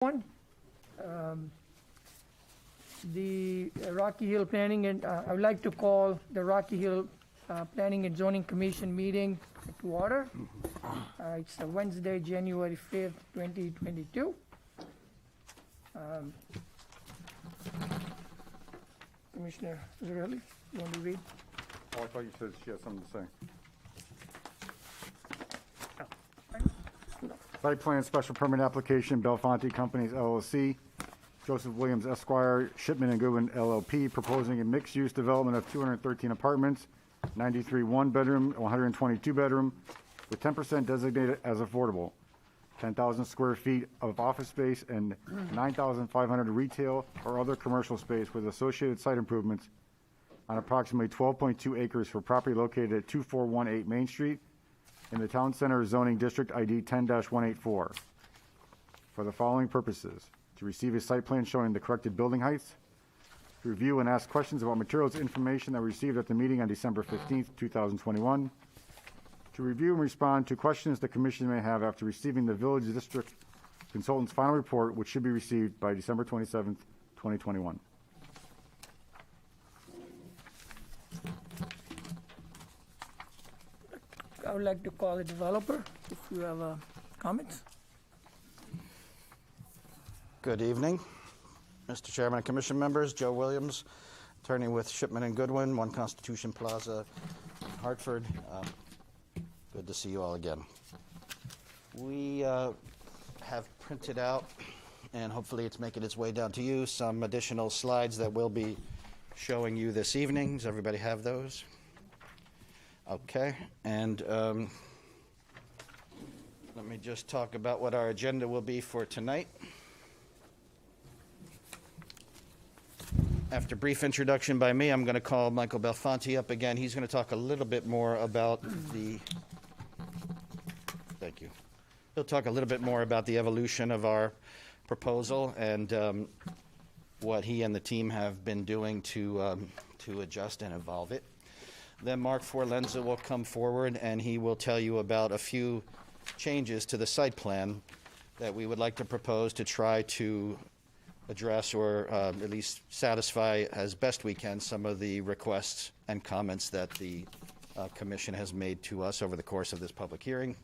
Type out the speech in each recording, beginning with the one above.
One, the Rocky Hill Planning and, I would like to call the Rocky Hill Planning and Zoning Commission meeting to order. It's Wednesday, January 5th, 2022. Commissioner Zarelli, you want to read? Oh, I thought you said she had something to say. Site plan special permit application, Belfonte Companies LLC, Joseph Williams Esquire, Shipman and Goodwin LLP, proposing a mixed-use development of 213 apartments, 93 one-bedroom, 122 bedroom, with 10% designated as affordable, 10,000 square feet of office space and 9,500 retail or other commercial space with associated site improvements on approximately 12.2 acres for property located at 2418 Main Street in the Town Center Zoning District ID 10-184 for the following purposes: to receive a site plan showing the corrected building heights, to review and ask questions about materials and information that were received at the meeting on December 15th, 2021, to review and respond to questions the Commission may have after receiving the Village District Consultant's final report, which should be received by December 27th, 2021. I would like to call the developer, if you have comments. Good evening, Mr. Chairman and Commission members. Joe Williams, attorney with Shipman and Goodwin, 1 Constitution Plaza, Hartford. Good to see you all again. We have printed out, and hopefully it's making its way down to you, some additional slides that we'll be showing you this evening. Does everybody have those? Okay, and let me just talk about what our agenda will be for tonight. After a brief introduction by me, I'm going to call Michael Belfonte up again. He's going to talk a little bit more about the, thank you. He'll talk a little bit more about the evolution of our proposal and what he and the team have been doing to adjust and evolve it. Then Mark Forlenza will come forward and he will tell you about a few changes to the site plan that we would like to propose to try to address or at least satisfy as best we can some of the requests and comments that the Commission has made to us over the course of this public hearing.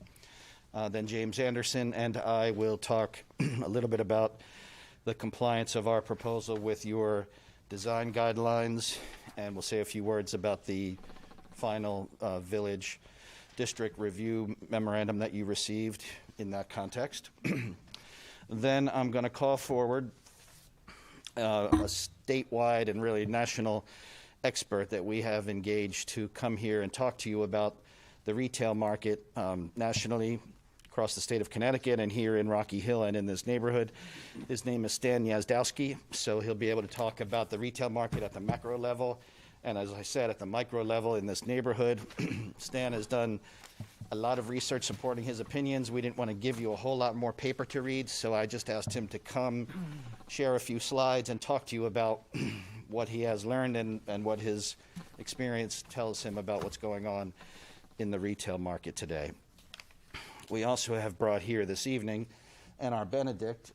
Then James Anderson and I will talk a little bit about the compliance of our proposal with your design guidelines, and we'll say a few words about the final village district review memorandum that you received in that context. Then I'm going to call forward a statewide and really national expert that we have engaged to come here and talk to you about the retail market nationally across the state of Connecticut and here in Rocky Hill and in this neighborhood. His name is Stan Yazdowski, so he'll be able to talk about the retail market at the macro level. And as I said, at the micro level in this neighborhood. Stan has done a lot of research supporting his opinions. We didn't want to give you a whole lot more paper to read, so I just asked him to come, share a few slides, and talk to you about what he has learned and what his experience tells him about what's going on in the retail market today. We also have brought here this evening, and our Benedict,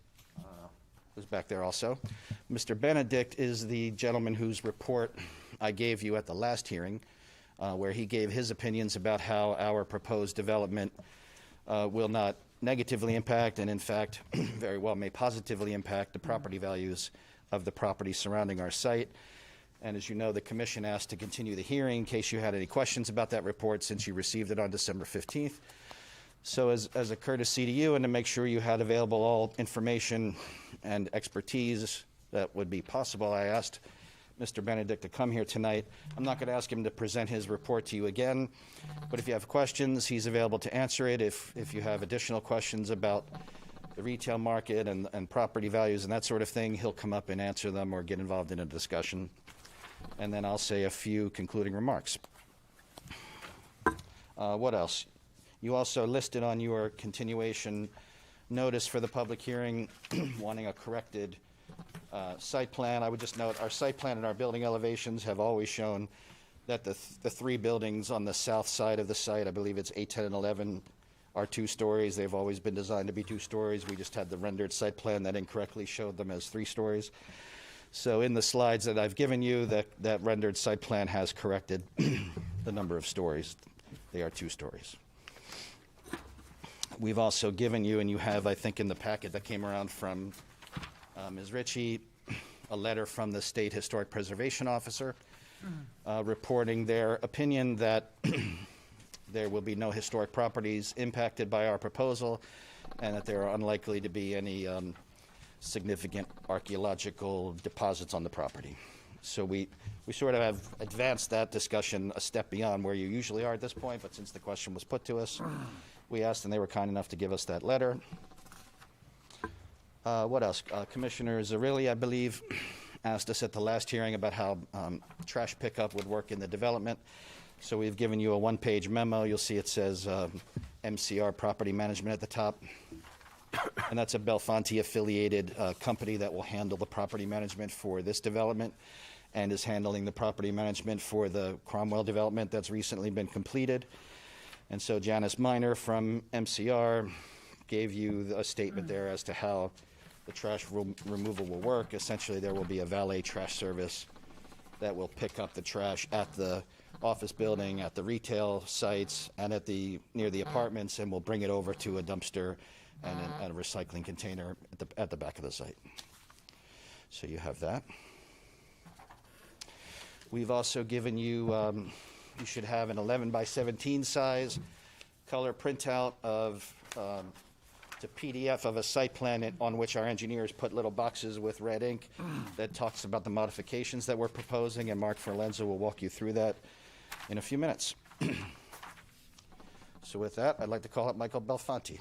who's back there also. Mr. Benedict is the gentleman whose report I gave you at the last hearing, where he gave his opinions about how our proposed development will not negatively impact and, in fact, very well may positively impact the property values of the property surrounding our site. And as you know, the Commission asked to continue the hearing in case you had any questions about that report since you received it on December 15th. So as a courtesy to you and to make sure you had available all information and expertise that would be possible, I asked Mr. Benedict to come here tonight. I'm not going to ask him to present his report to you again, but if you have questions, he's available to answer it. If you have additional questions about the retail market and property values and that sort of thing, he'll come up and answer them or get involved in a discussion. And then I'll say a few concluding remarks. What else? You also listed on your continuation notice for the public hearing wanting a corrected site plan. I would just note our site plan and our building elevations have always shown that the three buildings on the south side of the site, I believe it's 8, 10, and 11, are 2 stories. They've always been designed to be 2 stories. We just had the rendered site plan that incorrectly showed them as 3 stories. So in the slides that I've given you, that rendered site plan has corrected the number of stories. They are 2 stories. We've also given you, and you have, I think, in the packet that came around from Ms. Ritchie, a letter from the State Historic Preservation Officer reporting their opinion that there will be no historic properties impacted by our proposal, and that there are unlikely to be any significant archaeological deposits on the property. So we sort of have advanced that discussion a step beyond where you usually are at this point, but since the question was put to us, we asked, and they were kind enough to give us that letter. What else? Commissioner Zarilli, I believe, asked us at the last hearing about how trash pickup would work in the development. So we've given you a 1-page memo. You'll see it says MCR Property Management at the top. And that's a Belfonte-affiliated company that will handle the property management for this development and is handling the property management for the Cromwell development that's recently been completed. And so Janice Miner from MCR gave you a statement there as to how the trash removal will work. Essentially, there will be a valet trash service that will pick up the trash at the office building, at the retail sites, and near the apartments, and will bring it over to a dumpster and a recycling container at the back of the site. So you have that. We've also given you, you should have an 11 by 17 size color printout of, it's a PDF of a site plan on which our engineers put little boxes with red ink that talks about the modifications that we're proposing, and Mark Forlenza will walk you through that in a few minutes. So with that, I'd like to call up Michael Belfonte.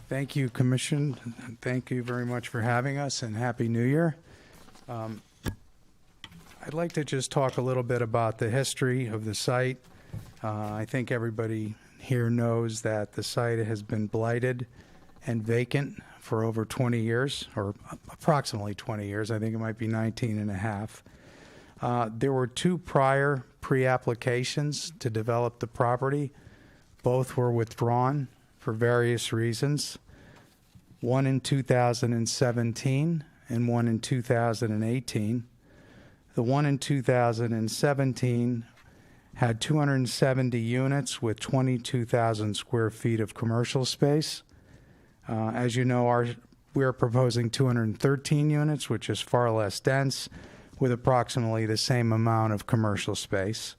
Thank you, Commission. Thank you very much for having us, and Happy New Year. I'd like to just talk a little bit about the history of the site. I think everybody here knows that the site has been blighted and vacant for over 20 years, or approximately 20 years. I think it might be 19 and a half. There were 2 prior pre-applications to develop the property. Both were withdrawn for various reasons. One in 2017 and one in 2018. The one in 2017 had 270 units with 22,000 square feet of commercial space. As you know, we're proposing 213 units, which is far less dense, with approximately the same amount of commercial space.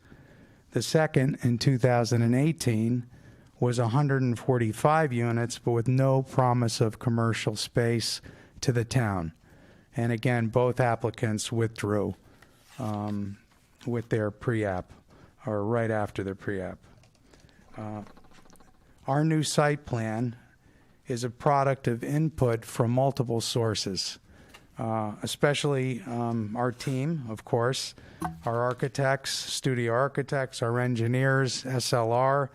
The second, in 2018, was 145 units, but with no promise of commercial space to the town. And again, both applicants withdrew with their pre-app, or right after their pre-app. Our new site plan is a product of input from multiple sources, especially our team, of course, our architects, studio architects, our engineers, SLR.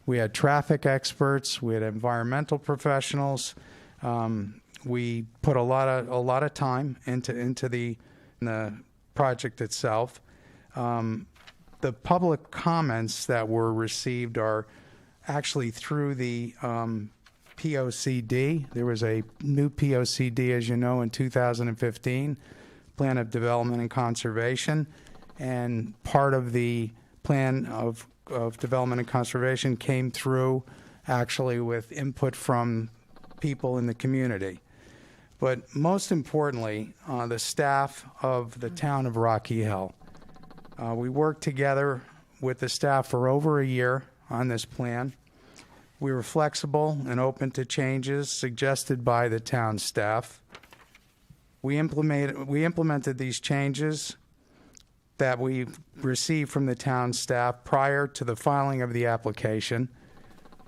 We had traffic experts, we had environmental professionals. We put a lot of time into the project itself. The public comments that were received are actually through the POCD. There was a new POCD, as you know, in 2015, Plan of Development and Conservation, and part of the Plan of Development and Conservation came through actually with input from people in the community. But most importantly, the staff of the town of Rocky Hill. We worked together with the staff for over a year on this plan. We were flexible and open to changes suggested by the town staff. We implemented these changes that we received from the town staff prior to the filing of the application,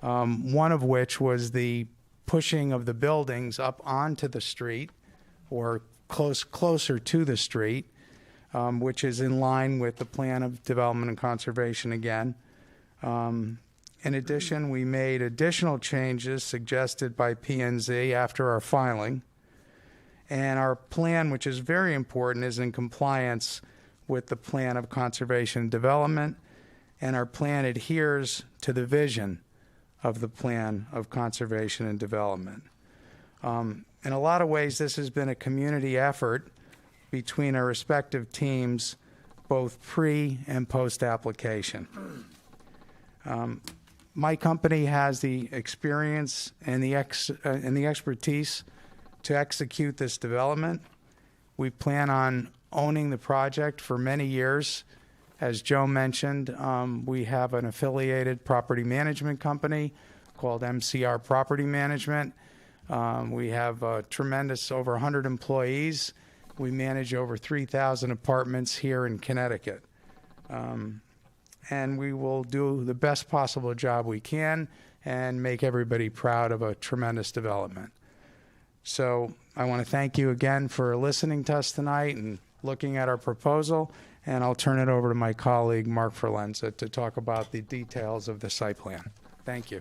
one of which was the pushing of the buildings up onto the street or closer to the street, which is in line with the Plan of Development and Conservation again. In addition, we made additional changes suggested by P&Z after our filing. And our plan, which is very important, is in compliance with the plan of conservation and development, and our plan adheres to the vision of the plan of conservation and development. In a lot of ways, this has been a community effort between our respective teams, both pre and post application. My company has the experience and the expertise to execute this development. We plan on owning the project for many years. As Joe mentioned, we have an affiliated property management company called MCR Property Management. We have tremendous, over 100 employees. We manage over 3,000 apartments here in Connecticut. And we will do the best possible job we can and make everybody proud of a tremendous development. So I want to thank you again for listening to us tonight and looking at our proposal, and I'll turn it over to my colleague, Mark Ferlenza, to talk about the details of the site plan. Thank you.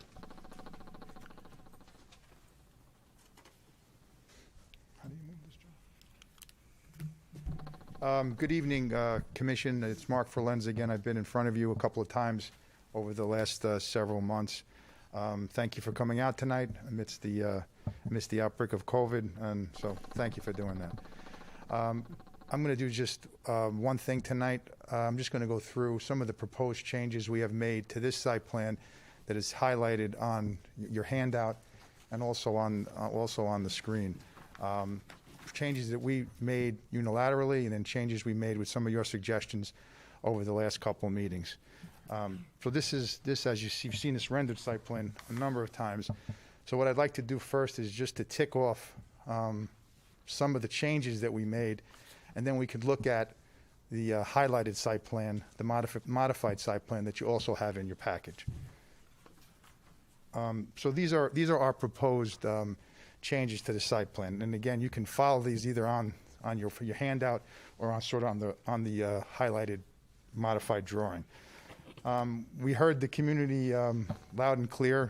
Good evening, Commission. It's Mark Ferlenza again. I've been in front of you a couple of times over the last several months. Thank you for coming out tonight amidst the outbreak of COVID, and so thank you for doing that. I'm going to do just one thing tonight. I'm just going to go through some of the proposed changes we have made to this site plan that is highlighted on your handout and also on the screen. Changes that we made unilaterally, and then changes we made with some of your suggestions over the last couple of meetings. So this, as you've seen this rendered site plan a number of times. So what I'd like to do first is just to tick off some of the changes that we made, and then we could look at the highlighted site plan, the modified site plan that you also have in your package. So these are our proposed changes to the site plan, and again, you can follow these either on your handout or on on the highlighted modified drawing. We heard the community loud and clear.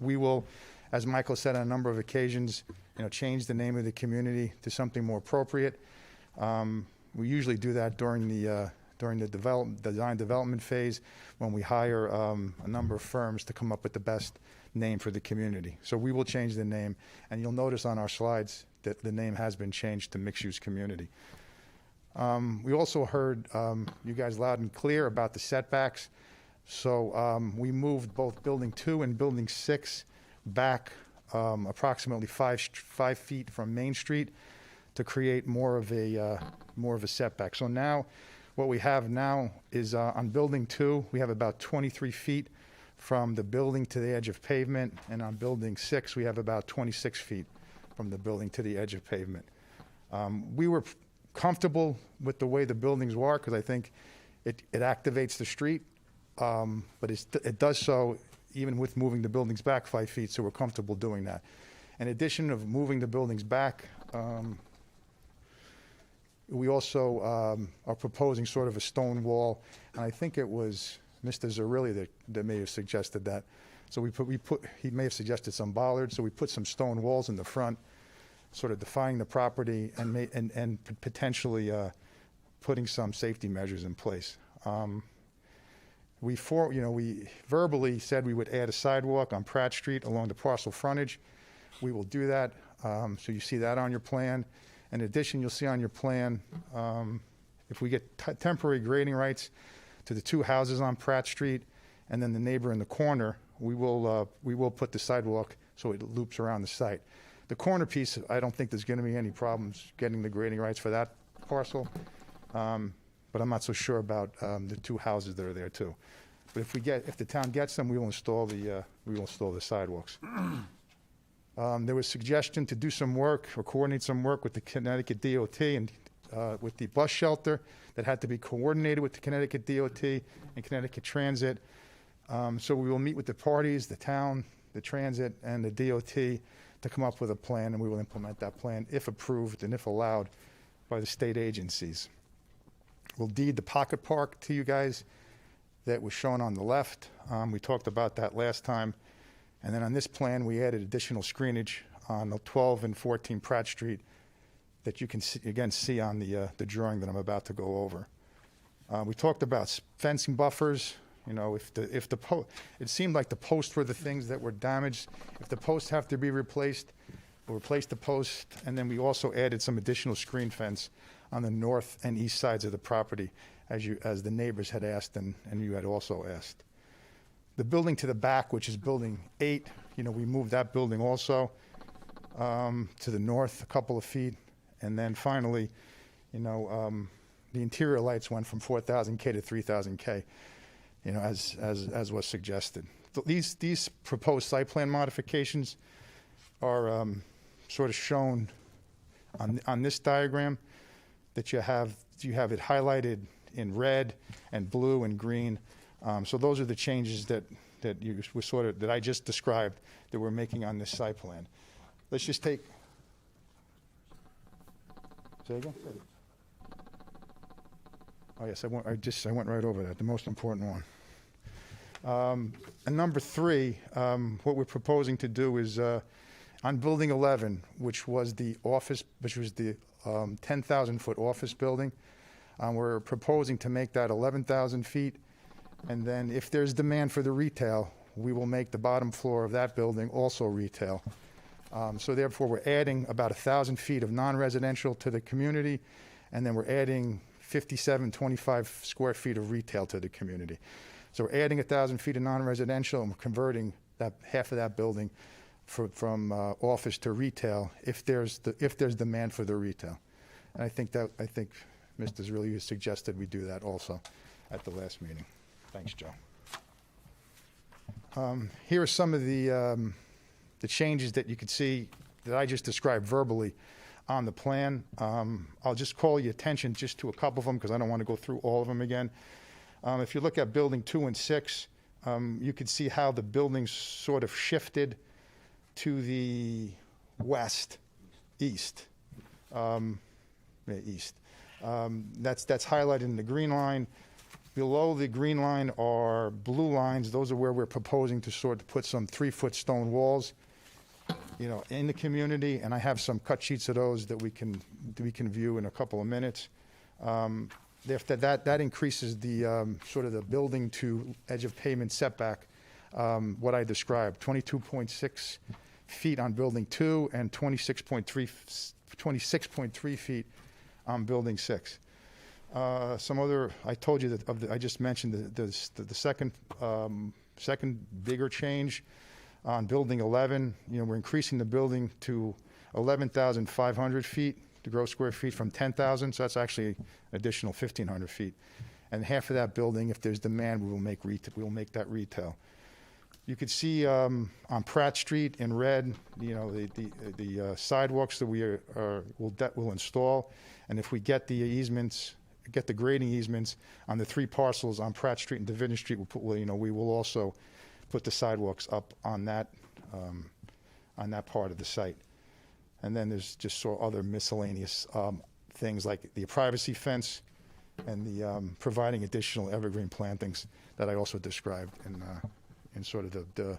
We will, as Michael said on a number of occasions, change the name of the community to something more appropriate. We usually do that during the design development phase when we hire a number of firms to come up with the best name for the community. So we will change the name, and you'll notice on our slides that the name has been changed to Mixed Use Community. We also heard you guys loud and clear about the setbacks. So we moved both Building 2 and Building 6 back approximately 5 feet from Main Street to create more of a setback. So now what we have now is on Building 2, we have about 23 feet from the building to the edge of pavement, and on Building 6, we have about 26 feet from the building to the edge of pavement. We were comfortable with the way the buildings were because I think it activates the street, but it does so even with moving the buildings back 5 feet, so we're comfortable doing that. In addition of moving the buildings back, we also are proposing sort of a stone wall, and I think it was Mr. Zarilli that may have suggested that. So he may have suggested some bollards, so we put some stone walls in the front, sort of defining the property and potentially putting some safety measures in place. We verbally said we would add a sidewalk on Pratt Street along the parcel frontage. We will do that, so you see that on your plan. In addition, you'll see on your plan, if we get temporary grading rights to the 2 houses on Pratt Street and then the neighbor in the corner, we will put the sidewalk so it loops around the site. The corner piece, I don't think there's going to be any problems getting the grading rights for that parcel, but I'm not so sure about the 2 houses that are there too. But if the town gets them, we will install the sidewalks. There was suggestion to do some work or coordinate some work with the Connecticut DOT and with the bus shelter that had to be coordinated with the Connecticut DOT and Connecticut Transit. So we will meet with the parties, the town, the transit, and the DOT to come up with a plan, and we will implement that plan if approved and if allowed by the state agencies. We'll deed the pocket park to you guys that was shown on the left. We talked about that last time. And then on this plan, we added additional screenage on the 12 and 14 Pratt Street that you can again see on the drawing that I'm about to go over. We talked about fencing buffers. You know, it seemed like the posts were the things that were damaged. If the posts have to be replaced, we'll replace the post, and then we also added some additional screen fence on the north and east sides of the property, as the neighbors had asked and you had also asked. The building to the back, which is building 8, you know, we moved that building also to the north a couple of feet, and then finally, you know, the interior lights went from 4,000K to 3,000K. You know, as was suggested. These proposed site plan modifications are sort of shown on this diagram, that you have it highlighted in red and blue and green. So those are the changes that I just described that we're making on this site plan. Let's just take. Say again. Oh yes, I went right over that. The most important one. And number 3, what we're proposing to do is on building 11, which was the 10,000-foot office building. We're proposing to make that 11,000 feet, and then if there's demand for the retail, we will make the bottom floor of that building also retail. So therefore, we're adding about 1,000 feet of non-residential to the community, and then we're adding 5,725 square feet of retail to the community. So we're adding 1,000 feet of non-residential, and we're converting that half of that building from office to retail if there's demand for the retail. And I think Mr. Zerilli suggested we do that also at the last meeting. Thanks, Joe. Here are some of the changes that you could see that I just described verbally on the plan. I'll just call your attention just to a couple of them because I don't want to go through all of them again. If you look at building 2 and 6, you could see how the buildings sort of shifted to the east. That's highlighted in the green line. Below the green line are blue lines. Those are where we're proposing to sort of put some 3-foot stone walls, you know, in the community. And I have some cut sheets of those that we can view in a couple of minutes. That increases the sort of the building to edge of pavement setback, what I described, 22.6 feet on building 2 and 26.3 feet on building 6. Some other, I told you that I just mentioned the second bigger change on building 11. You know, we're increasing the building to 11,500 feet, the gross square feet, from 10,000. So that's actually an additional 1,500 feet. And half of that building, if there's demand, we will make that retail. You could see on Pratt Street in red, you know, the sidewalks that will install, and if we get the easements, get the grading easements on the 3 parcels on Pratt Street and Division Street, we will also put the sidewalks up on that part of the site. And then there's just sort of other miscellaneous things like the privacy fence and the providing additional evergreen plantings that I also described in sort of the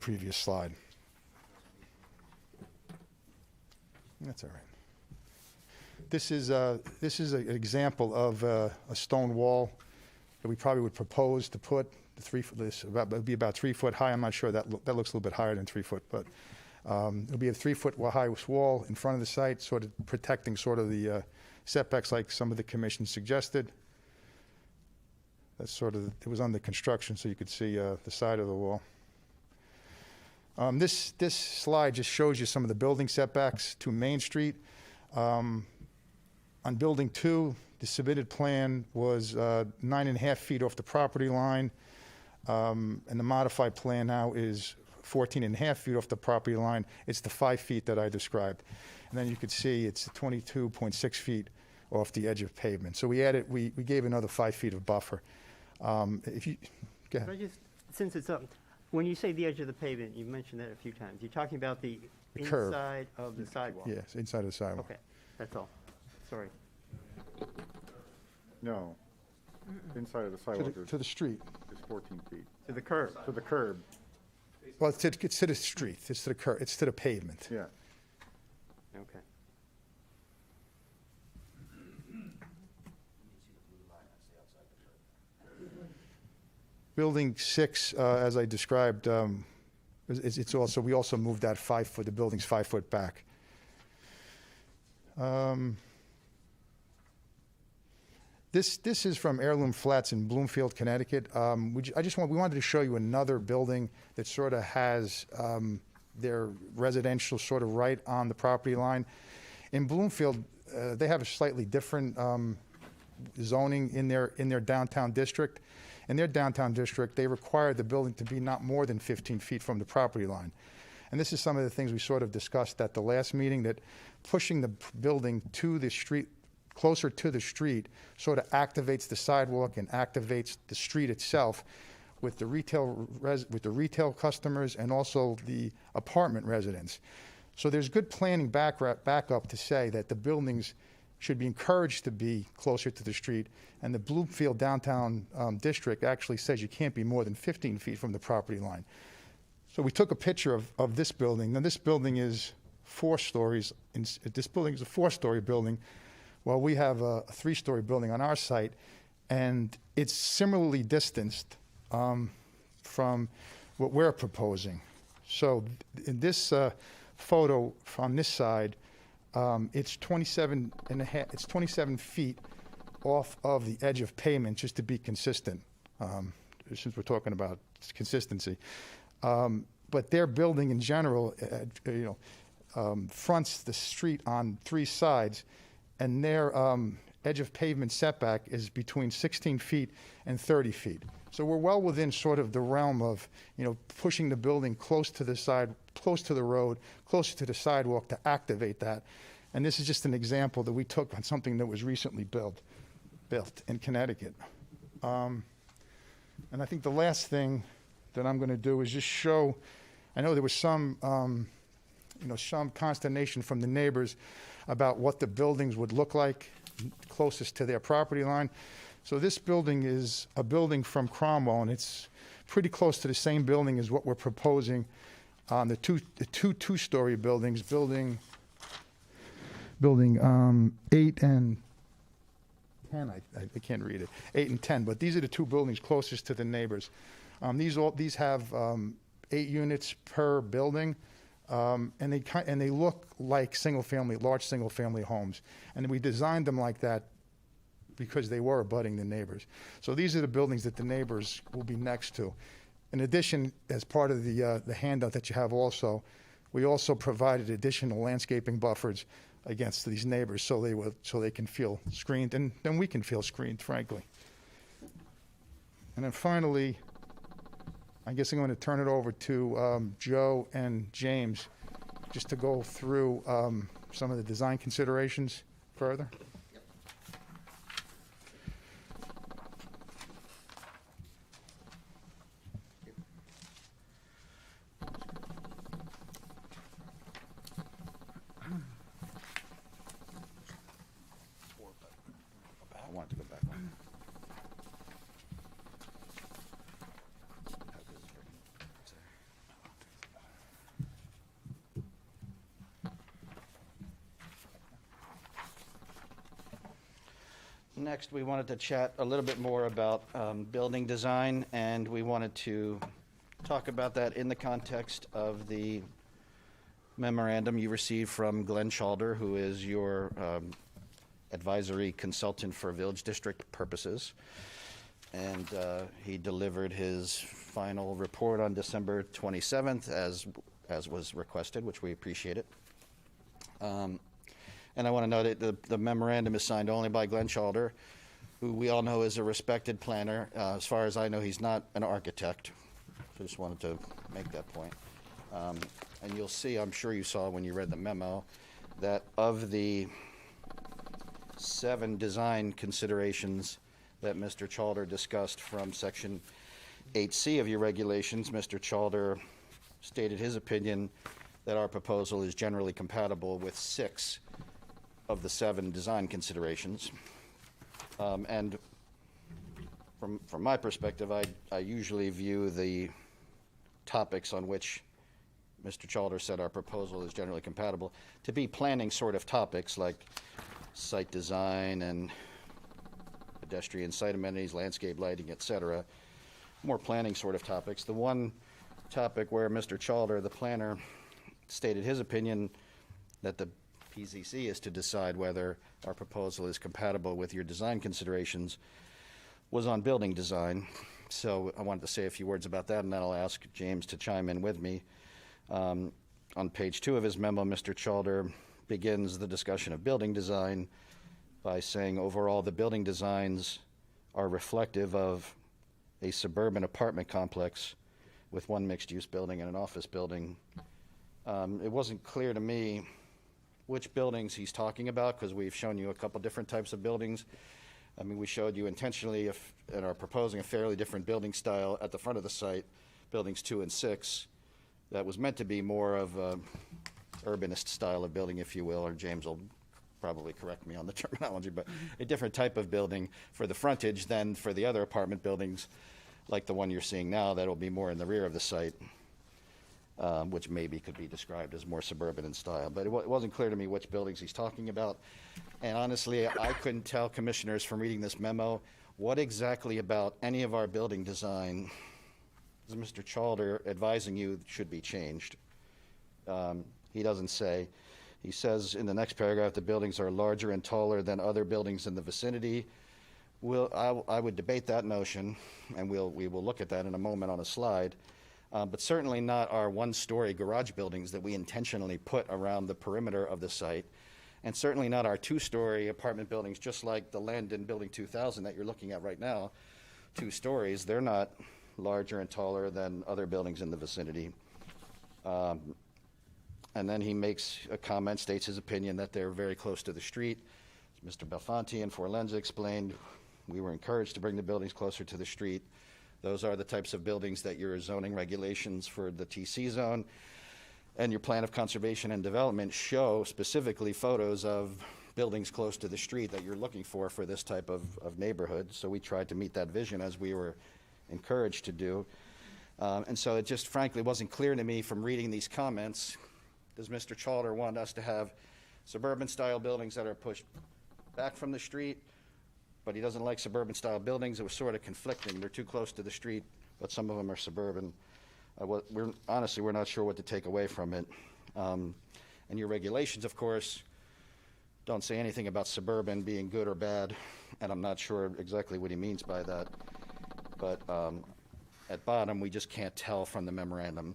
previous slide. That's all right. This is an example of a stone wall that we probably would propose to put. It'd be about 3 foot high. I'm not sure that looks a little bit higher than 3 foot, but it'll be a 3 foot high wall in front of the site, sort of protecting sort of the setbacks like some of the commission suggested. That's sort of, it was under construction, so you could see the side of the wall. This slide just shows you some of the building setbacks to Main Street. On building 2, the submitted plan was 9.5 feet off the property line, and the modified plan now is 14.5 feet off the property line. It's the 5 feet that I described. And then you could see it's 22.6 feet off the edge of pavement. So we gave another 5 feet of buffer. Go ahead. Since it's up, when you say the edge of the pavement, you've mentioned that a few times. You're talking about the curb. inside of the sidewalk? Yes, inside of the sidewalk. Okay, that's all. Sorry. No. Inside of the sidewalk To the street. is 14 feet. To the curb? To the curb, Well, it's to the street. It's to the curb. It's to the pavement. yeah. Okay. Building 6, as I described, it's also, we also moved that 5 foot, the building's 5 foot back. This is from Heirloom Flats in Bloomfield, Connecticut. We wanted to show you another building that sort of has their residential sort of right on the property line. In Bloomfield, they have a slightly different zoning in their downtown district. In their downtown district, they require the building to be not more than 15 feet from the property line. And this is some of the things we sort of discussed at the last meeting, that pushing the building to the street, closer to the street, sort of activates the sidewalk and activates the street itself with the retail customers and also the apartment residents. So there's good planning backup to say that the buildings should be encouraged to be closer to the street, and the Bloomfield downtown district actually says you can't be more than 15 feet from the property line. So we took a picture of this building. Now, this building is 4 stories. This building is a 4-story building, while we have a 3-story building on our site, and it's similarly distanced from what we're proposing. So in this photo from this side, it's 27 feet off of the edge of pavement, just to be consistent, since we're talking about consistency. But their building in general, fronts the street on 3 sides, and their edge of pavement setback is between 16 feet and 30 feet. So we're well within sort of the realm of, pushing the building close to the side, close to the road, closer to the sidewalk to activate that. And this is just an example that we took on something that was recently built in Connecticut. And I think the last thing that I'm going to do is just show, I know there was some consternation from the neighbors about what the buildings would look like closest to their property line. So this building is a building from Cromwell, and it's pretty close to the same building as what we're proposing on the two 2-story buildings, building 8 and 10. I can't read it. 8 and 10, but these are the 2 buildings closest to the neighbors. These have 8 units per building. And they look like large single-family homes, and we designed them like that because they were abutting the neighbors. So these are the buildings that the neighbors will be next to. In addition, as part of the handout that you have also, we also provided additional landscaping buffers against these neighbors, so they can feel screened, and then we can feel screened, frankly. And then finally, I guess I'm going to turn it over to Joe and James just to go through some of the design considerations further. I want it to go back one. Next, we wanted to chat a little bit more about building design, and we wanted to talk about that in the context of the memorandum you received from Glenn Chalder, who is your advisory consultant for Village District purposes. And he delivered his final report on December 27th, as was requested, which we appreciate it. And I want to note that the memorandum is signed only by Glenn Chalder, who we all know is a respected planner. As far as I know, he's not an architect. So just wanted to make that point. And you'll see, I'm sure you saw when you read the memo, that of the 7 design considerations that Mr. Chalder discussed from Section 8C of your regulations, Mr. Chalder stated his opinion that our proposal is generally compatible with 6 of the 7 design considerations. And from my perspective, I usually view the topics on which Mr. Chalder said our proposal is generally compatible to be planning sort of topics like site design and pedestrian site amenities, landscape lighting, et cetera. more planning sort of topics. The one topic where Mr. Chalder, the planner, stated his opinion that the PZC is to decide whether our proposal is compatible with your design considerations was on building design. So I wanted to say a few words about that, and then I'll ask James to chime in with me. On page 2 of his memo, Mr. Chalder begins the discussion of building design by saying overall the building designs are reflective of a suburban apartment complex with one mixed-use building and an office building. It wasn't clear to me which buildings he's talking about, because we've shown you a couple different types of buildings. I mean, we showed you intentionally and are proposing a fairly different building style at the front of the site, buildings 2 and 6. That was meant to be more of a urbanist style of building, if you will, or James will probably correct me on the terminology, but a different type of building for the frontage than for the other apartment buildings, like the one you're seeing now, that'll be more in the rear of the site, which maybe could be described as more suburban in style. But it wasn't clear to me which buildings he's talking about. And honestly, I couldn't tell commissioners from reading this memo what exactly about any of our building design is Mr. Chalder advising you should be changed. He doesn't say. He says in the next paragraph, the buildings are larger and taller than other buildings in the vicinity. I would debate that notion, and we will look at that in a moment on a slide. But certainly not our one-story garage buildings that we intentionally put around the perimeter of the site, and certainly not our two-story apartment buildings, just like the Landon Building 2000 that you're looking at right now, 2 stories. They're not larger and taller than other buildings in the vicinity. And then he makes a comment, states his opinion that they're very close to the street. As Mr. Belfanti and Forlenza explained, we were encouraged to bring the buildings closer to the street. Those are the types of buildings that your zoning regulations for the TC zone and your plan of conservation and development show specifically photos of buildings close to the street that you're looking for this type of neighborhood. So we tried to meet that vision as we were encouraged to do. And so it just frankly wasn't clear to me from reading these comments, does Mr. Chalder want us to have suburban style buildings that are pushed back from the street, but he doesn't like suburban style buildings? It was sort of conflicting. They're too close to the street, but some of them are suburban. We're not sure what to take away from it. And your regulations, of course, don't say anything about suburban being good or bad, and I'm not sure exactly what he means by that. But at bottom, we just can't tell from the memorandum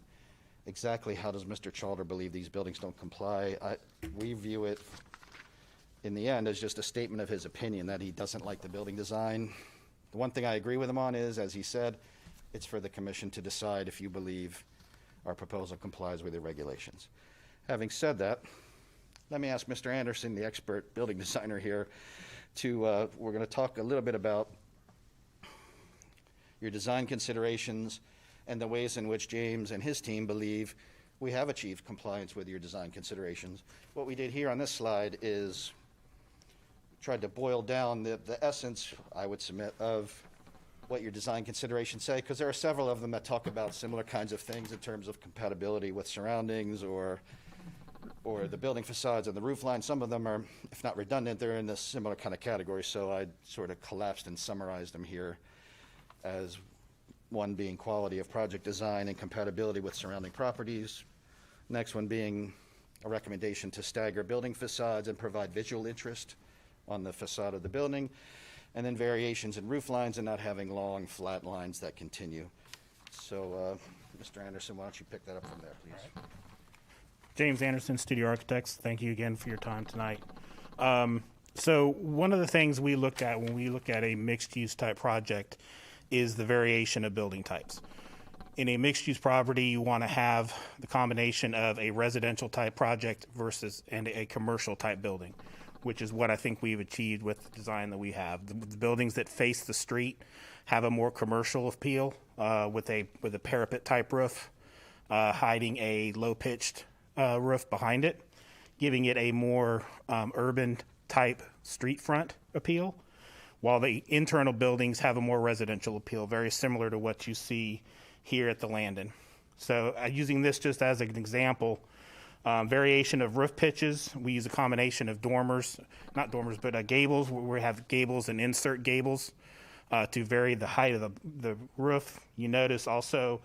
exactly how does Mr. Chalder believe these buildings don't comply. We view it, in the end, as just a statement of his opinion that he doesn't like the building design. The one thing I agree with him on is, as he said, it's for the commission to decide if you believe our proposal complies with the regulations. Having said that, let me ask Mr. Anderson, the expert building designer here, we're going to talk a little bit about your design considerations and the ways in which James and his team believe we have achieved compliance with your design considerations. What we did here on this slide is tried to boil down the essence, I would submit, of what your design considerations say, because there are several of them that talk about similar kinds of things in terms of compatibility with surroundings or the building facades and the roof line. Some of them are, if not redundant, they're in this similar kind of category, so I sort of collapsed and summarized them here as one being quality of project design and compatibility with surrounding properties. Next one being a recommendation to stagger building facades and provide visual interest on the facade of the building. And then variations in roof lines and not having long, flat lines that continue. So, Mr. Anderson, why don't you pick that up from there, please? James Anderson, Studio Architects. Thank you again for your time tonight. So one of the things we look at when we look at a mixed-use type project is the variation of building types. In a mixed-use property, you want to have the combination of a residential type project and a commercial type building, which is what I think we've achieved with the design that we have. The buildings that face the street have a more commercial appeal with a parapet type roof, hiding a low-pitched roof behind it, giving it a more urban type street front appeal, while the internal buildings have a more residential appeal, very similar to what you see here at the Landon. So using this just as an example, variation of roof pitches, we use a combination of gables, where we have gables and insert gables to vary the height of the roof. You notice also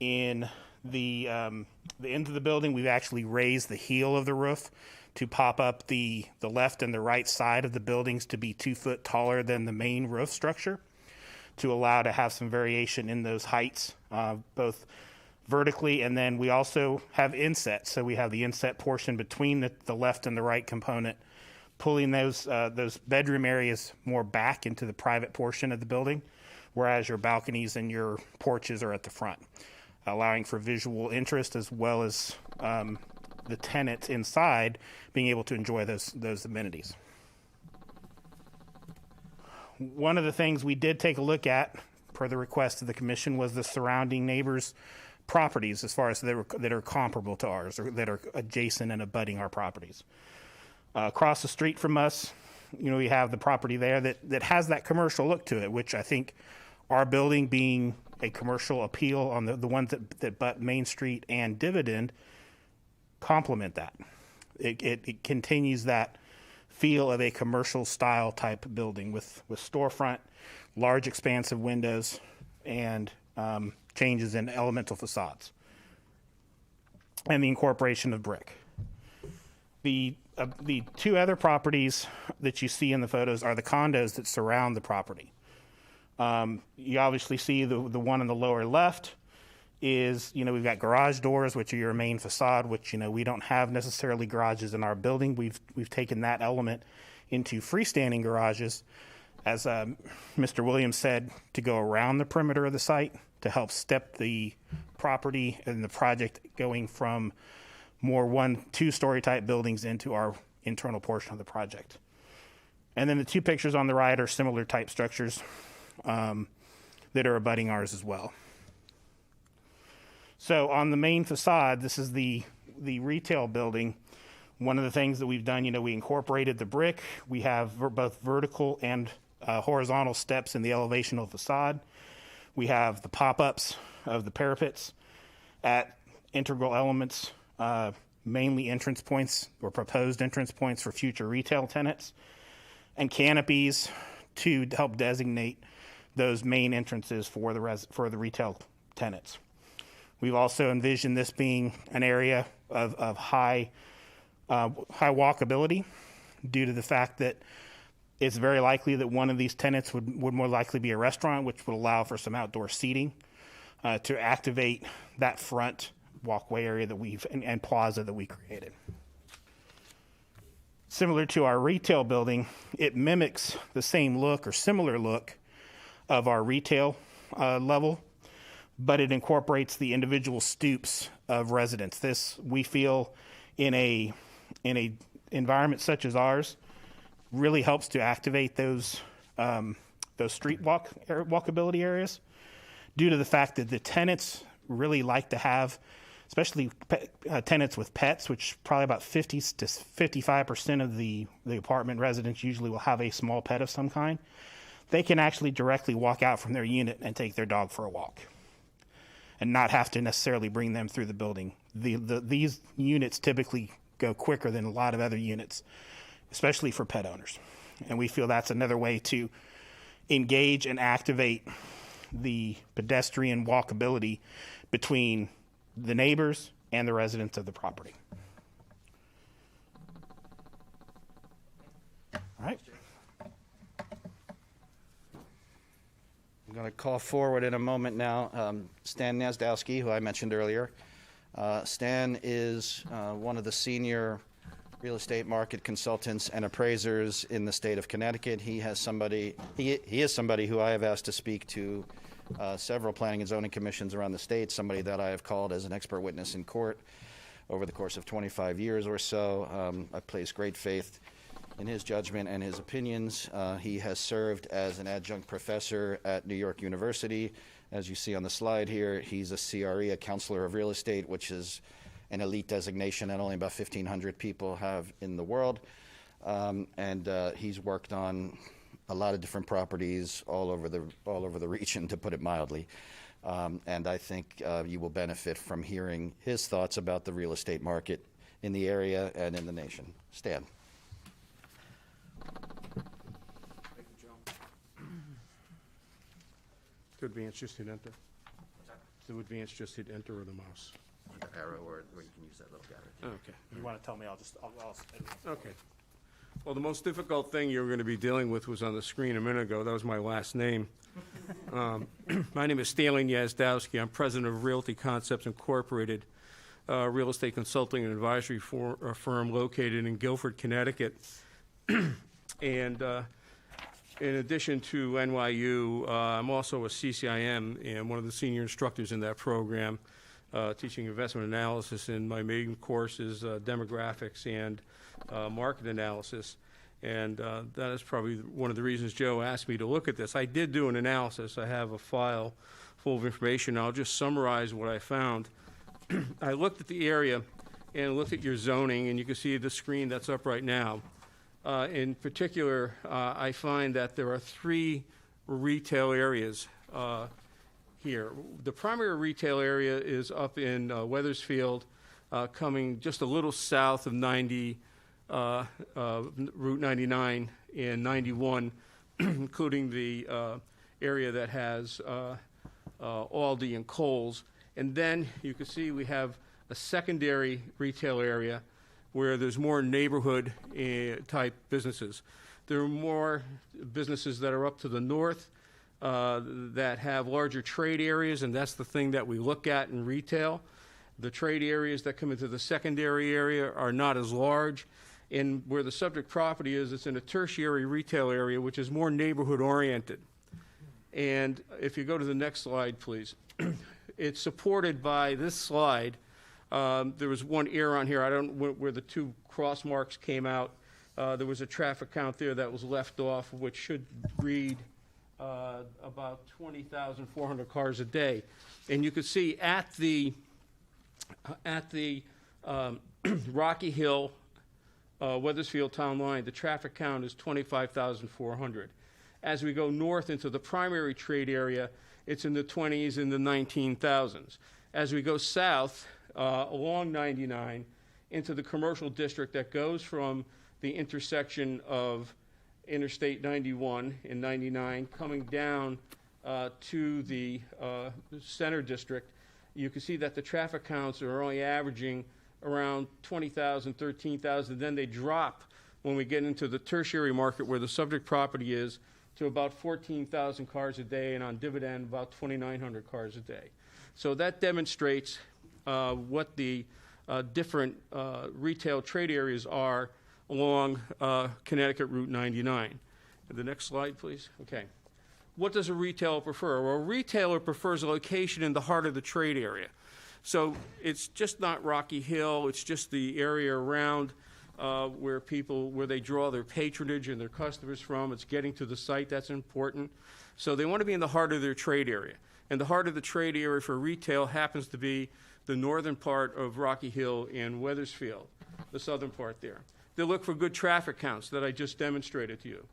in the end of the building, we've actually raised the heel of the roof to pop up the left and the right side of the buildings to be 2 foot taller than the main roof structure, to allow to have some variation in those heights, both vertically, and then we also have inset. So we have the inset portion between the left and the right component, pulling those bedroom areas more back into the private portion of the building, whereas your balconies and your porches are at the front, allowing for visual interest as well as the tenants inside being able to enjoy those amenities. One of the things we did take a look at, per the request of the commission, was the surrounding neighbors' properties, as far as that are comparable to ours, or that are adjacent and abutting our properties. Across the street from us, we have the property there that has that commercial look to it, which I think our building, being a commercial appeal on the ones that butt Main Street and Dividend, complement that. It continues that feel of a commercial style type building with storefront, large expansive windows, and changes in elemental facades, and the incorporation of brick. The 2 other properties that you see in the photos are the condos that surround the property. You obviously see the one on the lower left is, we've got garage doors, which are your main facade, which, we don't have necessarily garages in our building. We've taken that element into freestanding garages, as Mr. Williams said, to go around the perimeter of the site to help step the property and the project going from more 1-2-story type buildings into our internal portion of the project. And then the 2 pictures on the right are similar type structures that are abutting ours as well. So on the main facade, this is the retail building. One of the things that we've done, we incorporated the brick. We have both vertical and horizontal steps in the elevational facade. We have the pop-ups of the parapets at integral elements, mainly entrance points or proposed entrance points for future retail tenants, and canopies to help designate those main entrances for the retail tenants. We've also envisioned this being an area of high walkability, due to the fact that it's very likely that one of these tenants would more likely be a restaurant, which would allow for some outdoor seating to activate that front walkway area that and plaza that we created. Similar to our retail building, it mimics the same look or similar look of our retail level, but it incorporates the individual stoops of residents. This, we feel, in a environment such as ours, really helps to activate those street walkability areas, due to the fact that the tenants really like to have, especially tenants with pets, which probably about 50 to 55% of the apartment residents usually will have a small pet of some kind. They can actually directly walk out from their unit and take their dog for a walk, and not have to necessarily bring them through the building. These units typically go quicker than a lot of other units, especially for pet owners. And we feel that's another way to engage and activate the pedestrian walkability between the neighbors and the residents of the property. All right. I'm going to call forward in a moment now Stan Nasdowski, who I mentioned earlier. Stan is one of the senior real estate market consultants and appraisers in the state of Connecticut. He is somebody who I have asked to speak to several planning and zoning commissions around the state, somebody that I have called as an expert witness in court over the course of 25 years or so. I place great faith in his judgment and his opinions. He has served as an adjunct professor at New York University. As you see on the slide here, he's a CRE, a counselor of real estate, which is an elite designation that only about 1,500 people have in the world. And he's worked on a lot of different properties all over the region, to put it mildly. And I think you will benefit from hearing his thoughts about the real estate market in the area and in the nation. Stan. To advance, just hit enter. To advance, just hit enter or the mouse. The arrow, or you can use that little guy. Okay. You want to tell me, I'll Okay. Well, the most difficult thing you were going to be dealing with was on the screen a minute ago. That was my last name. My name is Stanley Yazdowski. I'm president of Realty Concepts Incorporated, real estate consulting and advisory firm located in Guilford, Connecticut. And in addition to NYU, I'm also a CCIM and one of the senior instructors in that program, teaching investment analysis, and my main course is demographics and market analysis. And that is probably one of the reasons Joe asked me to look at this. I did do an analysis. I have a file full of information. I'll just summarize what I found. I looked at the area and looked at your zoning, and you can see the screen that's up right now. In particular, I find that there are 3 retail areas here. The primary retail area is up in Weathersfield, coming just a little south of Route 99 and 91, including the area that has Aldi and Kohl's. And then you can see we have a secondary retail area where there's more neighborhood type businesses. There are more businesses that are up to the north that have larger trade areas, and that's the thing that we look at in retail. The trade areas that come into the secondary area are not as large. And where the subject property is, it's in a tertiary retail area, which is more neighborhood oriented. And if you go to the next slide, please. It's supported by this slide. There was one error on here. I don't know where the 2 cross marks came out. There was a traffic count there that was left off, which should read about 20,400 cars a day. And you can see at the Rocky Hill, Weathersfield town line, the traffic count is 25,400. As we go north into the primary trade area, it's in the 20s and the 19,000s. As we go south along 99 into the commercial district that goes from the intersection of Interstate 91 and 99 coming down to the center district, you can see that the traffic counts are only averaging around 20,000, 13,000. Then they drop when we get into the tertiary market where the subject property is to about 14,000 cars a day, and on dividend about 2,900 cars a day. So that demonstrates what the different retail trade areas are along Connecticut Route 99. The next slide, please. Okay. What does a retailer prefer? Well, a retailer prefers a location in the heart of the trade area. So it's just not Rocky Hill, it's just the area around where they draw their patronage and their customers from. It's getting to the site, that's important. So they want to be in the heart of their trade area. And the heart of the trade area for retail happens to be the northern part of Rocky Hill and Weathersfield, the southern part there. They look for good traffic counts that I just demonstrated to you.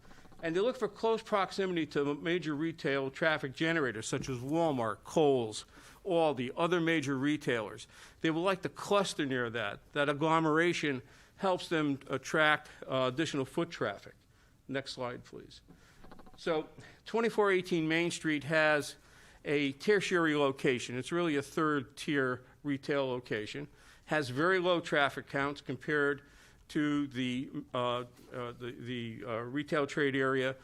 And they look for close proximity to major retail traffic generators such as Walmart, Kohl's, Aldi, other major retailers. They would like to cluster near that. That agglomeration helps them attract additional foot traffic. Next slide, please. So 2418 Main Street has a tertiary location. It's really a 3rd-tier retail location. Has very low traffic counts compared to the retail trade area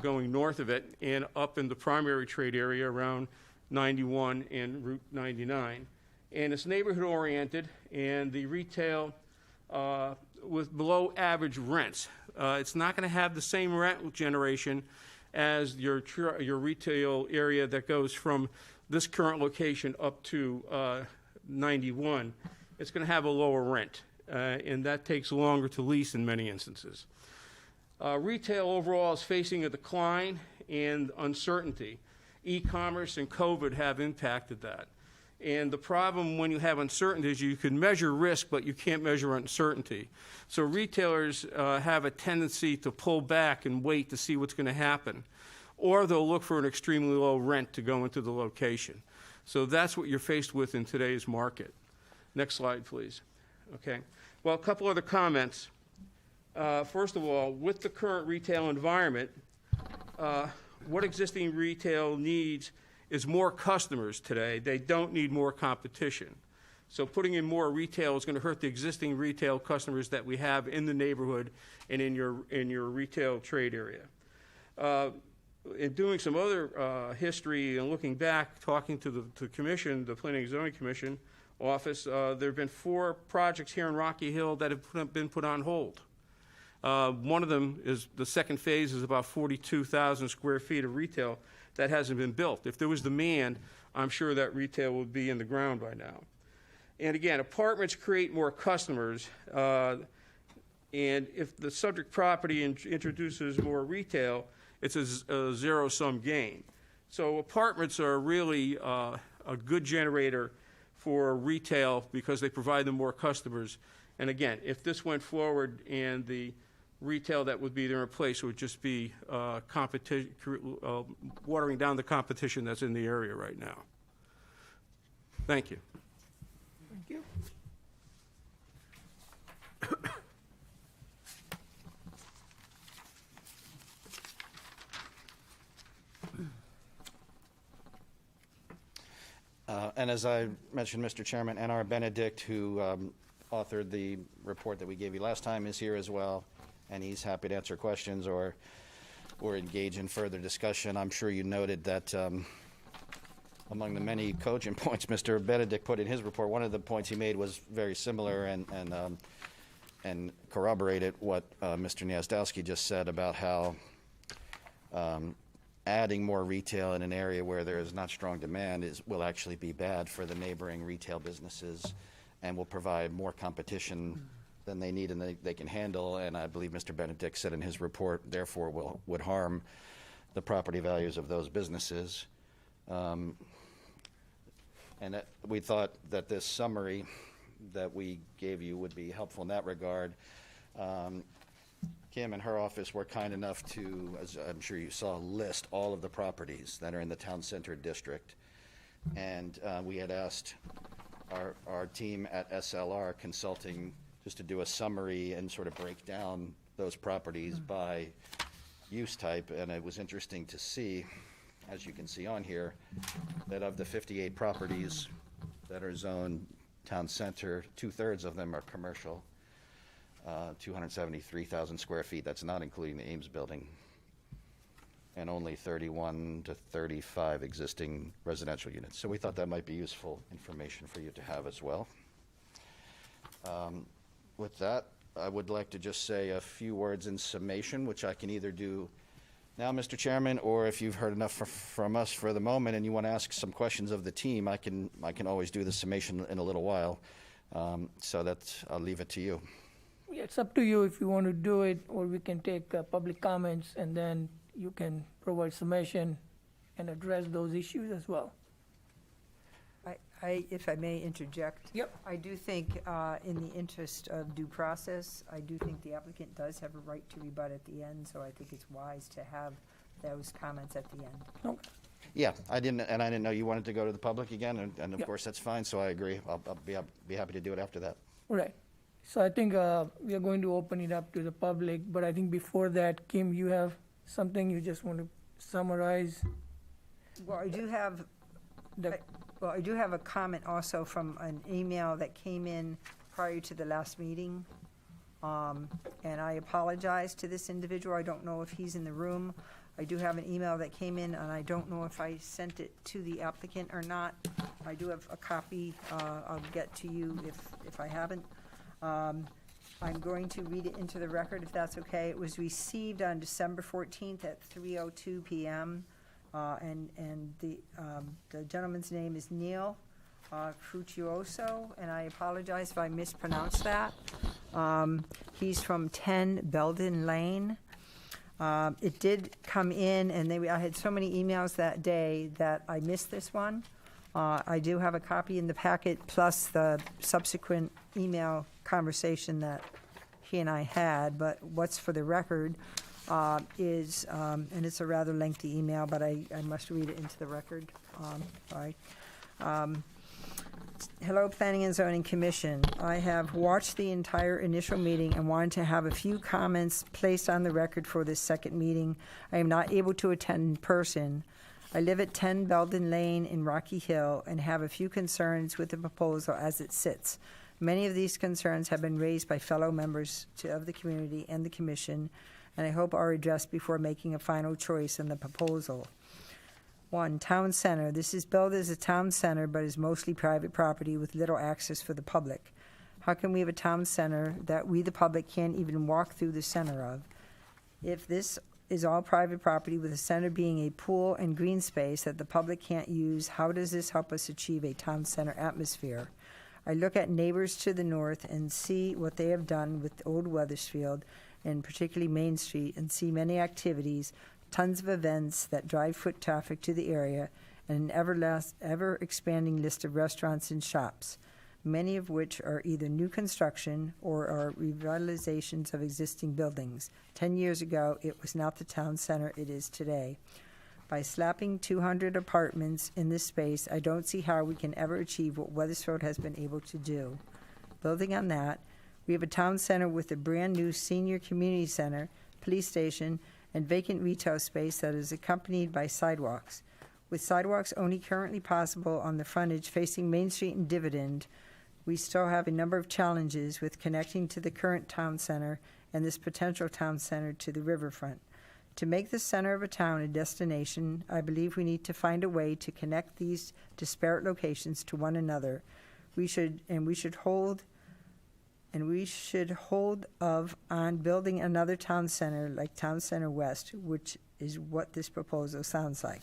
going north of it and up in the primary trade area around 91 and Route 99. And it's neighborhood oriented, and the retail with below average rents. It's not going to have the same rent generation as your retail area that goes from this current location up to 91. It's going to have a lower rent, and that takes longer to lease in many instances. Retail overall is facing a decline and uncertainty. E-commerce and COVID have impacted that. And the problem when you have uncertainty is you can measure risk, but you can't measure uncertainty. So retailers have a tendency to pull back and wait to see what's going to happen. Or they'll look for an extremely low rent to go into the location. So that's what you're faced with in today's market. Next slide, please. Okay. Well, a couple other comments. First of all, with the current retail environment, what existing retail needs is more customers today. They don't need more competition. So putting in more retail is going to hurt the existing retail customers that we have in the neighborhood and in your retail trade area. In doing some other history and looking back, talking to the commission, the Planning and Zoning Commission office, there have been 4 projects here in Rocky Hill that have been put on hold. One of them is the second phase is about 42,000 square feet of retail that hasn't been built. If there was demand, I'm sure that retail would be in the ground by now. And again, apartments create more customers, and if the subject property introduces more retail, it's a zero-sum gain. So apartments are really a good generator for retail because they provide them more customers. And again, if this went forward and the retail that would be there in place would just be watering down the competition that's in the area right now. Thank you. Thank you. And as I mentioned, Mr. Chairman, N.R. Benedict, who authored the report that we gave you last time, is here as well, and he's happy to answer questions or engage in further discussion. I'm sure you noted that among the many cogent points Mr. Benedict put in his report, one of the points he made was very similar and corroborated what Mr. Gniazdowski just said about how adding more retail in an area where there is not strong demand will actually be bad for the neighboring retail businesses and will provide more competition than they need and they can handle. And I believe Mr. Benedict said in his report, therefore, would harm the property values of those businesses. And we thought that this summary that we gave you would be helpful in that regard. Kim and her office were kind enough to, as I'm sure you saw, list all of the properties that are in the town center district. And we had asked our team at SLR Consulting just to do a summary and sort of break down those properties by use type. And it was interesting to see, as you can see on here, that of the 58 properties that are zoned town center, 2/3 of them are commercial. 273,000 square feet. That's not including the Ames building. And only 31 to 35 existing residential units. So we thought that might be useful information for you to have as well. With that, I would like to just say a few words in summation, which I can either do now, Mr. Chairman, or if you've heard enough from us for the moment and you want to ask some questions of the team, I can always do the summation in a little while. So I'll leave it to you. Yeah, it's up to you if you want to do it, or we can take public comments and then you can provide summation and address those issues as well. If I may interject. Yep. I do think, in the interest of due process, I do think the applicant does have a right to rebut at the end, so I think it's wise to have those comments at the end. Okay. Yeah, I didn't know you wanted to go to the public again, and of Yep. course, that's fine, so I agree. I'll be happy to do it after that. Right. So I think we are going to open it up to the public, but I think before that, Kim, you have something you just want to summarize? Well, I do have a comment also from an email that came in prior to the last meeting. And I apologize to this individual. I don't know if he's in the room. I do have an email that came in, and I don't know if I sent it to the applicant or not. I do have a copy. I'll get to you if I haven't. I'm going to read it into the record, if that's okay. It was received on December 14th at 3:02 p.m. And the gentleman's name is Neil Fructuoso, and I apologize if I mispronounced that. He's from 10 Belden Lane. It did come in, and I had so many emails that day that I missed this one. I do have a copy in the packet, plus the subsequent email conversation that he and I had, but what's for the record is, and it's a rather lengthy email, but I must read it into the record. All right. Hello, Planning and Zoning Commission. I have watched the entire initial meeting and wanted to have a few comments placed on the record for this second meeting. I am not able to attend in person. I live at 10 Belden Lane in Rocky Hill and have a few concerns with the proposal as it sits. Many of these concerns have been raised by fellow members of the community and the commission, and I hope are addressed before making a final choice on the proposal. 1, town center. This is billed as a town center, but is mostly private property with little access for the public. How can we have a town center that we, the public, can't even walk through the center of? If this is all private property with the center being a pool and green space that the public can't use, how does this help us achieve a town center atmosphere? I look at neighbors to the north and see what they have done with Old Weathersfield, and particularly Main Street, and see many activities, tons of events that drive foot traffic to the area, and an ever-expanding list of restaurants and shops, many of which are either new construction or are revitalizations of existing buildings. 10 years ago, it was not the town center it is today. By slapping 200 apartments in this space, I don't see how we can ever achieve what Weathersfield has been able to do. Building on that, we have a town center with a brand-new senior community center, police station, and vacant retail space that is accompanied by sidewalks. With sidewalks only currently possible on the frontage facing Main Street and Dividend, we still have a number of challenges with connecting to the current town center and this potential town center to the riverfront. To make the center of a town a destination, I believe we need to find a way to connect these disparate locations to one another. We should hold on building another town center like Town Center West, which is what this proposal sounds like.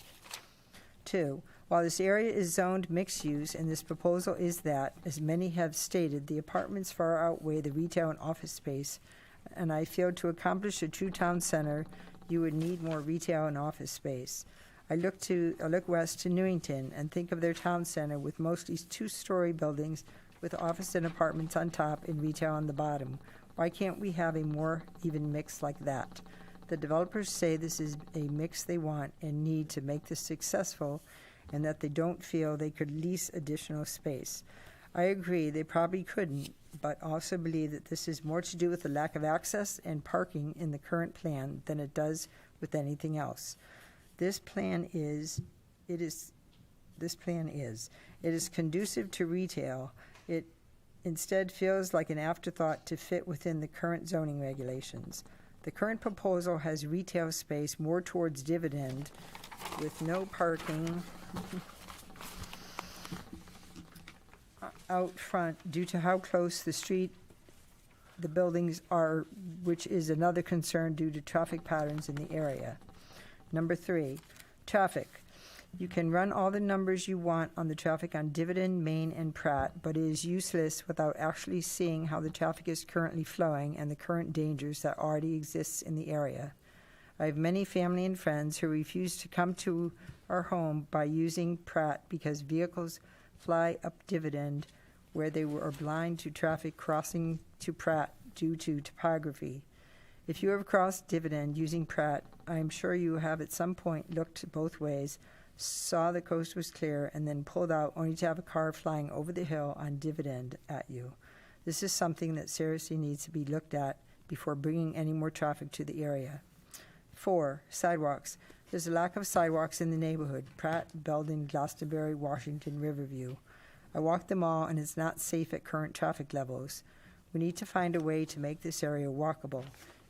2, while this area is zoned mixed use, and this proposal is that, as many have stated, the apartments far outweigh the retail and office space, and I feel to accomplish a true town center, you would need more retail and office space. I look west to Newington and think of their town center with mostly 2-story buildings with office and apartments on top and retail on the bottom. Why can't we have a more even mix like that? The developers say this is a mix they want and need to make this successful, and that they don't feel they could lease additional space. I agree they probably couldn't, but also believe that this is more to do with the lack of access and parking in the current plan than it does with anything else. This plan is conducive to retail. It instead feels like an afterthought to fit within the current zoning regulations. The current proposal has retail space more towards Dividend with no parking out front due to how close the buildings are, which is another concern due to traffic patterns in the area. Number 3, traffic. You can run all the numbers you want on the traffic on Dividend, Main, and Pratt, but it is useless without actually seeing how the traffic is currently flowing and the current dangers that already exists in the area. I have many family and friends who refuse to come to our home by using Pratt because vehicles fly up Dividend where they are blind to traffic crossing to Pratt due to topography. If you have crossed Dividend using Pratt, I am sure you have at some point looked both ways, saw the coast was clear, and then pulled out only to have a car flying over the hill on Dividend at you. This is something that seriously needs to be looked at before bringing any more traffic to the area. 4, sidewalks. There's a lack of sidewalks in the neighborhood, Pratt, Belden, Glastonbury, Washington, Riverview. I walk them all, and it's not safe at current traffic levels. We need to find a way to make this area walkable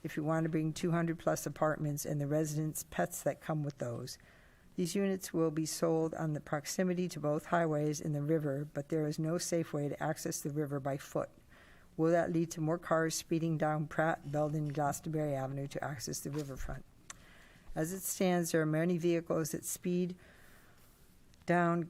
if we want to bring 200-plus apartments and the residents' pets that come with those. These units will be sold on the proximity to both highways and the river, but there is no safe way to access the river by foot. Will that lead to more cars speeding down Pratt, Belden, Glastonbury Avenue to access the riverfront? As it stands, there are many vehicles that speed down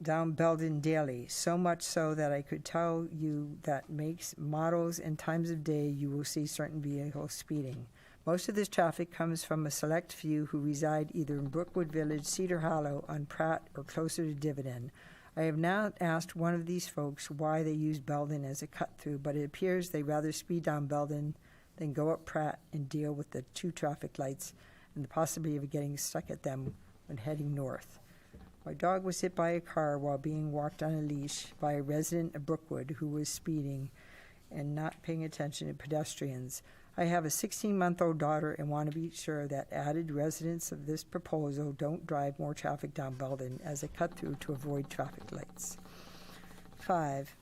Belden daily, so much so that I could tell you that makes, models, and times of day you will see certain vehicles speeding. Most of this traffic comes from a select few who reside either in Brookwood Village, Cedar Hollow, on Pratt, or closer to Dividend. I have now asked one of these folks why they use Belden as a cut-through, but it appears they rather speed down Belden than go up Pratt and deal with the 2 traffic lights and the possibility of getting stuck at them when heading north. My dog was hit by a car while being walked on a leash by a resident of Brookwood who was speeding and not paying attention to pedestrians. I have a 16-month-old daughter and want to be sure that added residents of this proposal don't drive more traffic down Belden as a cut-through to avoid traffic lights. 5,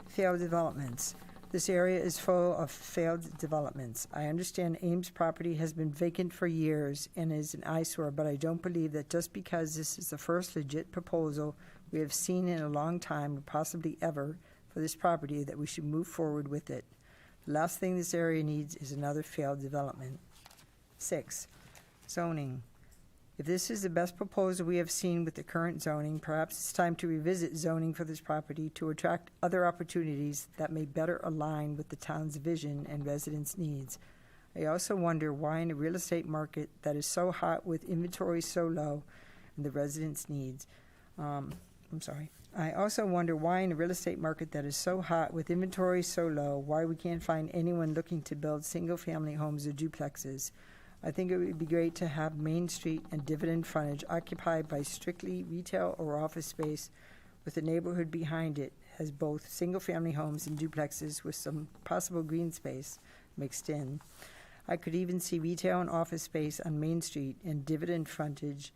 failed developments. This area is full of failed developments. I understand Ames property has been vacant for years and is an eyesore, but I don't believe that just because this is the first legit proposal we have seen in a long time, or possibly ever, for this property, that we should move forward with it. The last thing this area needs is another failed development. 6, zoning. If this is the best proposal we have seen with the current zoning, perhaps it's time to revisit zoning for this property to attract other opportunities that may better align with the town's vision and residents' needs. I also wonder why in a real estate market that is so hot with inventory so low and the residents' needs, I also wonder why in a real estate market that is so hot with inventory so low, why we can't find anyone looking to build single-family homes or duplexes. I think it would be great to have Main Street and dividend frontage occupied by strictly retail or office space with the neighborhood behind it as both single-family homes and duplexes with some possible green space mixed in. I could even see retail and office space on Main Street and dividend frontage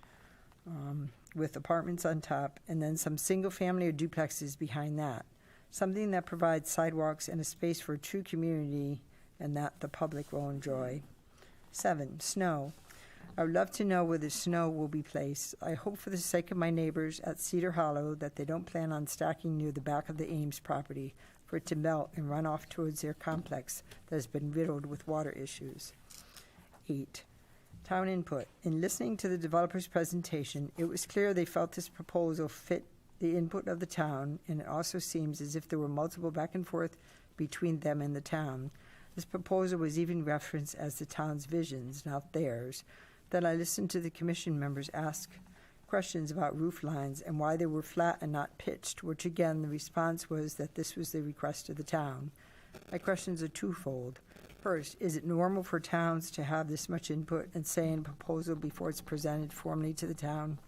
with apartments on top, and then some single-family or duplexes behind that. Something that provides sidewalks and a space for a true community and that the public will enjoy. 7, snow. I would love to know where the snow will be placed. I hope for the sake of my neighbors at Cedar Hollow that they don't plan on stacking near the back of the Ames property for it to melt and run off towards their complex that has been riddled with water issues. 8, town input. In listening to the developer's presentation, it was clear they felt this proposal fit the input of the town, and it also seems as if there were multiple back and forth between them and the town. This proposal was even referenced as the town's visions, not theirs. Then I listened to the commission members ask questions about roof lines and why they were flat and not pitched, which again, the response was that this was the request of the town. My questions are twofold. First, is it normal for towns to have this much input and say in a proposal before it's presented formally to the town?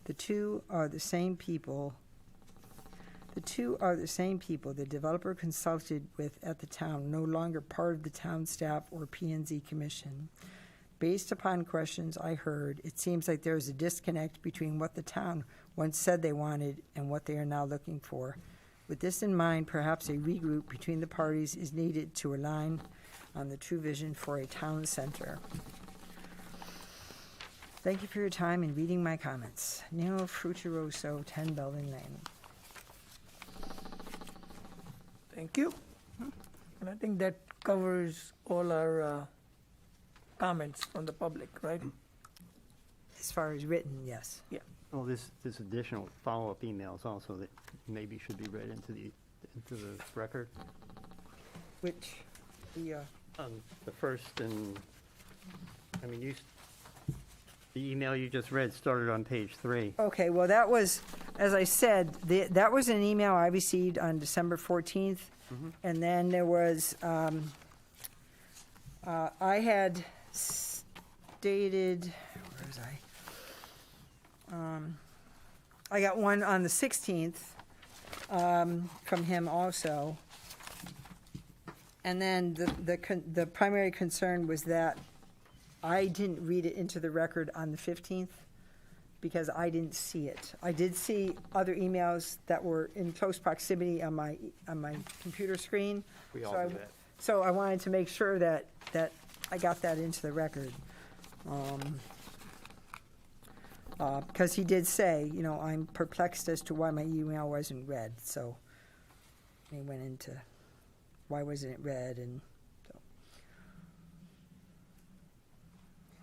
The two are the same people the developer consulted with at the town, no longer part of the town staff or P&Z commission. Based upon questions I heard, it seems like there is a disconnect between what the town once said they wanted and what they are now looking for. With this in mind, perhaps a regroup between the parties is needed to align on the true vision for a town center. Thank you for your time in reading my comments. Nino Frutuoso, 10 Belden Lane. Thank you. And I think that covers all our comments from the public, right? As far as written, yes. Yeah. Well, this additional follow-up emails also that maybe should be read into the record. Which, the The email you just read started on page 3. okay, well, that was, as I said, that was an email I received on December 14th. And then there was, I had stated, where was I? I got one on the 16th from him also. And then the primary concern was that I didn't read it into the record on the 15th because I didn't see it. I did see other emails that were in close proximity on my computer screen. We all do that. So I wanted to make sure that I got that into the record. Because he did say, I'm perplexed as to why my email wasn't read. So he went into why wasn't it read, and so.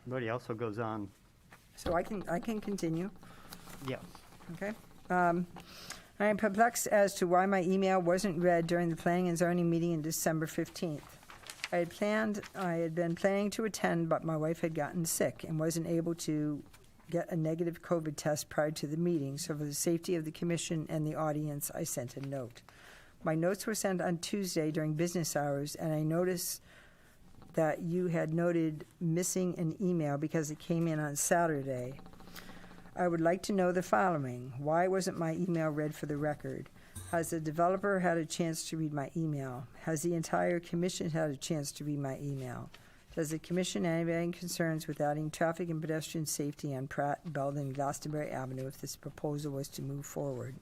But he also goes on. So I can continue. Yeah. Okay. I am perplexed as to why my email wasn't read during the planning and zoning meeting on December 15th. I had been planning to attend, but my wife had gotten sick and wasn't able to get a negative COVID test prior to the meeting. So for the safety of the commission and the audience, I sent a note. My notes were sent on Tuesday during business hours, and I noticed that you had noted missing an email because it came in on Saturday. I would like to know the following. Why wasn't my email read for the record? Has the developer had a chance to read my email? Has the entire commission had a chance to read my email? Does the commission have any concerns with adding traffic and pedestrian safety on Pratt, Belden, and Glastonbury Avenue if this proposal was to move forward?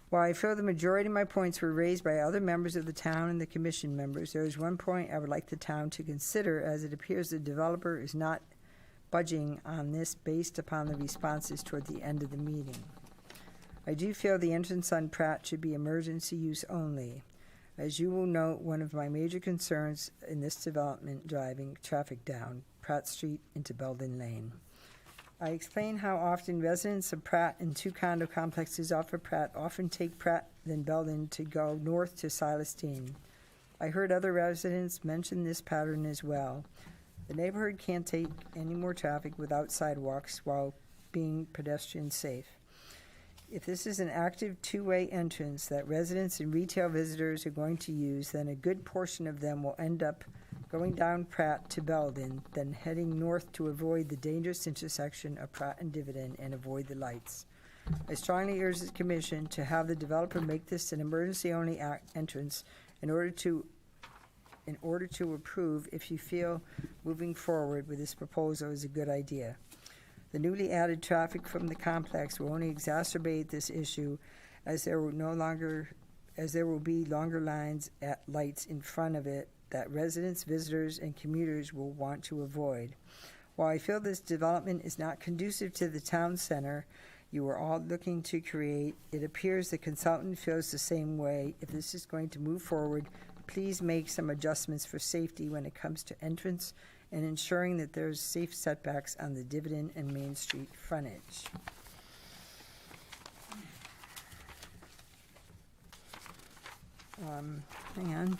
While I feel the majority of my points were raised by other members of the town and the commission members, there is one point I would like the town to consider, as it appears the developer is not budging on this based upon the responses toward the end of the meeting. I do feel the entrance on Pratt should be emergency use only. As you will note, one of my major concerns in this development driving traffic down Pratt Street into Belden Lane. I explain how often residents of Pratt and two condo complexes off of Pratt often take Pratt then Belden to go north to Silas Dean. I heard other residents mention this pattern as well. The neighborhood can't take any more traffic without sidewalks while being pedestrian safe. If this is an active two-way entrance that residents and retail visitors are going to use, then a good portion of them will end up going down Pratt to Belden, then heading north to avoid the dangerous intersection of Pratt and Dividend and avoid the lights. I strongly urge the commission to have the developer make this an emergency-only entrance in order to approve if you feel moving forward with this proposal is a good idea. The newly added traffic from the complex will only exacerbate this issue as there will be longer lines at lights in front of it that residents, visitors, and commuters will want to avoid. While I feel this development is not conducive to the town center you are all looking to create, it appears the consultant feels the same way. If this is going to move forward, please make some adjustments for safety when it comes to entrance and ensuring that there's safe setbacks on the Dividend and Main Street frontage. Hang on.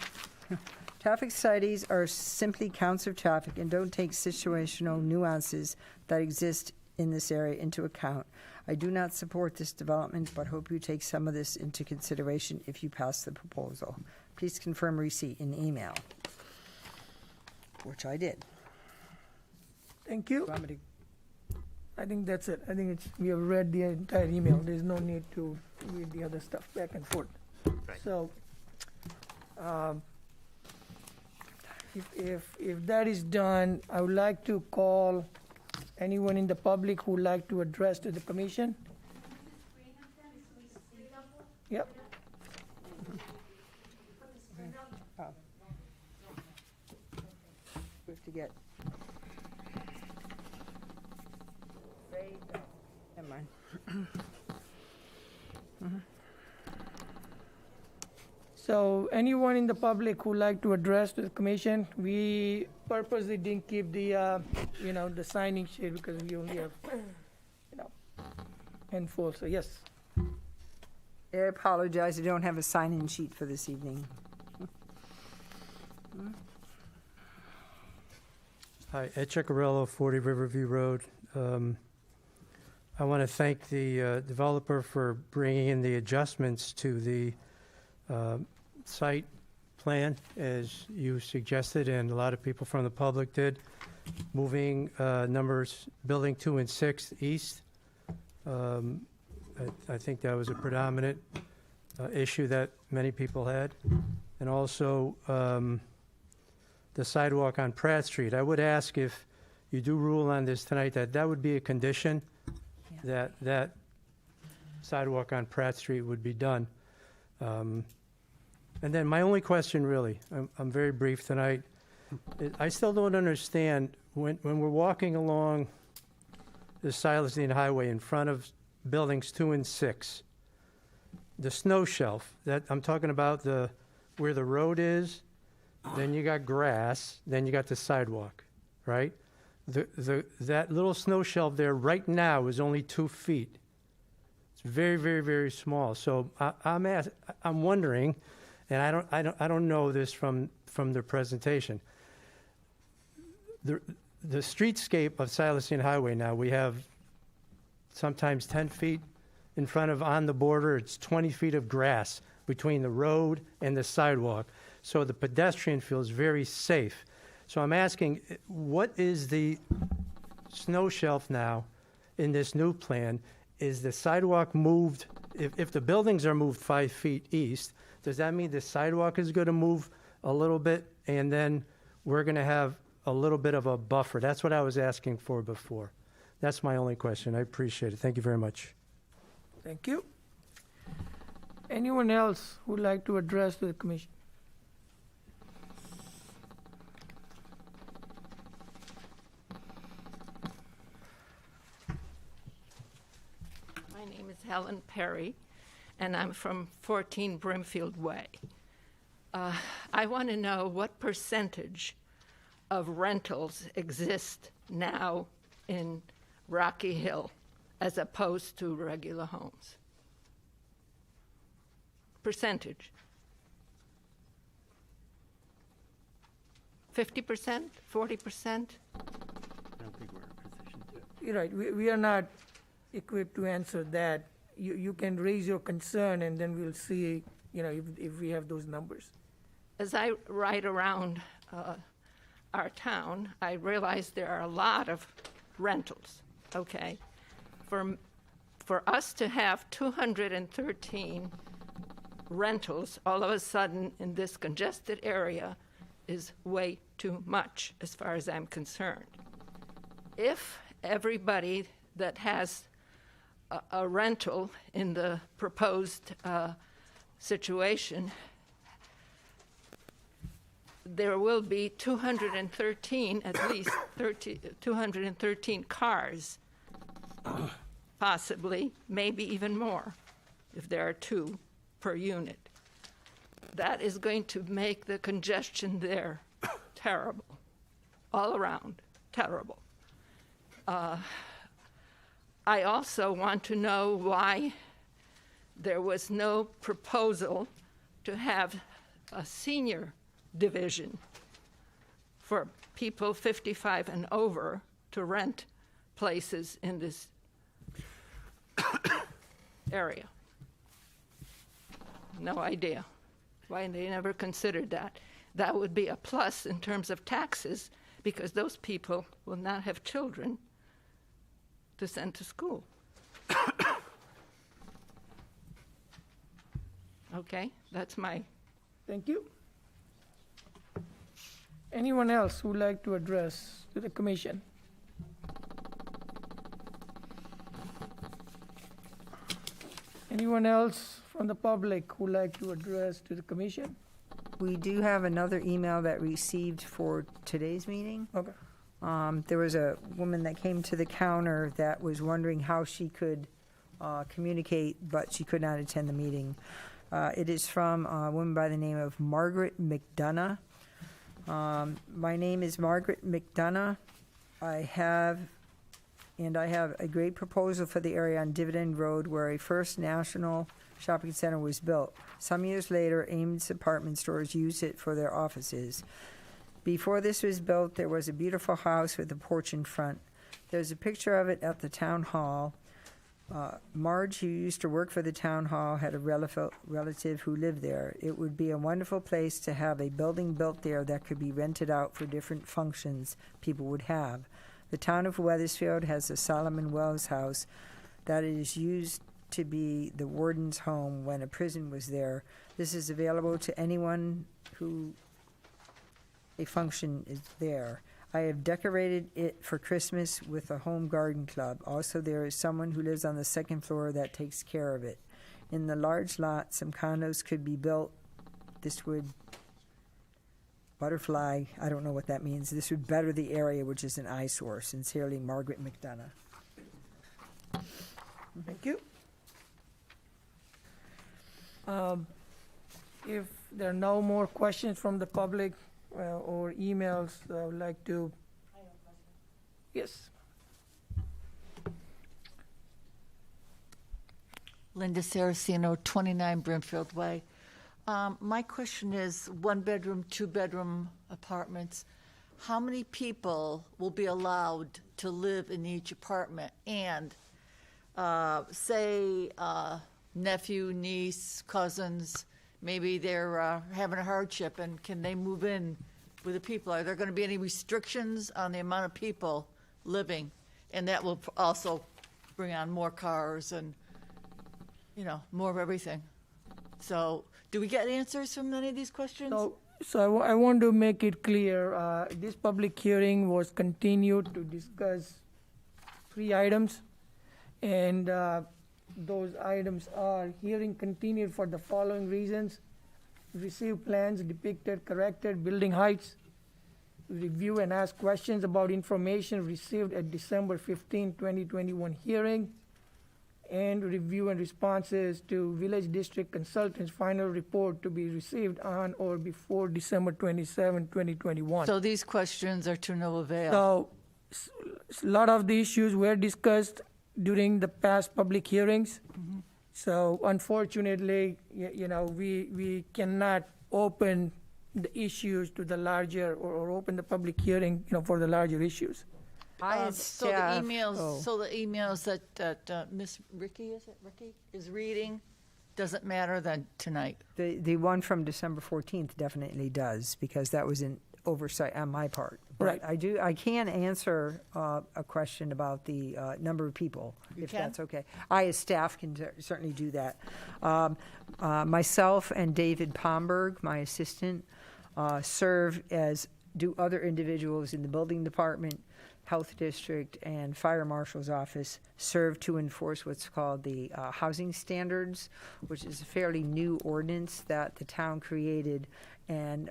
Traffic studies are simply counts of traffic and don't take situational nuances that exist in this area into account. I do not support this development, but hope you take some of this into consideration if you pass the proposal. Please confirm receipt in email, which I did. Thank you. Want me to- I think that's it. I think we have read the entire email. There's no need to read the other stuff back and forth. Right. So, if that is done, I would like to call anyone in the public who would like to address to the commission. Yep. We have to get. Never mind. So anyone in the public who like to address to the commission, we purposely didn't keep the, the signing sheet because we only have, handful, so yes. I apologize, I don't have a sign-in sheet for this evening. Hi, Ed Ciccarello, 40 Riverview Road. I want to thank the developer for bringing in the adjustments to the site plan, as you suggested, and a lot of people from the public did, moving numbers, building 2 and 6 east. I think that was a predominant issue that many people had. And also the sidewalk on Pratt Street. I would ask if you do rule on this tonight, that would be a condition, that sidewalk on Pratt Street would be done. And then my only question, really, I'm very brief tonight. I still don't understand, when we're walking along the Silas Dean Highway in front of buildings 2 and 6, the snow shelf, that I'm talking about where the road is, then you got grass, then you got the sidewalk, right? That little snow shelf there right now is only 2 feet. It's very, very, very small. So I'm wondering, and I don't know this from the presentation. The streetscape of Silas Dean Highway now, we have sometimes 10 feet in front of, on the border, it's 20 feet of grass between the road and the sidewalk. So the pedestrian feels very safe. So I'm asking, what is the snow shelf now in this new plan? Is the sidewalk moved if the buildings are moved 5 feet east, does that mean the sidewalk is going to move a little bit, and then we're going to have a little bit of a buffer? That's what I was asking for before. That's my only question. I appreciate it. Thank you very much. Thank you. Anyone else who would like to address to the commission? My name is Helen Perry, and I'm from 14 Brimfield Way. I want to know what percentage of rentals exist now in Rocky Hill as opposed to regular homes. Percentage. 50%? 40%? I don't think we're in a position to. You're right, we are not equipped to answer that. You can raise your concern, and then we'll see, if we have those numbers. As I ride around our town, I realize there are a lot of rentals, okay? For us to have 213 rentals all of a sudden in this congested area is way too much as far as I'm concerned. If everybody that has a rental in the proposed situation, there will be 213, at least 213 cars, possibly, maybe even more, if there are 2 per unit. That is going to make the congestion there terrible, all around, terrible. I also want to know why there was no proposal to have a senior division for people 55 and over to rent places in this area. No idea why they never considered that. That would be a plus in terms of taxes, because those people will not have children to send to school. Okay, that's my... Thank you. Anyone else who would like to address to the commission? Anyone else from the public who would like to address to the commission? We do have another email that received for today's meeting. Okay. There was a woman that came to the counter that was wondering how she could communicate, but she could not attend the meeting. It is from a woman by the name of Margaret McDonough. My name is Margaret McDonough. I have a great proposal for the area on Dividend Road where a First National shopping center was built. Some years later, Ames Department Stores used it for their offices. Before this was built, there was a beautiful house with a porch in front. There's a picture of it at the town hall. Marge, who used to work for the town hall, had a relative who lived there. It would be a wonderful place to have a building built there that could be rented out for different functions people would have. The town of Wethersfield has a Solomon Wells house that is used to be the warden's home when a prison was there. This is available to anyone who a function is there. I have decorated it for Christmas with a home garden club. Also, there is someone who lives on the second floor that takes care of it. In the large lot, some condos could be built. This would butterfly, I don't know what that means. This would better the area, which is an eyesore. Sincerely, Margaret McDonough. Thank you. If there are no more questions from the public or emails, I would like to... Yes. Linda Saraceno, 29 Brimfield Way. My question is, 1-bedroom, 2-bedroom apartments, how many people will be allowed to live in each apartment? And say nephew, niece, cousins, maybe they're having a hardship, and can they move in with the people? Are there going to be any restrictions on the amount of people living? And that will also bring on more cars and more of everything. So, do we get answers from any of these questions? So I want to make it clear, this public hearing was continued to discuss 3 items. And those items are hearing continued for the following reasons: receive plans depicted corrected building heights, review and ask questions about information received at December 15, 2021 hearing, and review and responses to village district consultant's final report to be received on or before December 27, 2021. So these questions are to no avail. So a lot of the issues were discussed during the past public hearings. So unfortunately, we cannot open the issues to the larger, or open the public hearing, for the larger issues. So the emails that Miss Ricky is reading doesn't matter then tonight. The one from December 14th definitely does, because that was an oversight on my part. But Right. I can answer a question about the number of people, if can? that's okay. I, as staff, can certainly do that. Myself and David Pomberg, my assistant, serve as do other individuals in the building department, health district, and fire marshal's office, serve to enforce what's called the housing standards, which is a fairly new ordinance that the town created. And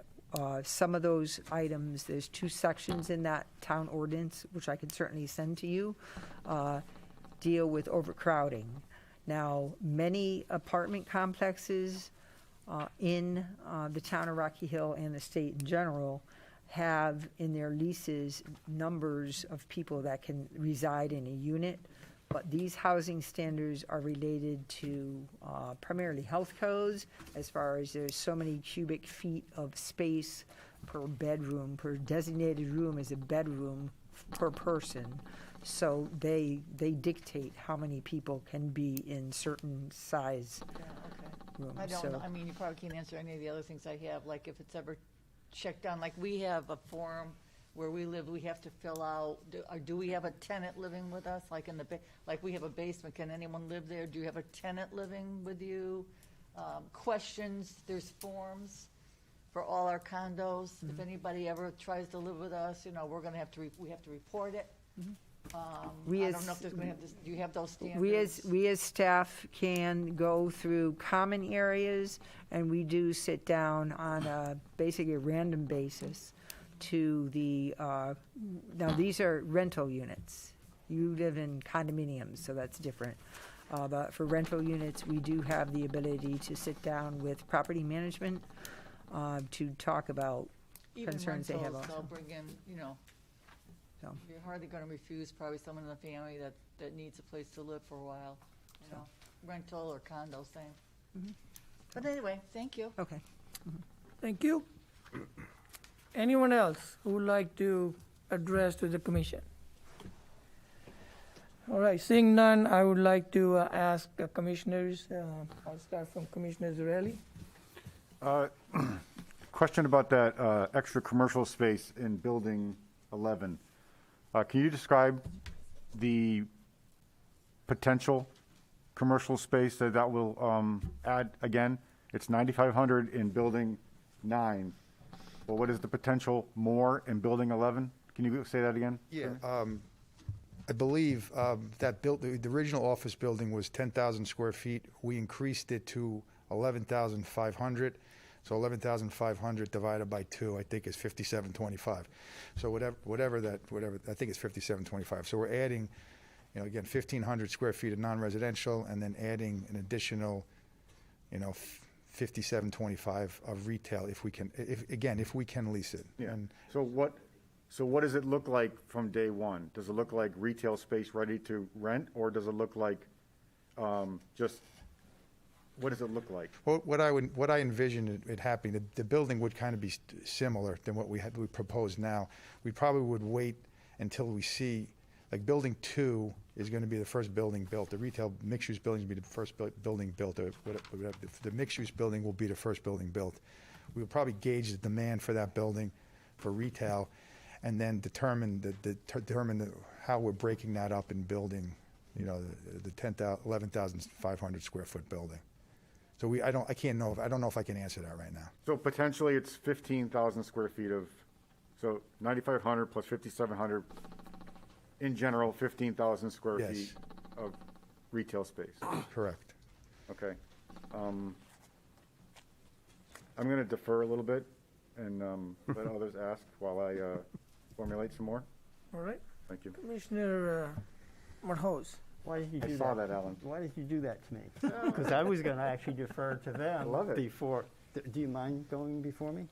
some of those items, there's 2 sections in that town ordinance, which I can certainly send to you, deal with overcrowding. Now, many apartment complexes in the town of Rocky Hill and the state in general have in their leases numbers of people that can reside in a unit. But these housing standards are related to primarily health codes, as far as there's so many cubic feet of space per bedroom, per designated room as a bedroom per person. So they dictate how many people can be in certain size rooms. I don't know. I mean, you probably can't answer any of the other things I have, like if it's ever checked on, like we have a form where we live, we have to fill out, do we have a tenant living with us? Like like we have a basement, can anyone live there? Do you have a tenant living with you? Questions, there's forms for all our condos. If anybody ever tries to live with us, we're gonna have to, we have to report it. I don't know if there's gonna have this, do you have those standards? We as staff can go through common areas, and we do sit down on basically a random basis to the, now these are rental units. You live in condominiums, so that's different. But for rental units, we do have the ability to sit down with property management to talk about concerns they have also. They'll bring in, So. you're hardly gonna refuse probably someone in the family that needs a place to live for a while, rental or condo, same. But anyway, thank you. Okay. Thank you. Anyone else who would like to address to the commission? All right, seeing none, I would like to ask the commissioners. I'll start from Commissioner Zarelli. Question about that extra commercial space in Building 11. Can you describe the potential commercial space that will add? Again, it's 9,500 in Building 9. Well, what is the potential more in Building 11? Can you say that again? Yeah, I believe that the original office building was 10,000 square feet. We increased it to 11,500. So 11,500 divided by 2, I think, is 5725. So whatever, I think it's 5725. So we're adding, again, 1,500 square feet of non-residential, and then adding an additional, 5725 of retail if we can, if we can lease it. Yeah. And So what does it look like from day one? Does it look like retail space ready to rent, or does it look like just, what does it look like? Well, what I envision it happening, the building would kind of be similar than what we propose now. We probably would wait until we see, like Building 2 is going to be the first building built. The retail mixed-use building will be the first building built. The mixed-use building will be the first building built. We will probably gauge the demand for that building for retail, and then determine how we're breaking that up in Building you know, the 11,500 square foot building. So I don't know if I can answer that right now. So potentially it's 15,000 square feet of, so 9,500 plus 5,700, in general, 15,000 square Yes. feet of retail space. Correct. Okay. I'm going to defer a little bit and let others ask while I formulate some more. All right. Thank you. Commissioner Marhose. Why did you I do saw that? that, Alan. Why did you do that to me? Because I was going to actually defer to them love it. before. Do you mind going before me?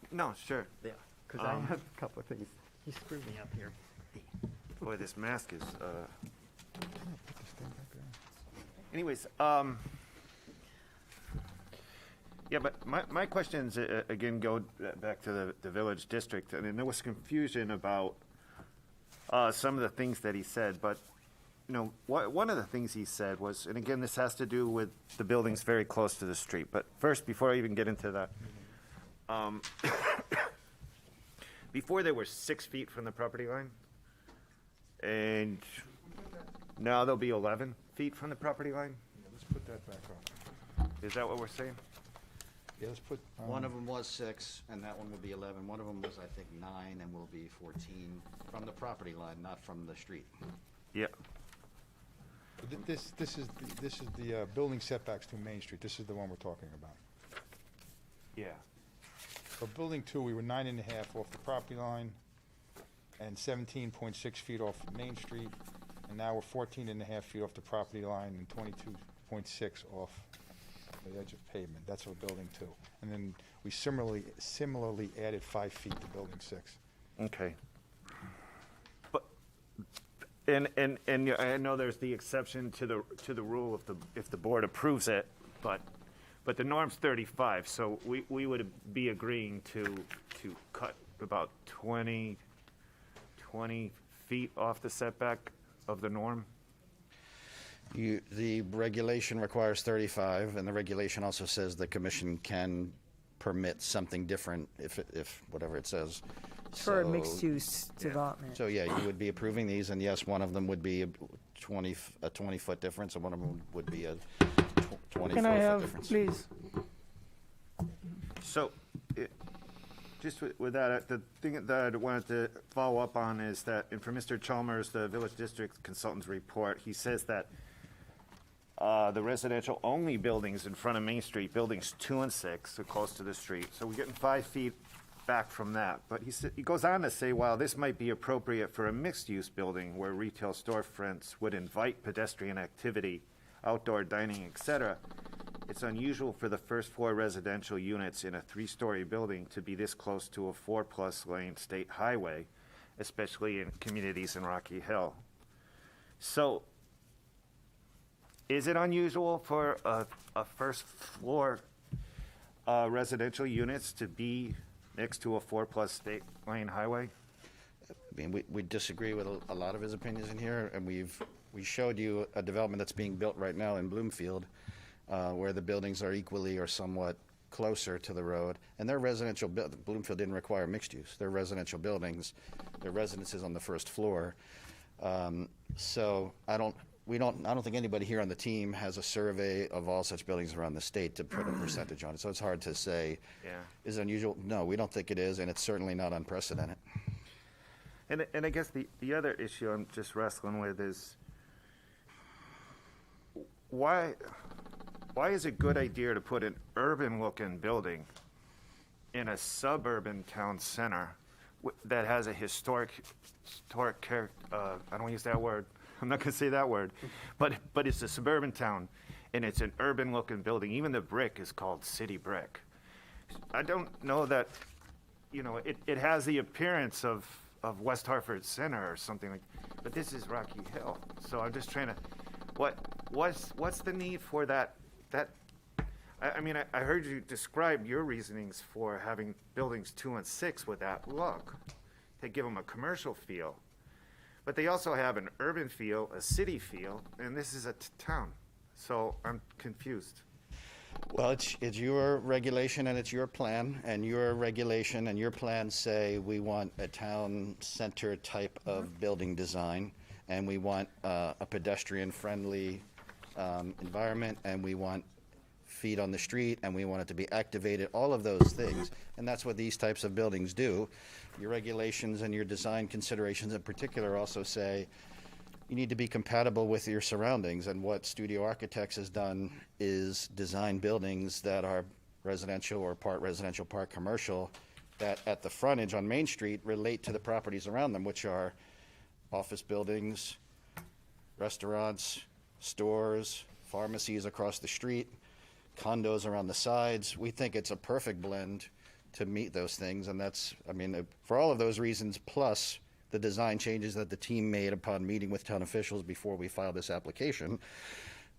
No, sure. Yeah. Because I have a couple of things. You screwed me up here. Boy, this mask is. Anyways, yeah, but my questions again go back to the village district. I mean, there was confusion about some of the things that he said, but you know, one of the things he said was, and again, this has to do with the buildings very close to the street. But first, before I even get into that, before they were 6 feet from the property line, and now they'll be 11 feet from the property line. Let's put that back up. Is that what we're saying? Yeah, let's put. One of them was 6, and that one will be 11. One of them was, I think, 9, and will be 14 from the property line, not from the street. Yeah. This is the building setbacks to Main Street. This is the one we're talking about. Yeah. For building 2, we were 9.5 off the property line and 17.6 feet off Main Street, and now we're 14.5 feet off the property line and 22.6 off the edge of pavement. That's for building 2. And then we similarly added 5 feet to building 6. Okay. But and I know there's the exception to the rule if the board approves it, but the norm's 35, so we would be agreeing to cut about 20 feet off the setback of the norm. The regulation requires 35, and the regulation also says the commission can permit something different if whatever it says. For a So- mixed-use development. So, yeah, you would be approving these, and yes, one of them would be a 20-foot difference, and one of them would be a 24-foot Can I have, difference. please? So, just with that, the thing that I wanted to follow up on is that, and for Mr. Chalmers, the village district consultant's report, he says that the residential-only buildings in front of Main Street, buildings 2 and 6, are close to the street. So we're getting 5 feet back from that. But he goes on to say, while this might be appropriate for a mixed-use building where retail storefronts would invite pedestrian activity, outdoor dining, etc., it's unusual for the first-floor residential units in a 3-story building to be this close to a 4+ lane state highway, especially in communities in Rocky Hill. So, is it unusual for a first-floor residential units to be next to a 4+ state lane highway? I mean, we disagree with a lot of his opinions in here, and we showed you a development that's being built right now in Bloomfield, where the buildings are equally or somewhat closer to the road, and their residential, Bloomfield didn't require mixed use. They're residential buildings, their residences on the first floor. So I don't think anybody here on the team has a survey of all such buildings around the state to put a percentage on it. So it's hard to say, Yeah. is it unusual? No, we don't think it is, and it's certainly not unprecedented. And I guess the other issue I'm just wrestling with is why is it a good idea to put an urban-looking building in a suburban town center that has a historic character? I don't want to use that word. I'm not going to say that word, but it's a suburban town, and it's an urban-looking building. Even the brick is called city brick. I don't know that, you know, it has the appearance of West Hartford Center or something like, but this is Rocky Hill. So I'm just trying to, what's the need for that? I mean, I heard you describe your reasonings for having buildings 2 and 6 with that look, to give them a commercial feel. But they also have an urban feel, a city feel, and this is a town. So I'm confused. Well, it's your regulation and it's your plan, and your regulation and your plan say we want a town center type of building design, and we want a pedestrian-friendly environment, and we want feet on the street, and we want it to be activated, all of those things. And that's what these types of buildings do. Your regulations and your design considerations in particular also say you need to be compatible with your surroundings. And what Studio Architects has done is design buildings that are residential or part residential, part commercial, that at the frontage on Main Street relate to the properties around them, which are office buildings, restaurants, stores, pharmacies across the street, condos around the sides. We think it's a perfect blend to meet those things, and that's, I mean, for all of those reasons, plus the design changes that the team made upon meeting with town officials before we filed this application,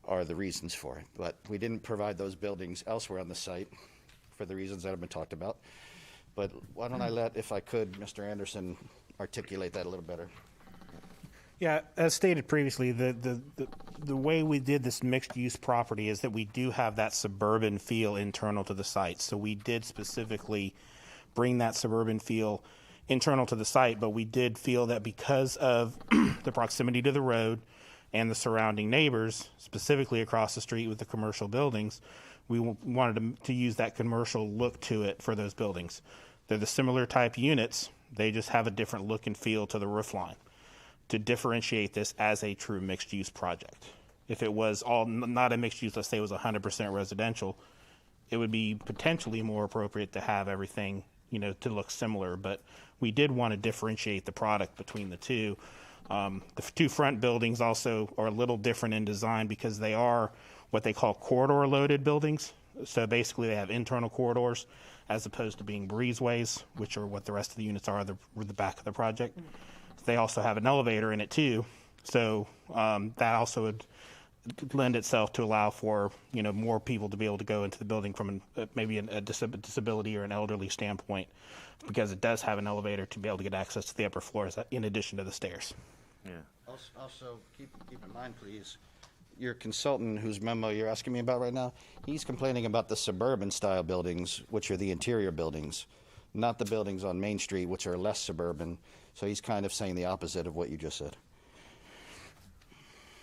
are the reasons for it. But we didn't provide those buildings elsewhere on the site for the reasons that have been talked about. But why don't I let, if I could, Mr. Anderson articulate that a little better. Yeah, as stated previously, the way we did this mixed-use property is that we do have that suburban feel internal to the site. So we did specifically bring that suburban feel internal to the site, but we did feel that because of the proximity to the road and the surrounding neighbors, specifically across the street with the commercial buildings, we wanted to use that commercial look to it for those buildings. They're the similar type units, they just have a different look and feel to the roof line, to differentiate this as a true mixed-use project. If it was all not a mixed use, let's say it was 100% residential, it would be potentially more appropriate to have everything, you know, to look similar. But we did want to differentiate the product between the two. The two front buildings also are a little different in design because they are what they call corridor-loaded buildings. So basically, they have internal corridors as opposed to being breezeways, which are what the rest of the units are, the back of the project. They also have an elevator in it too, so that also would lend itself to allow for, you know, more people to be able to go into the building from maybe a disability or an elderly standpoint, because it does have an elevator to be able to get access to the upper floors in addition to the stairs. Yeah. Also, keep in mind, please, your consultant whose memo you're asking me about right now, he's complaining about the suburban style buildings, which are the interior buildings, not the buildings on Main Street, which are less suburban. So he's kind of saying the opposite of what you just said.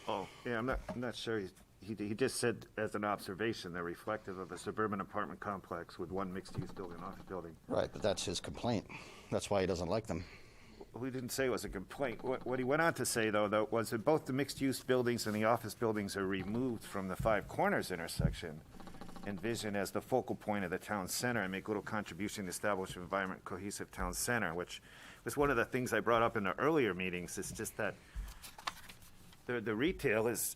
Oh, yeah, I'm not sure. He just said as an observation, they're reflective of a suburban apartment complex with one mixed-use building, office building. Right, but that's his complaint. That's why he doesn't like them. We didn't say it was a complaint. What he went on to say, though, was that both the mixed-use buildings and the office buildings are removed from the Five Corners intersection, envisioned as the focal point of the town center, and make little contribution to establish an environment cohesive town center, which was one of the things I brought up in the earlier meetings. It's just that the retail is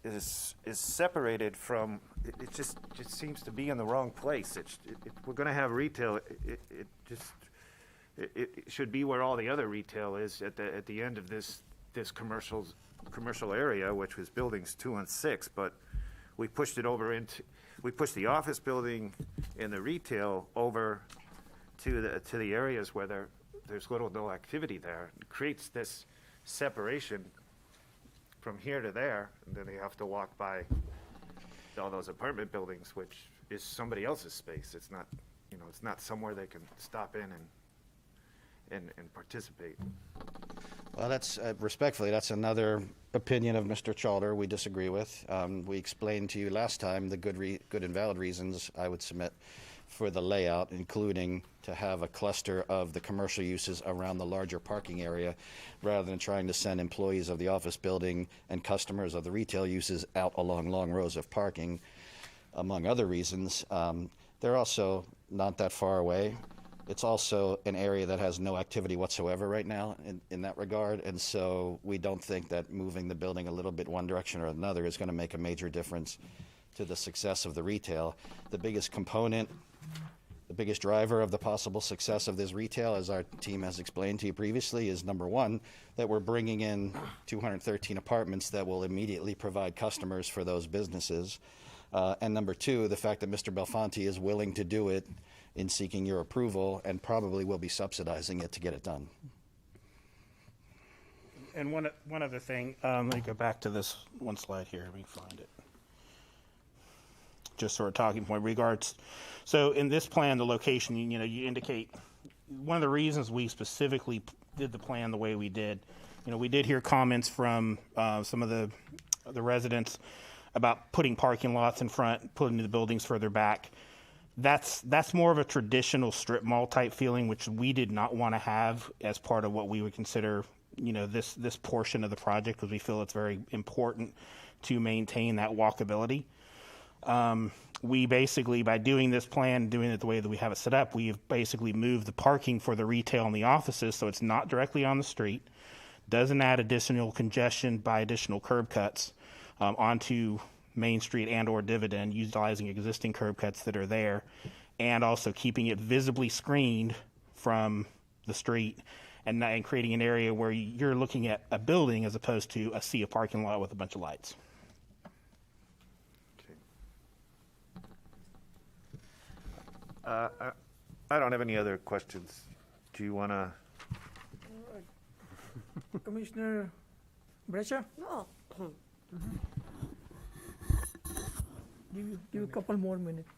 separated from. It just seems to be in the wrong place. If we're going to have retail, it should be where all the other retail is at the end of this commercial area, which was buildings 2 and 6. But we pushed the office building and the retail over to the areas where there's little no activity there. It creates this separation from here to there, and then they have to walk by all those apartment buildings, which is somebody else's space. It's not, it's not somewhere they can stop in and participate. Well, that's respectfully, that's another opinion of Mr. Chalder we disagree with. We explained to you last time the good and valid reasons I would submit for the layout, including to have a cluster of the commercial uses around the larger parking area, rather than trying to send employees of the office building and customers of the retail uses out along long rows of parking, among other reasons. They're also not that far away. It's also an area that has no activity whatsoever right now in that regard, and so we don't think that moving the building a little bit one direction or another is going to make a major difference to the success of the retail. The biggest component, the biggest driver of the possible success of this retail, as our team has explained to you previously, is number one, that we're bringing in 213 apartments that will immediately provide customers for those businesses. And number two, the fact that Mr. Belfonte is willing to do it in seeking your approval and probably will be subsidizing it to get it done. And one other thing, let me go back to this one slide here. Let me find it. Just sort of talking point regards. So in this plan, the location, you indicate one of the reasons we specifically did the plan the way we did we did hear comments from some of the residents about putting parking lots in front, putting the buildings further back. That's more of a traditional strip mall type feeling, which we did not want to have as part of what we would consider, this portion of the project, because we feel it's very important to maintain that walkability. We basically, by doing this plan, doing it the way that we have it set up, we've basically moved the parking for the retail and the offices so it's not directly on the street, doesn't add additional congestion by additional curb cuts onto Main Street and or Dividend, utilizing existing curb cuts that are there, and also keeping it visibly screened from the street and creating an area where you're looking at a building as opposed to a sea of parking lot with a bunch of lights. I don't have any other questions. Do you want to? Commissioner Brescia? No. Give you a couple more minutes.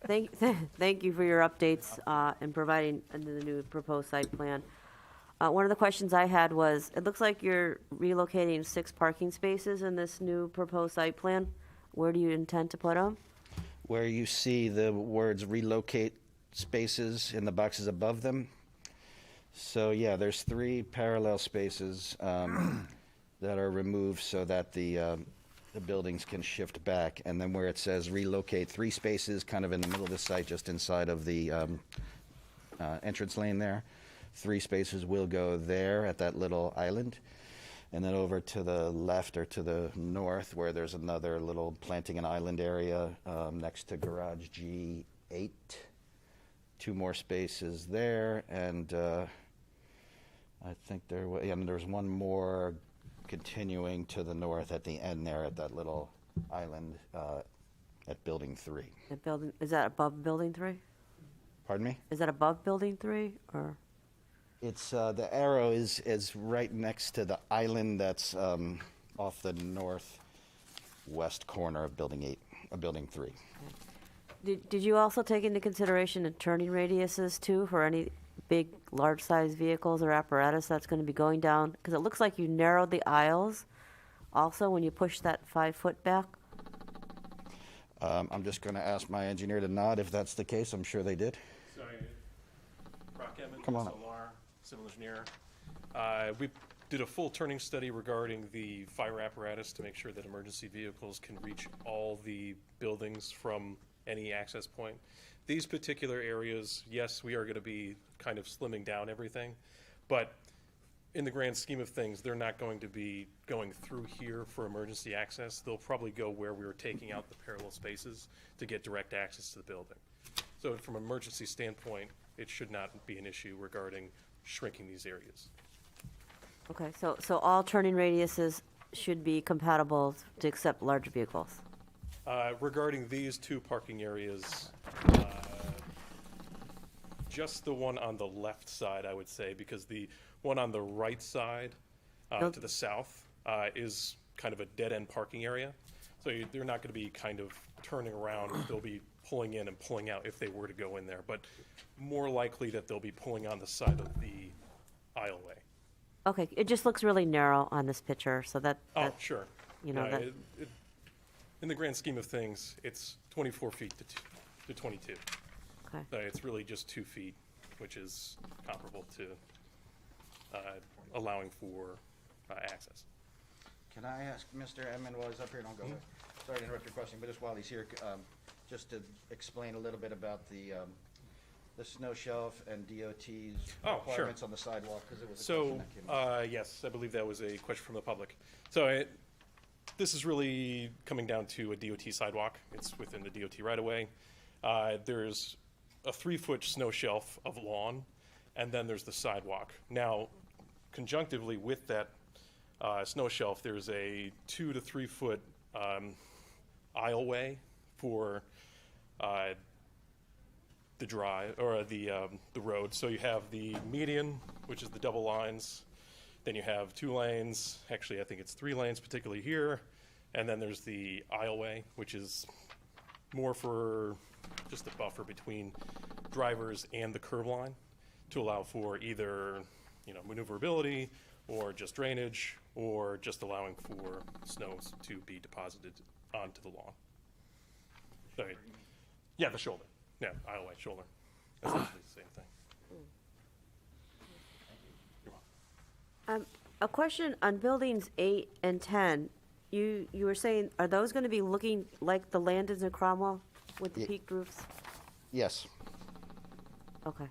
Thank you for your updates and providing the new proposed site plan. One of the questions I had was, it looks like you're relocating 6 parking spaces in this new proposed site plan. Where do you intend to put them? Where you see the words relocate spaces in the boxes above them. So yeah, there's 3 parallel spaces that are removed so that the buildings can shift back. And then where it says relocate 3 spaces, kind of in the middle of the site, just inside of the entrance lane there. 3 spaces will go there at that little island. And then over to the left or to the north, where there's another little planting and island area next to garage G8. 2 more spaces there, and I think there's one more continuing to the north at the end there at that little island at Building 3. Is that above Building 3? Pardon me? Is that above Building 3, or? It's the arrow is right next to the island that's off the northwest corner of Building 3. Did you also take into consideration the turning radiuses too for any big, large-sized vehicles or apparatus that's going to be going down? Because it looks like you narrowed the aisles also when you push that 5-foot back. I'm just going to ask my engineer to nod if that's the case. I'm sure they did. Sorry, Brock Emmett, Come on up. Solar, civil engineer. We did a full turning study regarding the fire apparatus to make sure that emergency vehicles can reach all the buildings from any access point. These particular areas, yes, we are going to be kind of slimming down everything, but in the grand scheme of things, they're not going to be going through here for emergency access. They'll probably go where we were taking out the parallel spaces to get direct access to the building. So from an emergency standpoint, it should not be an issue regarding shrinking these areas. Okay, so all turning radiuses should be compatible to accept large vehicles. Regarding these 2 parking areas, just the one on the left side, I would say, because the one on the right side to the south is kind of a dead-end parking area. So they're not going to be kind of turning around. They'll be pulling in and pulling out if they were to go in there, but more likely that they'll be pulling on the side of the aisleway. Okay, it just looks really narrow on this picture, so that Sure. You know, that- In the grand scheme of things, it's 24 feet to 22. Okay. So it's really just 2 feet, which is comparable to allowing for access. Can I ask Mr. Edmond while he's up here, and I'll go. Sorry to interrupt your question, but just while he's here, just to explain a little bit about the snow shelf and DOT's requirements on the sidewalk, because it was a question that came up. Yes, I believe that was a question from the public. So this is really coming down to a DOT sidewalk. It's within the DOT right-of-way. There's a 3-foot snow shelf of lawn, and then there's the sidewalk. Now, conjunctively with that snow shelf, there's a 2 to 3 foot aisleway for the drive or the road. So you have the median, which is the double lines. Then you have 2 lanes. Actually, I think it's 3 lanes, particularly here. And then there's the aisleway, which is more for just a buffer between drivers and the curb line to allow for either, maneuverability or just drainage, or just allowing for snow to be deposited onto the lawn. Sorry. Yeah, the shoulder. Yeah, aisleway shoulder. Essentially the same thing. A question on buildings 8 and 10. You were saying, are those going to be looking like the Landons and Cromwell with the peaked roofs? Yes. Okay.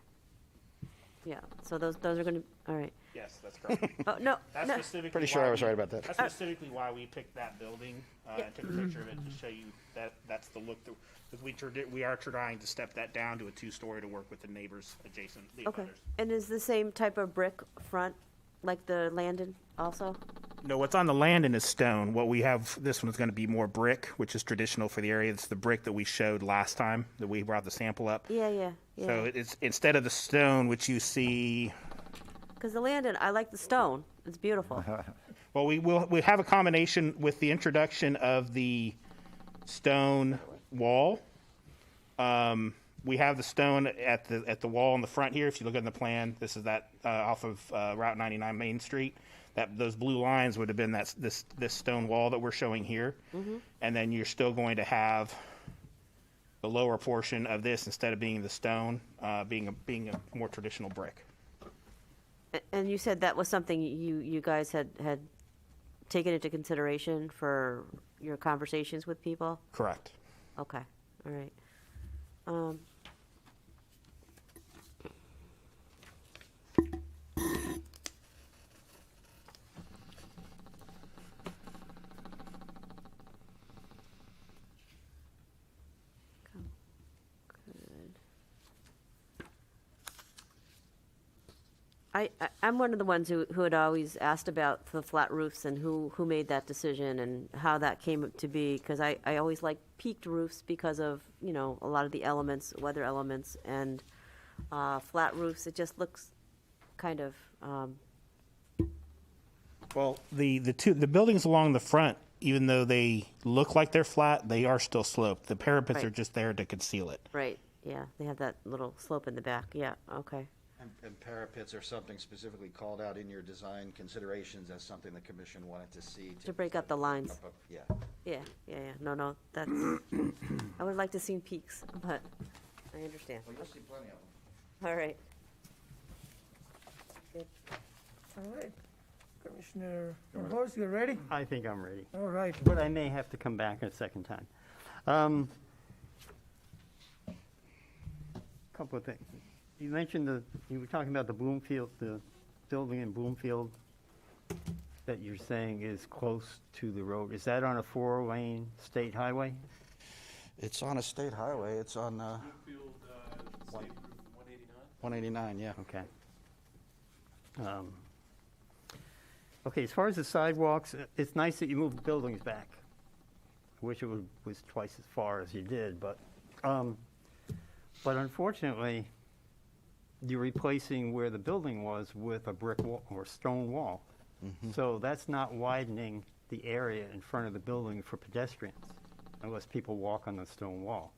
Yeah, so those are going to, all right. Yes, that's correct. Oh, no, That's no. specifically Pretty sure why I was we- right about that. That's specifically why we picked that building. I took a picture of it to show you that that's the look. Because we are trying to step that down to a 2-story to work with the neighbors adjacent. The Okay. abutters. And is the same type of brick front like the Landon also? No, what's on the Landon is stone. What we have, this one's going to be more brick, which is traditional for the area. It's the brick that we showed last time that we brought the sample up. Yeah. So it's instead of the stone, which you see. Because the Landon, I like the stone. It's beautiful. Well, we have a combination with the introduction of the stone wall. We have the stone at the wall in the front here. If you look at the plan, this is that off of Route 99 Main Street. Those blue lines would have been this stone wall that we're showing here, and then you're still going to have the lower portion of this instead of being the stone, being a more traditional brick. And you said that was something you guys had taken into consideration for your conversations with people? Correct. Okay, all right. I'm one of the ones who had always asked about the flat roofs and who made that decision and how that came to be, because I always like peaked roofs because of, a lot of the elements, weather elements, and flat roofs, it just looks kind of, Well, the buildings along the front, even though they look like they're flat, they are still sloped. The parapets Right. are just there to conceal it. right, yeah, they have that little slope in the back, yeah, okay. And parapets are something specifically called out in your design considerations as something the commission wanted to see. To break up the lines. Yeah. Yeah, no, that's, I would like to see peaks, but I understand. Well, you'll see plenty of them. All right. All right. Commissioner Rose, you ready? I think I'm ready. All right. But I may have to come back a second time. Couple of things. You mentioned you were talking about the Bloomfield, the building in Bloomfield that you're saying is close to the road. Is that on a 4-lane state highway? It's on a state highway. It's on Bloomfield, State Route 189? 189, yeah. Okay. Okay, as far as the sidewalks, it's nice that you moved the buildings back. I wish it was twice as far as you did, but unfortunately, you're replacing where the building was with a brick wall or stone wall. So that's not widening the area in front of the building for pedestrians, unless people walk on the stone wall.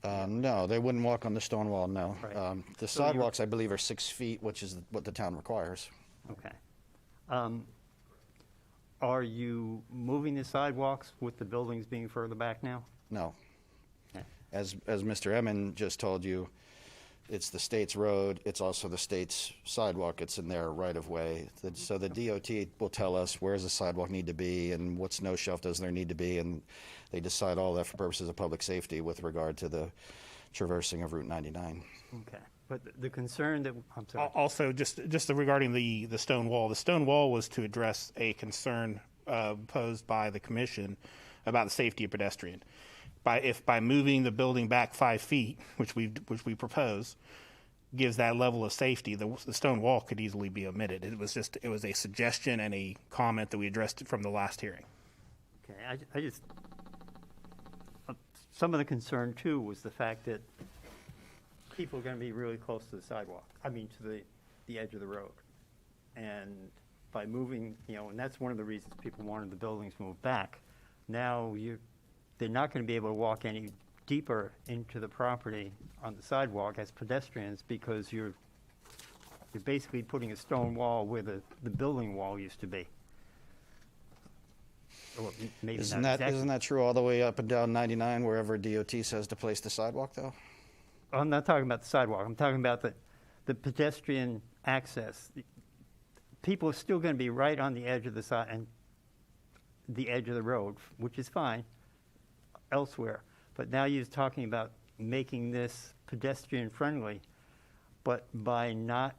No, they wouldn't walk on the stone wall, no. Right. The So you're- sidewalks, I believe, are 6 feet, which is what the town requires. Okay. Are you moving the sidewalks with the buildings being further back now? No. Okay. As Mr. Emmon just told you, it's the state's road, it's also the state's sidewalk, it's in their right-of-way. So the DOT will tell us where's the sidewalk need to be and what snow shelf does there need to be, and they decide all that for purposes of public safety with regard to the traversing of Route 99. Okay. But the concern that, I'm sorry. Also, just regarding the stone wall, the stone wall was to address a concern posed by the commission about the safety of pedestrian. By moving the building back 5 feet, which we propose, gives that level of safety. The stone wall could easily be omitted. It was a suggestion and a comment that we addressed from the last hearing. Okay, I just, some of the concern too was the fact that people are going to be really close to the sidewalk, to the edge of the road. And by moving, and that's one of the reasons people wanted the buildings moved back. Now they're not going to be able to walk any deeper into the property on the sidewalk as pedestrians because you're You're basically putting a stone wall where the building wall used to be. Or maybe Isn't not that, exactly. isn't that true all the way up and down 99, wherever DOT says to place the sidewalk, though? I'm not talking about the sidewalk. I'm talking about the pedestrian access. People are still going to be right on the edge of the side and the edge of the road, which is fine elsewhere. But now you're talking about making this pedestrian friendly, but by not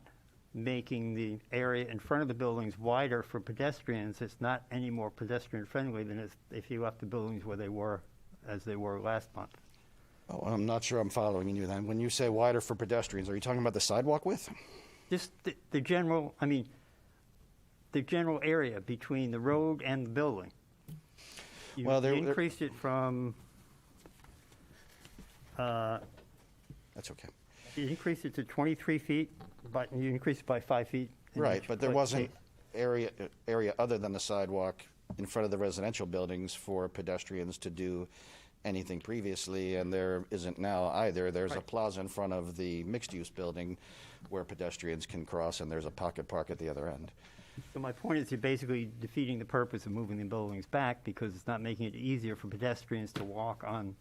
making the area in front of the buildings wider for pedestrians, it's not any more pedestrian friendly than if you left the buildings where they were, as they were last month. Oh, I'm not sure I'm following you then. When you say wider for pedestrians, are you talking about the sidewalk width? Just the general, I mean, the general area between the road and the building. You, Well, you increased it from, That's okay. you increased it to 23 feet, but you increased it by 5 feet. in Right, each but there place. wasn't area other than the sidewalk in front of the residential buildings for pedestrians to do anything previously, and there isn't now either. There's a Right. plaza in front of the mixed-use building where pedestrians can cross, and there's a pocket park at the other end. So my point is you're basically defeating the purpose of moving the buildings back because it's not making it easier for pedestrians to walk on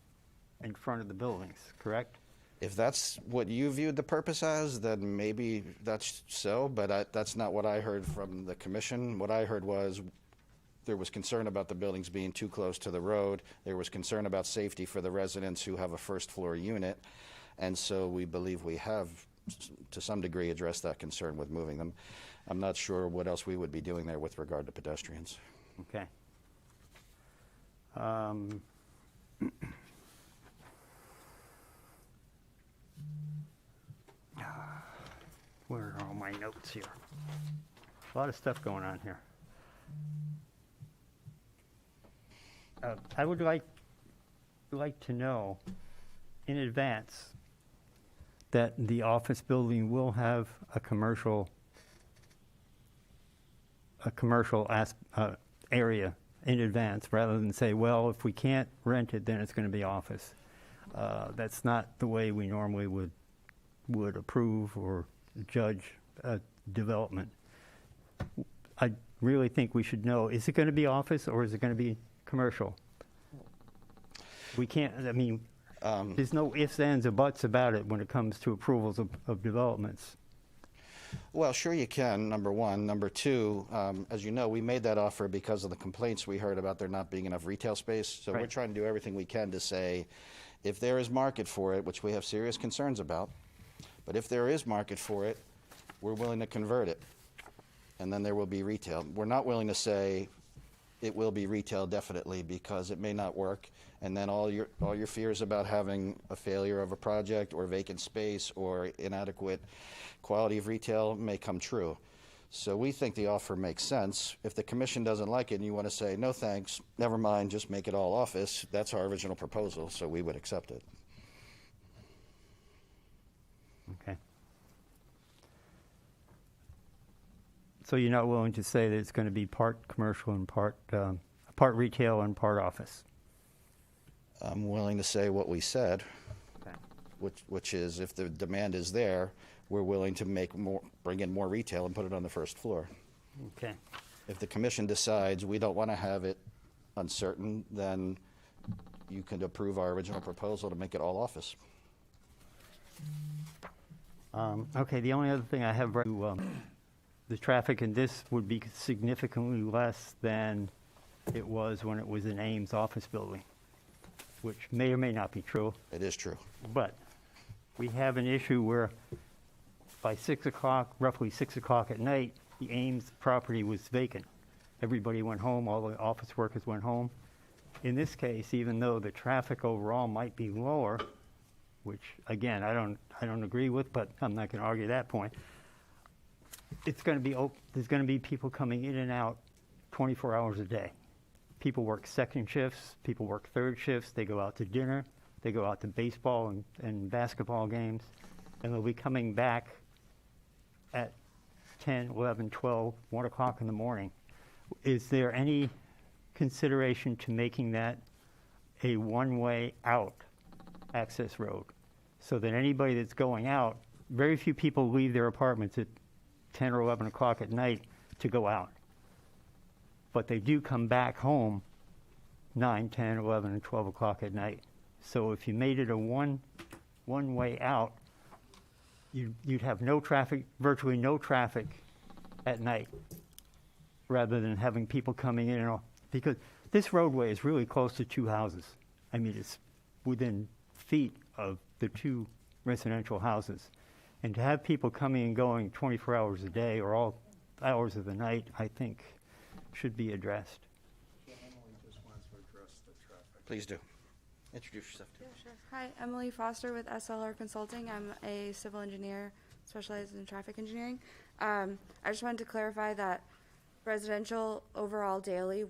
in front of the buildings, correct? If that's what you viewed the purpose as, then maybe that's so, but that's not what I heard from the commission. What I heard was there was concern about the buildings being too close to the road. There was concern about safety for the residents who have a first-floor unit, and so we believe we have, to some degree, addressed that concern with moving them. I'm not sure what else we would be doing there with regard to pedestrians. Okay. Where are all my notes here? A lot of stuff going on here. I would like to know in advance that the office building will have a commercial area in advance, rather than say, well, if we can't rent it, then it's going to be office. That's not the way we normally would approve or judge a development. I really think we should know, is it going to be office or is it going to be commercial? We can't, I mean, there's no ifs, ands, or buts about it when it comes to approvals of developments. Well, sure you can, number one. Number two, as you know, we made that offer because of the complaints we heard about there not being enough retail space. So we're Right. trying to do everything we can to say, if there is market for it, which we have serious concerns about, but if there is market for it, we're willing to convert it. And then there will be retail. We're not willing to say it will be retail definitely because it may not work. And then all your fears about having a failure of a project or vacant space or inadequate quality of retail may come true. So we think the offer makes sense. If the commission doesn't like it and you want to say, no thanks, never mind, just make it all office, that's our original proposal, so we would accept it. Okay. So you're not willing to say that it's going to be part commercial and part retail and part office? I'm willing to say what we said, Okay. which is if the demand is there, we're willing to bring in more retail and put it on the first floor. Okay. If the commission decides we don't want to have it uncertain, then you can approve our original proposal to make it all office. Okay, the only other thing I have, the traffic in this would be significantly less than it was when it was an Ames office building, which may or may not be true. It is true. But we have an issue where by 6 o'clock, roughly 6 o'clock at night, the Ames property was vacant. Everybody went home, all the office workers went home. In this case, even though the traffic overall might be lower, which again, I don't agree with, but I'm not going to argue that point. It's going to be there's going to be people coming in and out 24 hours a day. People work second shifts, people work third shifts, they go out to dinner, they go out to baseball and basketball games, and they'll be coming back at 10, 11, 12, 1 o'clock in the morning. Is there any consideration to making that a one-way out access road so that anybody that's going out, very few people leave their apartments at 10 or 11 o'clock at night to go out. But they do come back home 9, 10, 11, and 12 o'clock at night. So if you made it a one-way out, you'd have no traffic, virtually no traffic at night, rather than having people coming in and all. Because this roadway is really close to 2 houses. I mean, it's within feet of the 2 residential houses. And to have people coming and going 24 hours a day or all hours of the night, I think should be addressed. Please do. Introduce yourself. Yeah, sure. Hi, Emily Foster with SLR Consulting. I'm a civil engineer specialized in traffic engineering. I just wanted to clarify that residential overall daily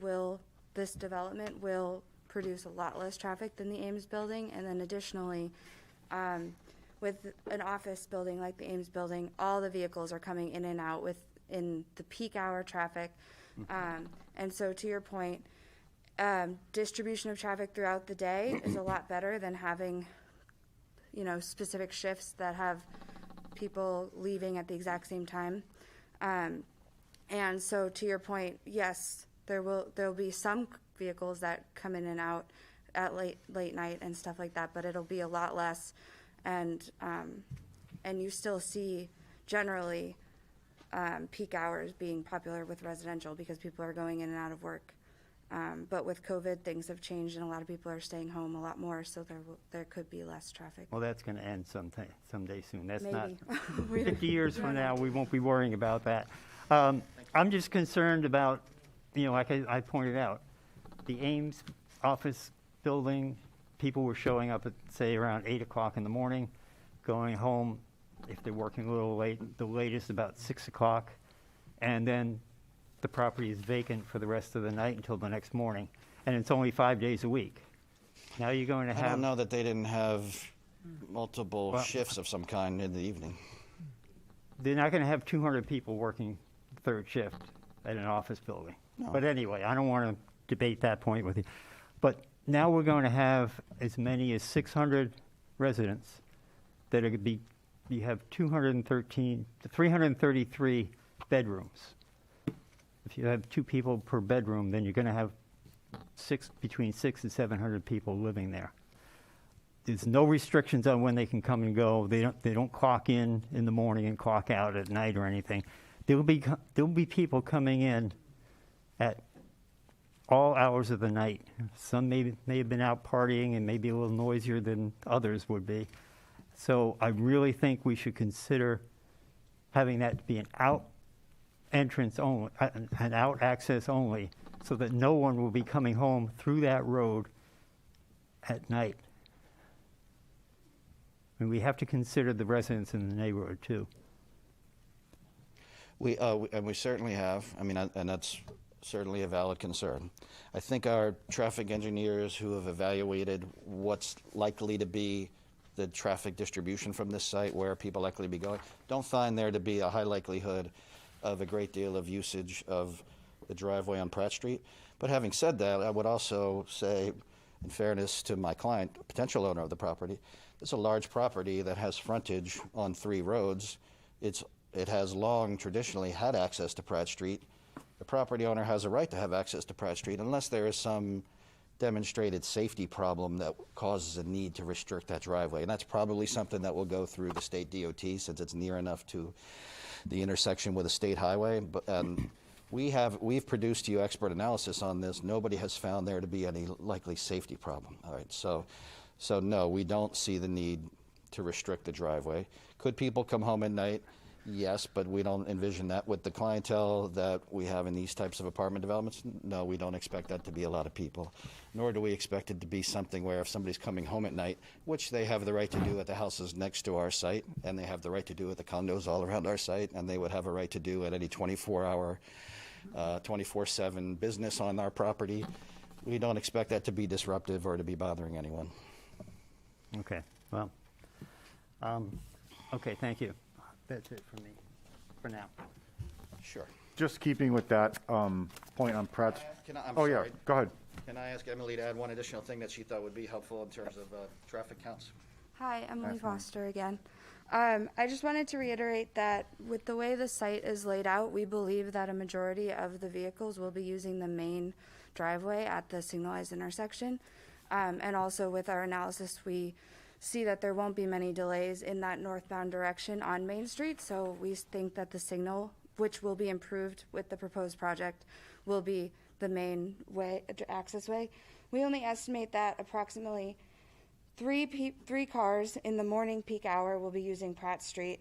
this development will produce a lot less traffic than the Ames building. And then additionally, with an office building like the Ames building, all the vehicles are coming in and out in the peak hour traffic. And so to your point, distribution of traffic throughout the day is a lot better than having, specific shifts that have people leaving at the exact same time. And so to your point, yes, there will be some vehicles that come in and out at late night and stuff like that, but it'll be a lot less. And you still see generally peak hours being popular with residential because people are going in and out of work. But with COVID, things have changed, and a lot of people are staying home a lot more, so there could be less traffic. Well, that's going to end someday soon. That's Maybe. not 50 years from now. We won't be worrying about that. I'm just concerned about, like I pointed out, the Ames office building. People were showing up at, say, around 8 o'clock in the morning, going home if they're working a little late, the latest about 6 o'clock, and then the property is vacant for the rest of the night until the next morning, and it's only 5 days a week. Now you're going to have... I don't know that they didn't have multiple shifts of some kind in the evening. They're not going to have 200 people working third shift at an office building. No. But anyway, I don't want to debate that point with you. But now we're going to have as many as 600 residents that are going to be... You have 333 bedrooms. If you have 2 people per bedroom, then you're going to have between 600 and 700 people living there. There's no restrictions on when they can come and go. They don't clock in the morning and clock out at night or anything. There will be people coming in at all hours of the night. Some may have been out partying and maybe a little noisier than others would be. So I really think we should consider having that be an out entrance only, an out access only, so that no one will be coming home through that road at night. And we have to consider the residents in the neighborhood too. We certainly have. I mean, and that's certainly a valid concern. I think our traffic engineers who have evaluated what's likely to be the traffic distribution from this site, where people likely to be going, don't find there to be a high likelihood of a great deal of usage of the driveway on Pratt Street. But having said that, I would also say, in fairness to my client, potential owner of the property, it's a large property that has frontage on 3 roads. It has long traditionally had access to Pratt Street. The property owner has a right to have access to Pratt Street unless there is some demonstrated safety problem that causes a need to restrict that driveway. And that's probably something that will go through the state DOT since it's near enough to the intersection with a state highway. But we've produced to you expert analysis on this. Nobody has found there to be any likely safety problem. All right, so no, we don't see the need to restrict the driveway. Could people come home at night? Yes, but we don't envision that with the clientele that we have in these types of apartment developments. No, we don't expect that to be a lot of people, nor do we expect it to be something where if somebody's coming home at night, which they have the right to do at the houses next to our site, and they have the right to do at the condos all around our site, and they would have a right to do at any 24-hour, 24/7 business on our property. We don't expect that to be disruptive or to be bothering anyone. Okay, well, okay, thank you. That's it for me, for now. Sure. Just keeping with that point on Pratt's. I'm oh, sorry. yeah, go ahead. Can I ask Emily to add one additional thing that she thought would be helpful in terms of traffic counts? Hi, Emily Foster again. I just wanted to reiterate that with the way the site is laid out, we believe that a majority of the vehicles will be using the main driveway at the signalized intersection. And also with our analysis, we see that there won't be many delays in that northbound direction on Main Street. So we think that the signal, which will be improved with the proposed project, will be the main way, access way. We only estimate that approximately three cars in the morning peak hour will be using Pratt Street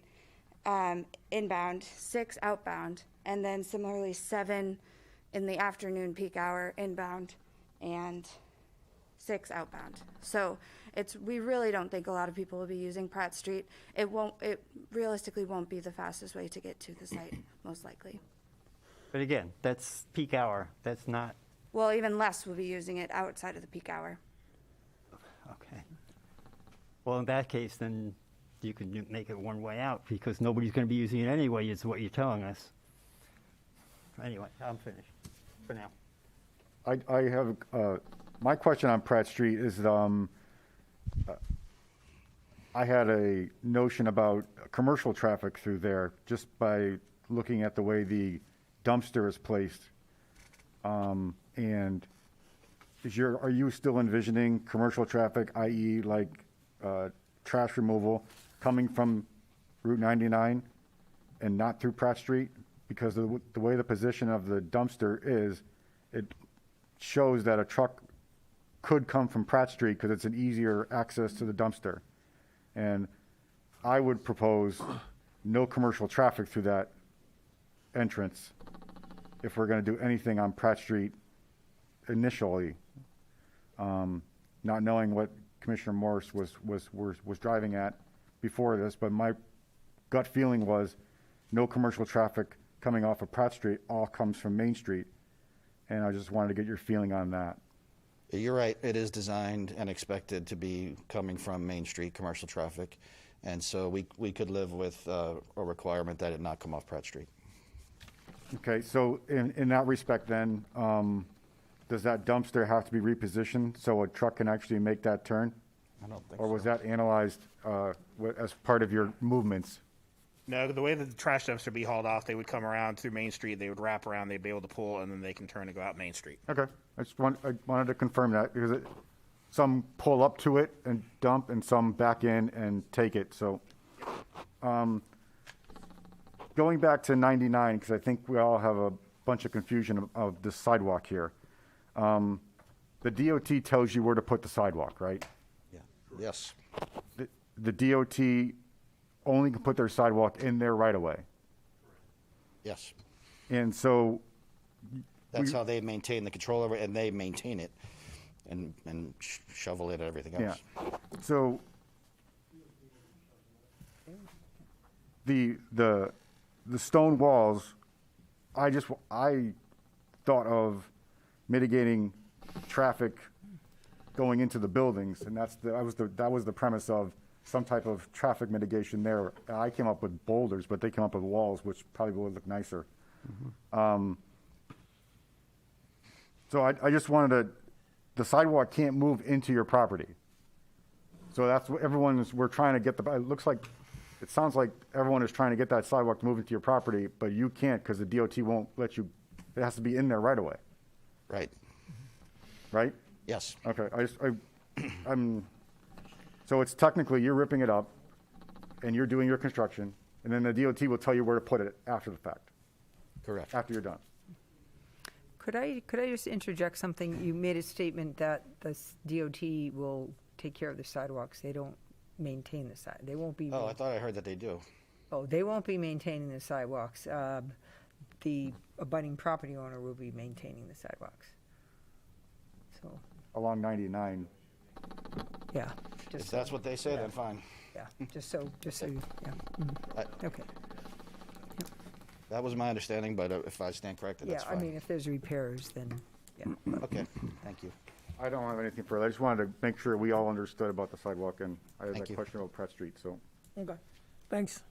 inbound, 6 outbound, and then similarly 7 in the afternoon peak hour inbound and 6 outbound. So we really don't think a lot of people will be using Pratt Street. It realistically won't be the fastest way to get to the site, most likely. But again, that's peak hour. That's not, Well, even less will be using it outside of the peak hour. okay. Well, in that case, then you can make it one way out because nobody's going to be using it anyway, is what you're telling us. Anyway, I'm finished for now. I have, my question on Pratt Street is, I had a notion about commercial traffic through there just by looking at the way the dumpster is placed. And are you still envisioning commercial traffic, i.e. like trash removal, coming from Route 99 and not through Pratt Street? Because the way the position of the dumpster is, it shows that a truck could come from Pratt Street because it's an easier access to the dumpster. And I would propose no commercial traffic through that entrance if we're going to do anything on Pratt Street initially, not knowing what Commissioner Morris was driving at before this, but my gut feeling was no commercial traffic coming off of Pratt Street, all comes from Main Street. And I just wanted to get your feeling on that. You're right. It is designed and expected to be coming from Main Street commercial traffic, and so we could live with a requirement that it not come off Pratt Street. Okay, so in that respect then, does that dumpster have to be repositioned so a truck can actually make that turn? I don't think Or was so. that analyzed as part of your movements? No, the way that the trash dumpster would be hauled off, they would come around through Main Street, they would wrap around, they'd be able to pull, and then they can turn and go out Main Street. Okay, I wanted to confirm that because some pull up to it and dump and some back in and take it, so. Going back to 99, because I think we all have a bunch of confusion of the sidewalk here. The DOT tells you where to put the sidewalk, right? Yeah. Yes. The DOT only can put their sidewalk in their right of way. Yes. And so. That's how they maintain the control over it, and they maintain it and shovel it and everything else. Yeah. So the stone walls, I thought of mitigating traffic going into the buildings, and that was the premise of some type of traffic mitigation there. I came up with boulders, but they came up with walls, which probably would look nicer. So I just wanted the sidewalk can't move into your property. So that's what we're trying to get it sounds like everyone is trying to get that sidewalk to move into your property, but you can't because the DOT won't let you, it has to be in there right away. Right. Right? Yes. Okay, so it's technically you're ripping it up and you're doing your construction, and then the DOT will tell you where to put it after the fact. Correct. After you're done. Could I just interject something? You made a statement that the DOT will take care of the sidewalks. They don't maintain the side. They won't be. Oh, I thought I heard that they do. Oh, they won't be maintaining the sidewalks. The abutting property owner will be maintaining the sidewalks. So. Along 99. Yeah. If that's what they say, then fine. Yeah. Just so you. Yeah. Okay. That was my understanding, but if I stand corrected, that's fine. I mean, if there's repairs, then yeah. Okay. Thank you. I don't have anything further. I just wanted to make sure we all understood about the sidewalk, and I had Thank that you. question about Pratt Street, so. Okay, thanks.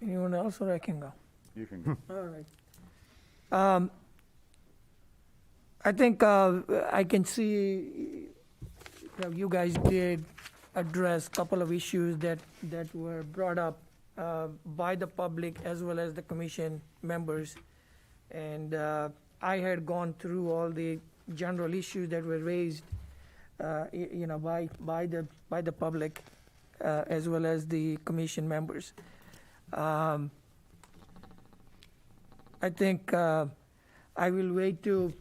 Anyone else, or I can go? You can go. All right. I think I can see, you guys did address a couple of issues that were brought up by the public as well as the commission members. And I had gone through all the general issues that were raised, by the public as well as the commission members. I think I will wait to,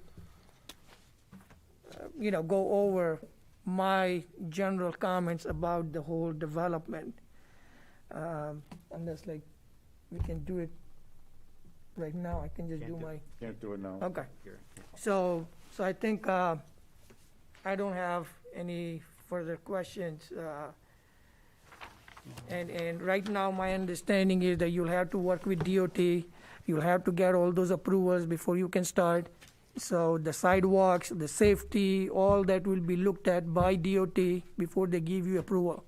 go over my general comments about the whole development. Unless we can do it right now, I can just do my. Can't do it now. Okay. So I think I don't have any further questions. And right now, my understanding is that you'll have to work with DOT. You'll have to get all those approvals before you can start. So the sidewalks, the safety, all that will be looked at by DOT before they give you approval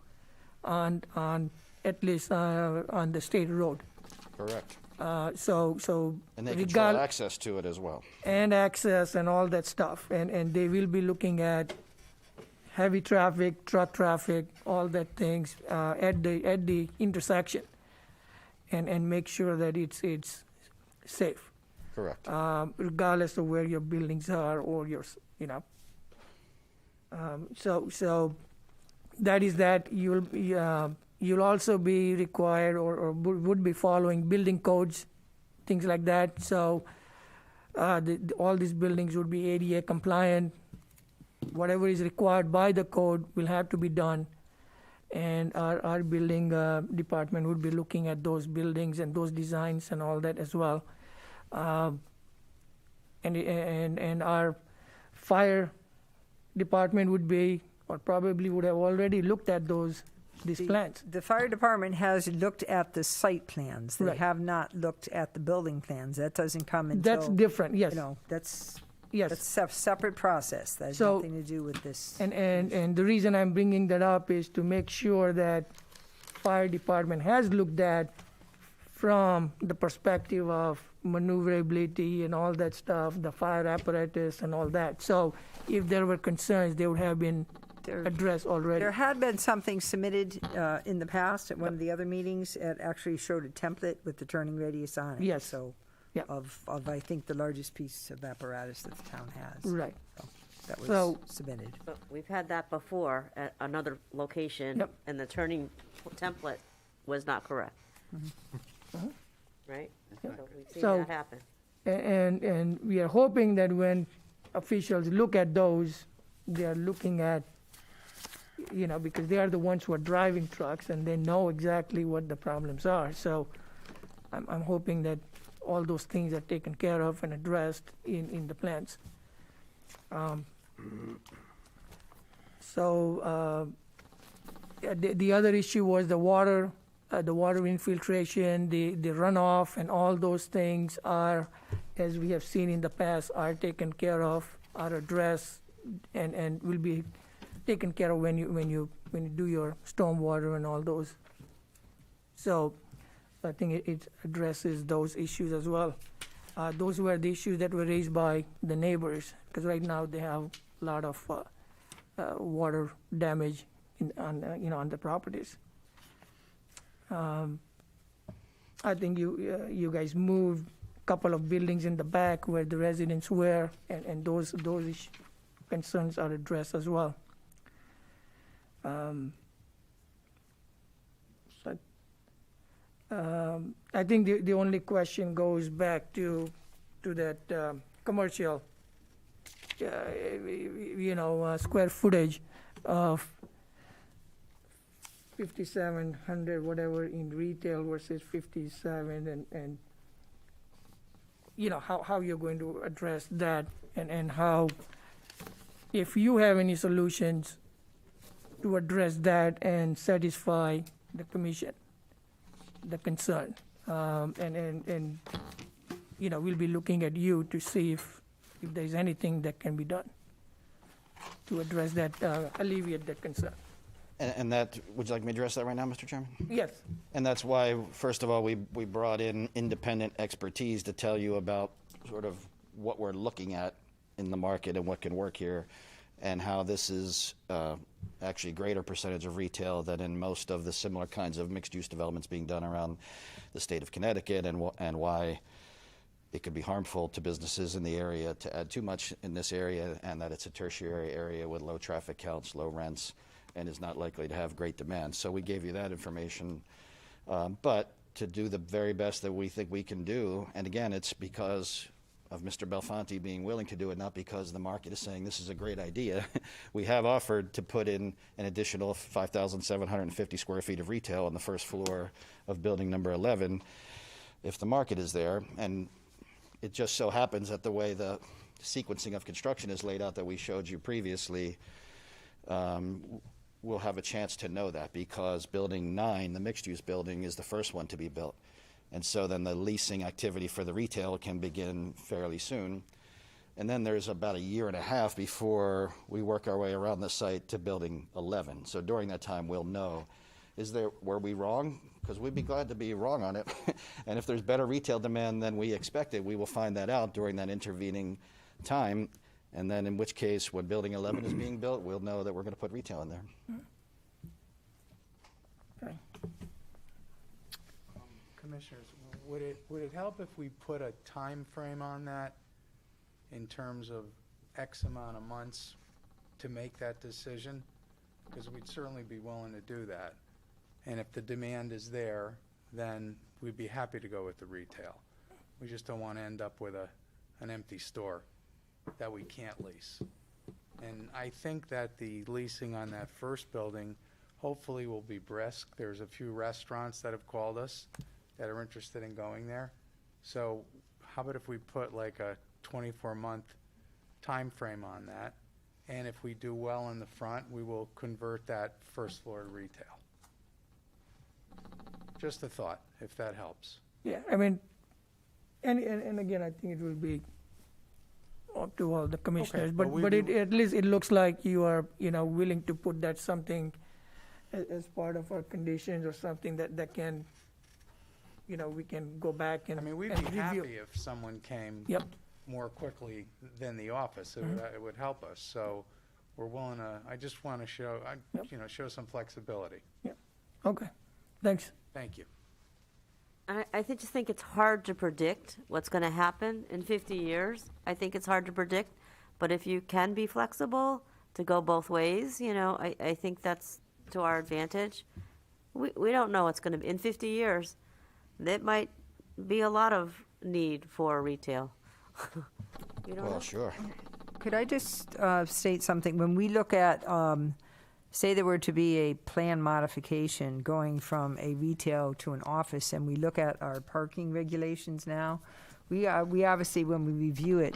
on at least on the state road. Correct. So And they control access to it as well. and access and all that stuff. And they will be looking at heavy traffic, truck traffic, all that things at the intersection, and make sure that it's safe, Correct. regardless of where your buildings are or your, So that is that. You'll also be required or would be following building codes, things like that. So all these buildings would be ADA compliant. Whatever is required by the code will have to be done. And our building department would be looking at those buildings and those designs and all that as well. And our fire department would be, or probably would have already looked at these plans. The fire department has looked at the site plans. They Right. have not looked at the building plans. That doesn't come until. That's different, yes. That's Yes. a separate process. That has So- nothing to do with this. And the reason I'm bringing that up is to make sure that fire department has looked at from the perspective of maneuverability and all that stuff, the fire apparatus and all that. So if there were concerns, they would have been addressed already. There had been something submitted in the past at one of the other meetings. It actually showed a template with the turning radius on it. Yes. So, Yeah. of I think the largest piece of apparatus that the town has. Right. So that was So- submitted. But we've had that before at another location, Yep. and the turning template was not correct. Mhm. Right? So we've seen So- that happen. And we are hoping that when officials look at those, they are looking at, because they are the ones who are driving trucks and they know exactly what the problems are. So I'm hoping that all those things are taken care of and addressed in the plans. The other issue was the water infiltration, the runoff, and all those things are, as we have seen in the past, are taken care of, are addressed, and will be taken care of when you do your stormwater and all those. So I think it addresses those issues as well. Those were the issues that were raised by the neighbors, because right now they have a lot of water damage on the properties. I think you guys moved a couple of buildings in the back where the residents were, and those concerns are addressed as well. I think the only question goes back to that commercial, square footage of 5,700, whatever, in retail versus 57, and how you're going to address that, and how, if you have any solutions to address that and satisfy the commission, the concern. And we'll be looking at you to see if there's anything that can be done to address that, alleviate that concern. And that, would you like me to address that right now, Mr. Chairman? Yes. And that's why, first of all, we brought in independent expertise to tell you about sort of what we're looking at in the market and what can work here. and how this is actually a greater percentage of retail than in most of the similar kinds of mixed-use developments being done around the state of Connecticut, and why it could be harmful to businesses in the area to add too much in this area, and that it's a tertiary area with low traffic counts, low rents, and is not likely to have great demand. So we gave you that information. But to do the very best that we think we can do, and again, it's because of Mr. Belfonte being willing to do it, not because the market is saying this is a great idea. We have offered to put in an additional 5,750 square feet of retail on the first floor of building number 11 if the market is there. And it just so happens that the way the sequencing of construction is laid out that we showed you previously, we'll have a chance to know that, because building 9, the mixed-use building, is the first one to be built. And so then the leasing activity for the retail can begin fairly soon. And then there's about a year and a half before we work our way around the site to building 11. So during that time, we'll know, were we wrong? Because we'd be glad to be wrong on it. And if there's better retail demand than we expected, we will find that out during that intervening time. And then in which case, when building 11 is being built, we'll know that we're going to put retail in there. Okay. Commissioners, would it help if we put a time frame on that in terms of X amount of months to make that decision? Because we'd certainly be willing to do that. And if the demand is there, then we'd be happy to go with the retail. We just don't want to end up with an empty store that we can't lease. And I think that the leasing on that first building hopefully will be brisk. There's a few restaurants that have called us that are interested in going there. So how about if we put like a 24-month time frame on that, and if we do well in the front, we will convert that first floor to retail. Just a thought, if that helps. Yeah, I mean, and again, I think it will be up to all the commissioners, but at least it looks like you are, willing to put that something as part of our conditions, or something that can, we can go back and I mean, we'd and be review. happy if someone came Yep. more quickly than the office. It would help us. So we're willing to, I just want to show, show some flexibility. Okay, thanks. Thank you. I just think it's hard to predict what's going to happen in 50 years. I think it's hard to predict. But if you can be flexible to go both ways, I think that's to our advantage. We don't know what's going to be. In 50 years, there might be a lot of need for retail. You don't know? Well, sure. Could I just state something? When we look at, say there were to be a plan modification going from a retail to an office, and we look at our parking regulations now, we obviously, when we review it,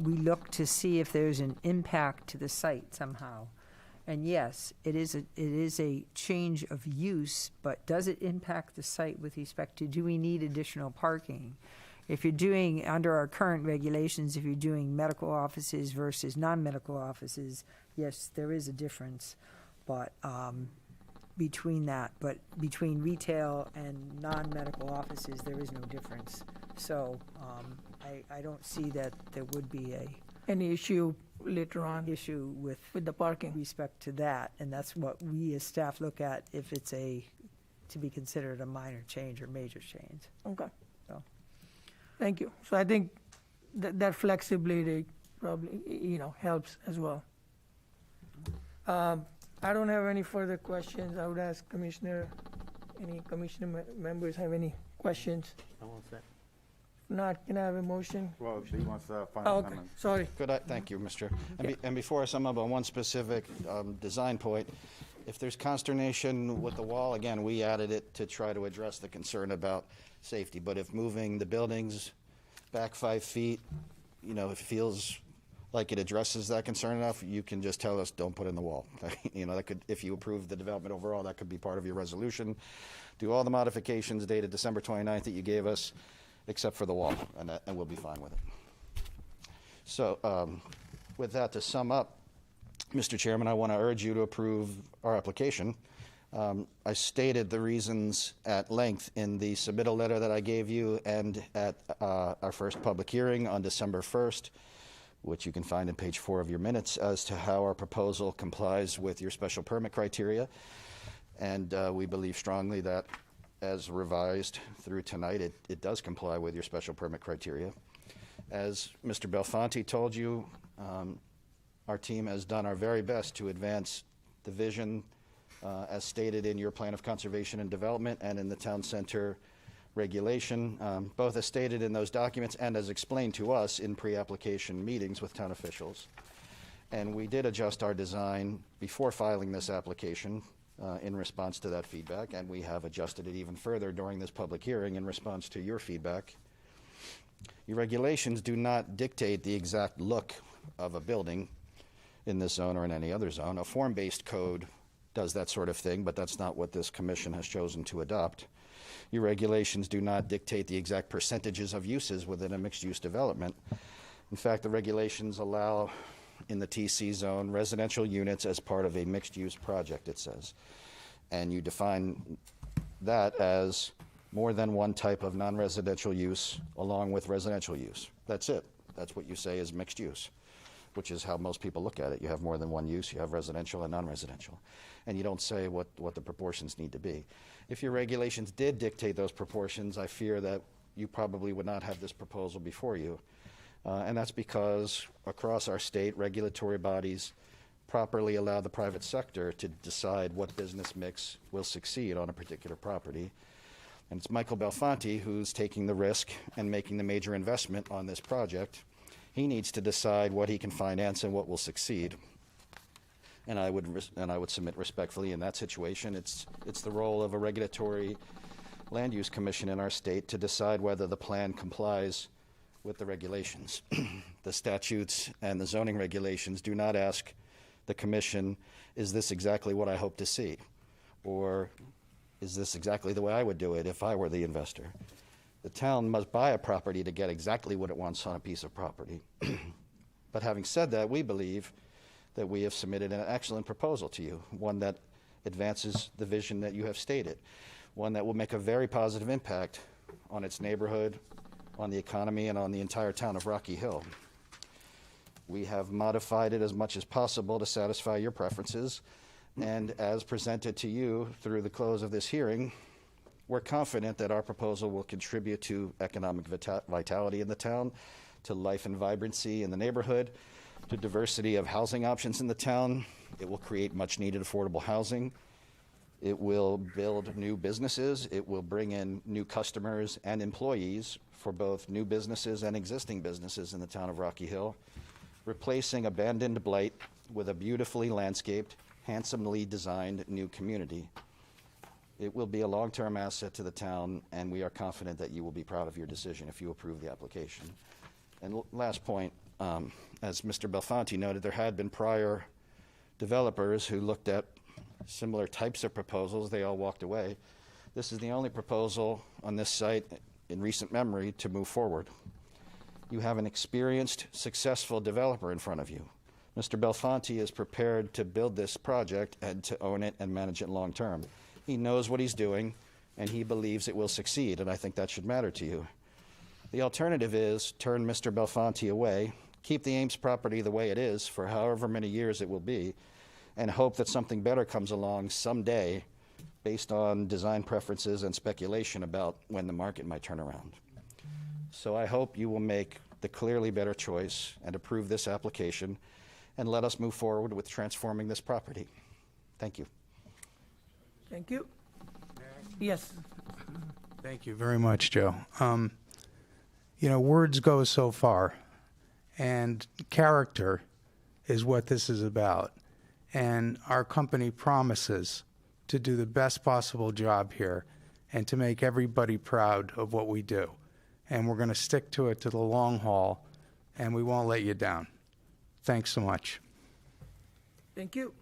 we look to see if there's an impact to the site somehow. And yes, it is a change of use, but does it impact the site with respect to, do we need additional parking? If you're doing, under our current regulations, if you're doing medical offices versus non-medical offices, yes, there is a difference, but between retail and non-medical offices, there is no difference. So I don't see that there would be Any issue later on issue with the parking. respect to that, and that's what we as staff look at if it's to be considered a minor change or major change. Okay. So. Thank you. So I think that flexibility probably, helps as well. I don't have any further questions. I would ask any commissioner members have any questions? I won't say. If not, can I have a motion? Well, he wants final Okay, amendment. sorry. Thank you, Mr. And before I sum up on one specific design point, if there's consternation with the wall, again, we added it to try to address the concern about safety. But if moving the buildings back 5 feet, if it feels like it addresses that concern enough, you can just tell us, don't put in the wall. That could, if you approve the development overall, that could be part of your resolution. Do all the modifications dated December 29th that you gave us, except for the wall, and we'll be fine with it. So with that, to sum up, Mr. Chairman, I want to urge you to approve our application. I stated the reasons at length in the submittal letter that I gave you and at our first public hearing on December 1st. which you can find in page 4 of your minutes, as to how our proposal complies with your special permit criteria. And we believe strongly that, as revised through tonight, it does comply with your special permit criteria. As Mr. Belfonte told you, our team has done our very best to advance the vision as stated in your plan of conservation and development and in the town center regulation, both as stated in those documents and as explained to us in pre-application meetings with town officials. And we did adjust our design before filing this application in response to that feedback, and we have adjusted it even further during this public hearing in response to your feedback. Your regulations do not dictate the exact look of a building in this zone or in any other zone. A form-based code does that sort of thing, but that's not what this commission has chosen to adopt. Your regulations do not dictate the exact percentages of uses within a mixed-use development. In fact, the regulations allow, in the TC zone, residential units as part of a mixed-use project, it says. And you define that as more than one type of non-residential use along with residential use. That's it. That's what you say is mixed use, which is how most people look at it. You have more than one use. You have residential and non-residential. And you don't say what the proportions need to be. If your regulations did dictate those proportions, I fear that you probably would not have this proposal before you. And that's because across our state, regulatory bodies properly allow the private sector to decide what business mix will succeed on a particular property. And it's Michael Belfonte who's taking the risk and making the major investment on this project. He needs to decide what he can finance and what will succeed. And I would submit respectfully in that situation, it's the role of a regulatory land use commission in our state to decide whether the plan complies with the regulations. The statutes and the zoning regulations do not ask the commission, is this exactly what I hope to see? Or is this exactly the way I would do it if I were the investor? The town must buy a property to get exactly what it wants on a piece of property. But having said that, we believe that we have submitted an excellent proposal to you, one that advances the vision that you have stated, one that will make a very positive impact on its neighborhood, on the economy, and on the entire town of Rocky Hill. We have modified it as much as possible to satisfy your preferences, and as presented to you through the close of this hearing, we're confident that our proposal will contribute to economic vitality in the town, to life and vibrancy in the neighborhood, to diversity of housing options in the town. It will create much needed affordable housing. It will build new businesses. It will bring in new customers and employees for both new businesses and existing businesses in the town of Rocky Hill, replacing abandoned blight with a beautifully landscaped, handsomely designed new community. It will be a long-term asset to the town, and we are confident that you will be proud of your decision if you approve the application. And last point, as Mr. Belfonte noted, there had been prior developers who looked at similar types of proposals. They all walked away. This is the only proposal on this site in recent memory to move forward. You have an experienced, successful developer in front of you. Mr. Belfonte is prepared to build this project and to own it and manage it long term. He knows what he's doing, and he believes it will succeed, and I think that should matter to you. The alternative is turn Mr. Belfonte away, keep the Ames property the way it is for however many years it will be, and hope that something better comes along someday based on design preferences and speculation about when the market might turn around. So I hope you will make the clearly better choice and approve this application and let us move forward with transforming this property. Thank you. Thank you. Yes. Thank you very much, Joe. You know, words go so far, and character is what this is about. And our company promises to do the best possible job here and to make everybody proud of what we do. And we're going to stick to it to the long haul, and we won't let you down. Thanks so much. Thank you.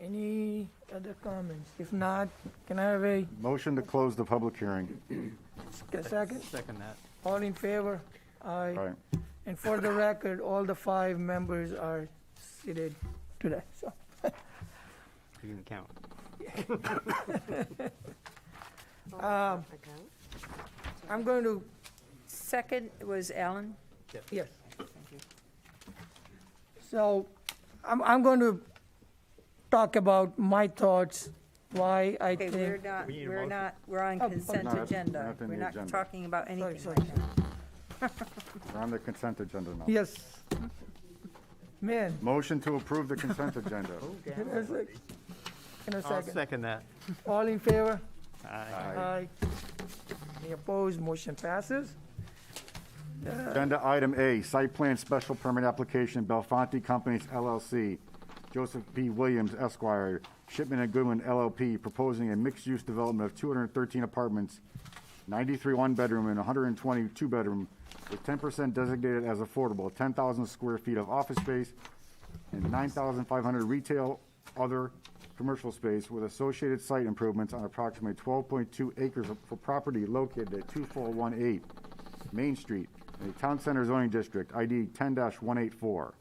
Any other comments? If not, can I have a Motion to close the public hearing. second? Second that. All in favor? Aye. Aye. And for the record, all the 5 members are seated today, so. You can count. I'm going to, Second was Alan? yes. So I'm going to talk about my thoughts, why I Okay, think. We need a motion. we're on Oh, consent no, that's agenda. not in We're the not agenda. talking about anything sorry, right now. We're on the consent agenda now. Yes. Man, Motion to approve the consent agenda. in a I'll second. second that. All in favor? Aye. Aye. Any opposed? Motion passes. Agenda item A, site plan special permit application, Belfonte Companies LLC, Joseph P. Williams Esquire, Shipman and Goodwin LLP, proposing a mixed-use development of 213 apartments, 93 one-bedroom and 120 two-bedroom, with 10% designated as affordable, 10,000 square feet of office space, and 9,500 retail, other commercial space with associated site improvements on approximately 12.2 acres for property located at 2418 Main Street, in a town center zoning district, ID 10-184.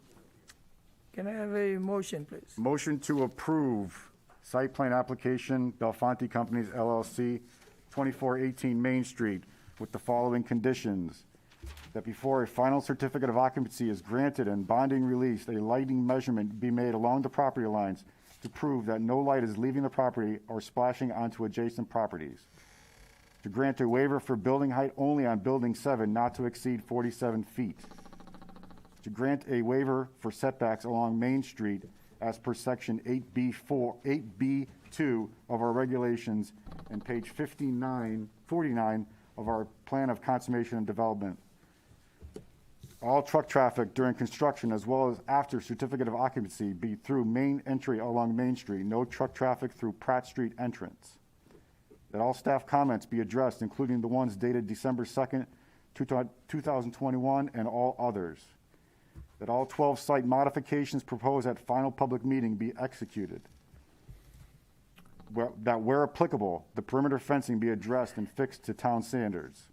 Can I have a motion, please? Motion to approve site plan application, Belfonte Companies LLC, 2418 Main Street, with the following conditions. That before a final certificate of occupancy is granted and bonding released, a lighting measurement be made along the property lines to prove that no light is leaving the property or splashing onto adjacent properties. To grant a waiver for building height only on Building 7 not to exceed 47 feet. To grant a waiver for setbacks along Main Street as per section 8B2 of our regulations and page 49 of our plan of consummation and development. All truck traffic during construction as well as after certificate of occupancy be through main entry along Main Street, no truck traffic through Pratt Street entrance. That all staff comments be addressed, including the ones dated December 2nd, 2021, and all others. That all 12 site modifications proposed at final public meeting be executed. That where applicable, the perimeter fencing be addressed and fixed to town standards.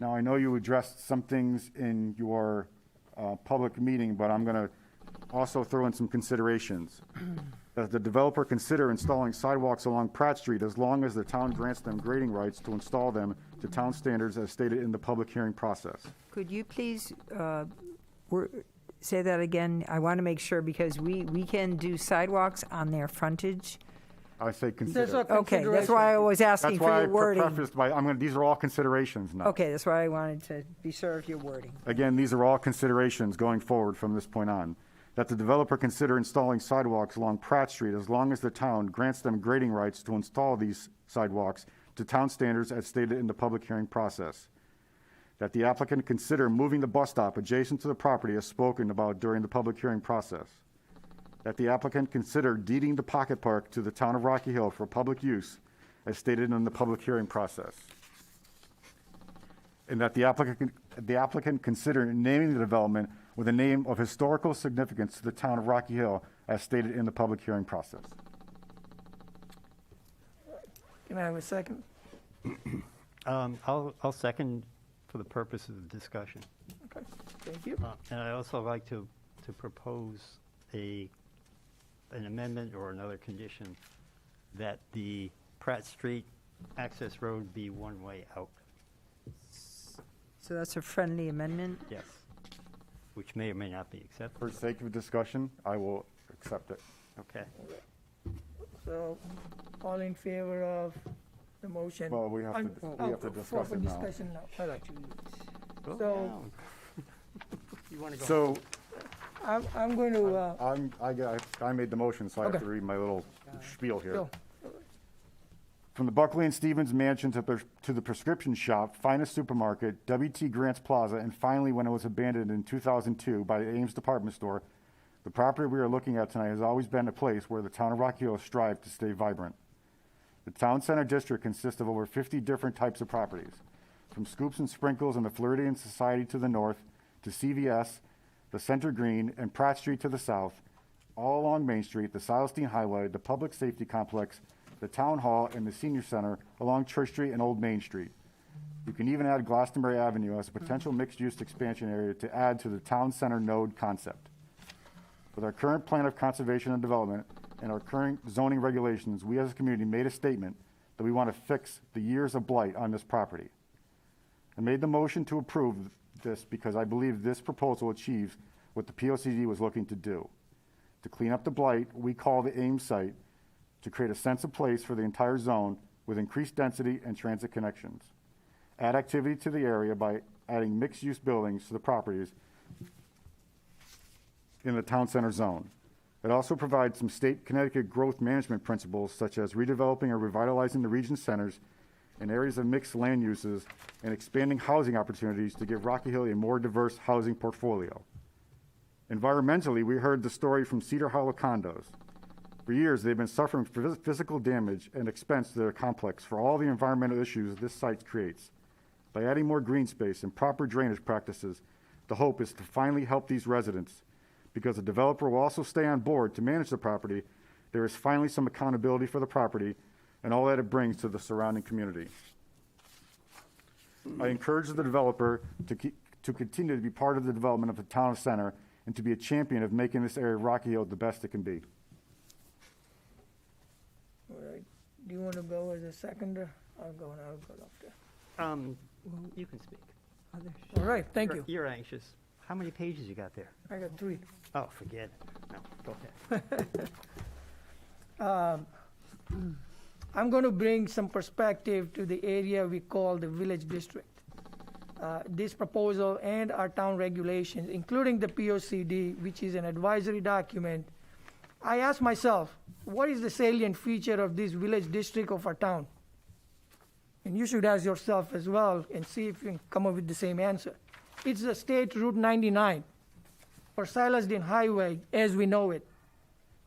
Now, I know you addressed some things in your public meeting, but I'm going to also throw in some considerations. That the developer consider installing sidewalks along Pratt Street as long as the town grants them grading rights to install them to town standards as stated in the public hearing process. Could you please say that again? I want to make sure because we can do sidewalks on their frontage. I say There's a consider. Okay, that's why I was asking That's for why I your wording. prefaced by, these are all considerations now. Okay, that's why I wanted to be sure of your wording. Again, these are all considerations going forward from this point on. That the developer consider installing sidewalks along Pratt Street as long as the town grants them grading rights to install these sidewalks to town standards as stated in the public hearing process. That the applicant consider moving the bus stop adjacent to the property as spoken about during the public hearing process. That the applicant consider deeding the pocket park to the town of Rocky Hill for public use as stated in the public hearing process. And that the applicant consider naming the development with a name of historical significance to the town of Rocky Hill as stated in the public hearing process. Can I have a second? I'll second for the purpose of the discussion. Okay, thank you. And I'd also like to propose an amendment or another condition that the Pratt Street access road be one-way out. So that's a friendly amendment? Yes. Which may or may not be accepted. For sake of discussion, I will accept it. Okay. So, all in favor of the motion? Well, we have to discuss for it now. discussion now. All right. Go So- down. You want to go? So, I'm going to, I made the motion, so I have Okay. to read my little spiel here. go. From the Buckley and Stevens Mansion to the prescription shop, Finest Supermarket, WT Grants Plaza, and finally when it was abandoned in 2002 by the Ames Department Store, the property we are looking at tonight has always been a place where the town of Rocky Hill strived to stay vibrant. The town center district consists of over 50 different types of properties, from Scoops and Sprinkles and the Floridian Society to the north, to CVS, the Center Green, and Pratt Street to the south, all along Main Street, the Silestein Highway, the Public Safety Complex, the Town Hall, and the Senior Center along Church Street and Old Main Street. You can even add Glastonbury Avenue as a potential mixed-use expansion area to add to the town center node concept. With our current plan of conservation and development and our current zoning regulations, we as a community made a statement that we want to fix the years of blight on this property. I made the motion to approve this because I believe this proposal achieves what the POCD was looking to do. To clean up the blight, we call the AIM site to create a sense of place for the entire zone with increased density and transit connections. Add activity to the area by adding mixed-use buildings to the properties in the town center zone. It also provides some state Connecticut growth management principles such as redeveloping or revitalizing the region centers in areas of mixed land uses and expanding housing opportunities to give Rocky Hill a more diverse housing portfolio. Environmentally, we heard the story from Cedar Hollow condos. For years, they've been suffering physical damage and expense to their complex for all the environmental issues this site creates. By adding more green space and proper drainage practices, the hope is to finally help these residents. Because the developer will also stay on board to manage the property, there is finally some accountability for the property and all that it brings to the surrounding community. I encourage the developer to continue to be part of the development of the town center and to be a champion of making this area of Rocky Hill the best it can be. All right. Do you want to go as a seconder? I'll go after. You can speak. All right, thank you. You're anxious. How many pages you got there? I got 3. Oh, forget it. No, go ahead. I'm going to bring some perspective to the area we call the Village District. This proposal and our town regulations, including the POCD, which is an advisory document, I asked myself, what is the salient feature of this village district of our town? And you should ask yourself as well and see if you can come up with the same answer. It's the state Route 99, or Silas Deane Highway as we know it.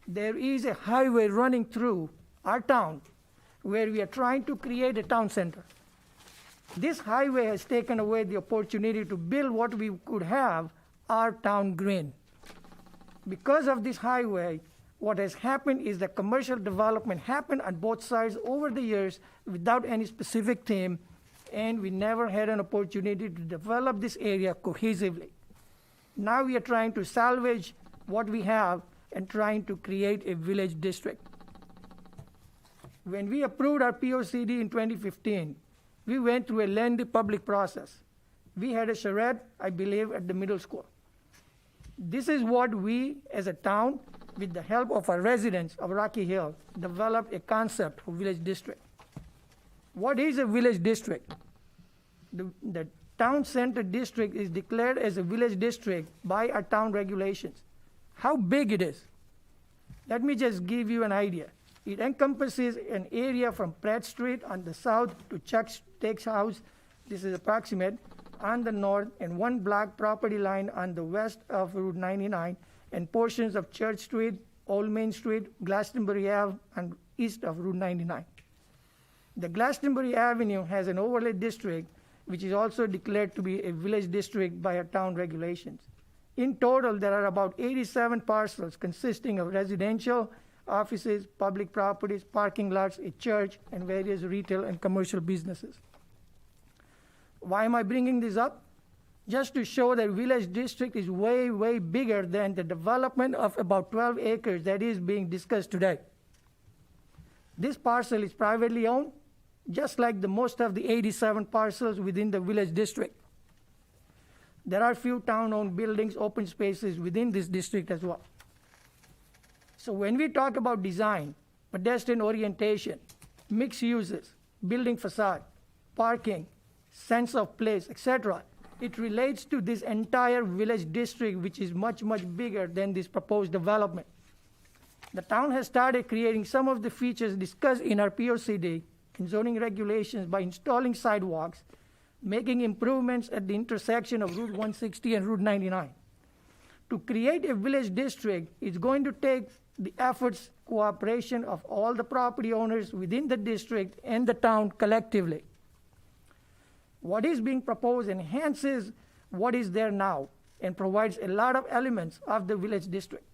There is a highway running through our town where we are trying to create a town center. This highway has taken away the opportunity to build what we could have, our town green. Because of this highway, what has happened is that commercial development happened on both sides over the years without any specific theme, and we never had an opportunity to develop this area cohesively. Now we are trying to salvage what we have and trying to create a village district. When we approved our POCD in 2015, we went through a lengthy public process. We had a charrette, I believe, at the middle school. This is what we, as a town, with the help of our residents of Rocky Hill, developed a concept of village district. What is a village district? The town center district is declared as a village district by our town regulations. How big it is? Let me just give you an idea. It encompasses an area from Pratt Street on the south to Chuck Steak's house, this is approximate, on the north, and one block property line on the west of Route 99, and portions of Church Street, Old Main Street, Glastonbury Ave, and east of Route 99. The Glastonbury Avenue has an overlay district, which is also declared to be a village district by our town regulations. In total, there are about 87 parcels consisting of residential, offices, public properties, parking lots, a church, and various retail and commercial businesses. Why am I bringing this up? Just to show that village district is way, way bigger than the development of about 12 acres that is being discussed today. This parcel is privately owned, just like the most of the 87 parcels within the village district. There are few town-owned buildings, open spaces within this district as well. So when we talk about design, pedestrian orientation, mixed uses, building facade, parking, sense of place, etc., it relates to this entire village district, which is much, much bigger than this proposed development. The town has started creating some of the features discussed in our POCD and zoning regulations by installing sidewalks, making improvements at the intersection of Route 160 and Route 99. To create a village district, it's going to take the efforts, cooperation of all the property owners within the district and the town collectively. What is being proposed enhances what is there now and provides a lot of elements of the village district.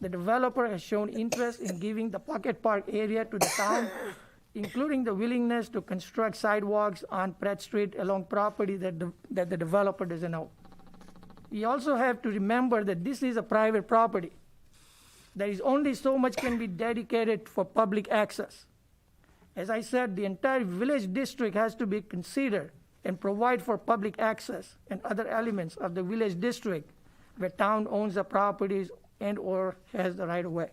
The developer has shown interest in giving the Pocket Park area to the town, including the willingness to construct sidewalks on Pratt Street along property that the developer doesn't own. We also have to remember that this is a private property. There is only so much can be dedicated for public access. As I said, the entire village district has to be considered and provide for public access and other elements of the village district where town owns the properties and/or has the right of way.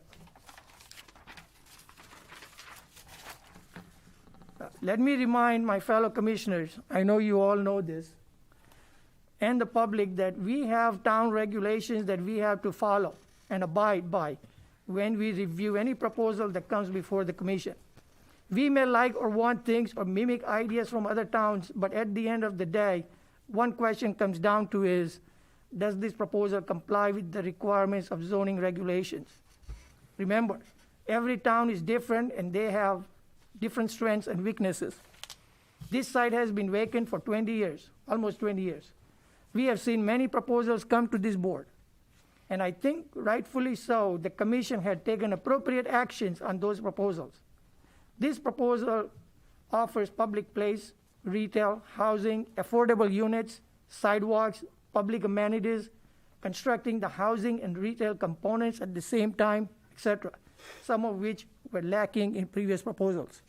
Let me remind my fellow commissioners, I know you all know this, and the public, that we have town regulations that we have to follow and abide by when we review any proposal that comes before the commission. We may like or want things or mimic ideas from other towns, but at the end of the day, one question comes down to is, does this proposal comply with the requirements of zoning regulations? Remember, every town is different and they have different strengths and weaknesses. This site has been vacant for 20 years, almost 20 years. We have seen many proposals come to this board, and I think rightfully so, the commission had taken appropriate actions on those proposals. This proposal offers public place, retail, housing, affordable units, sidewalks, public amenities, constructing the housing and retail components at the same time, etc., some of which were lacking in previous proposals.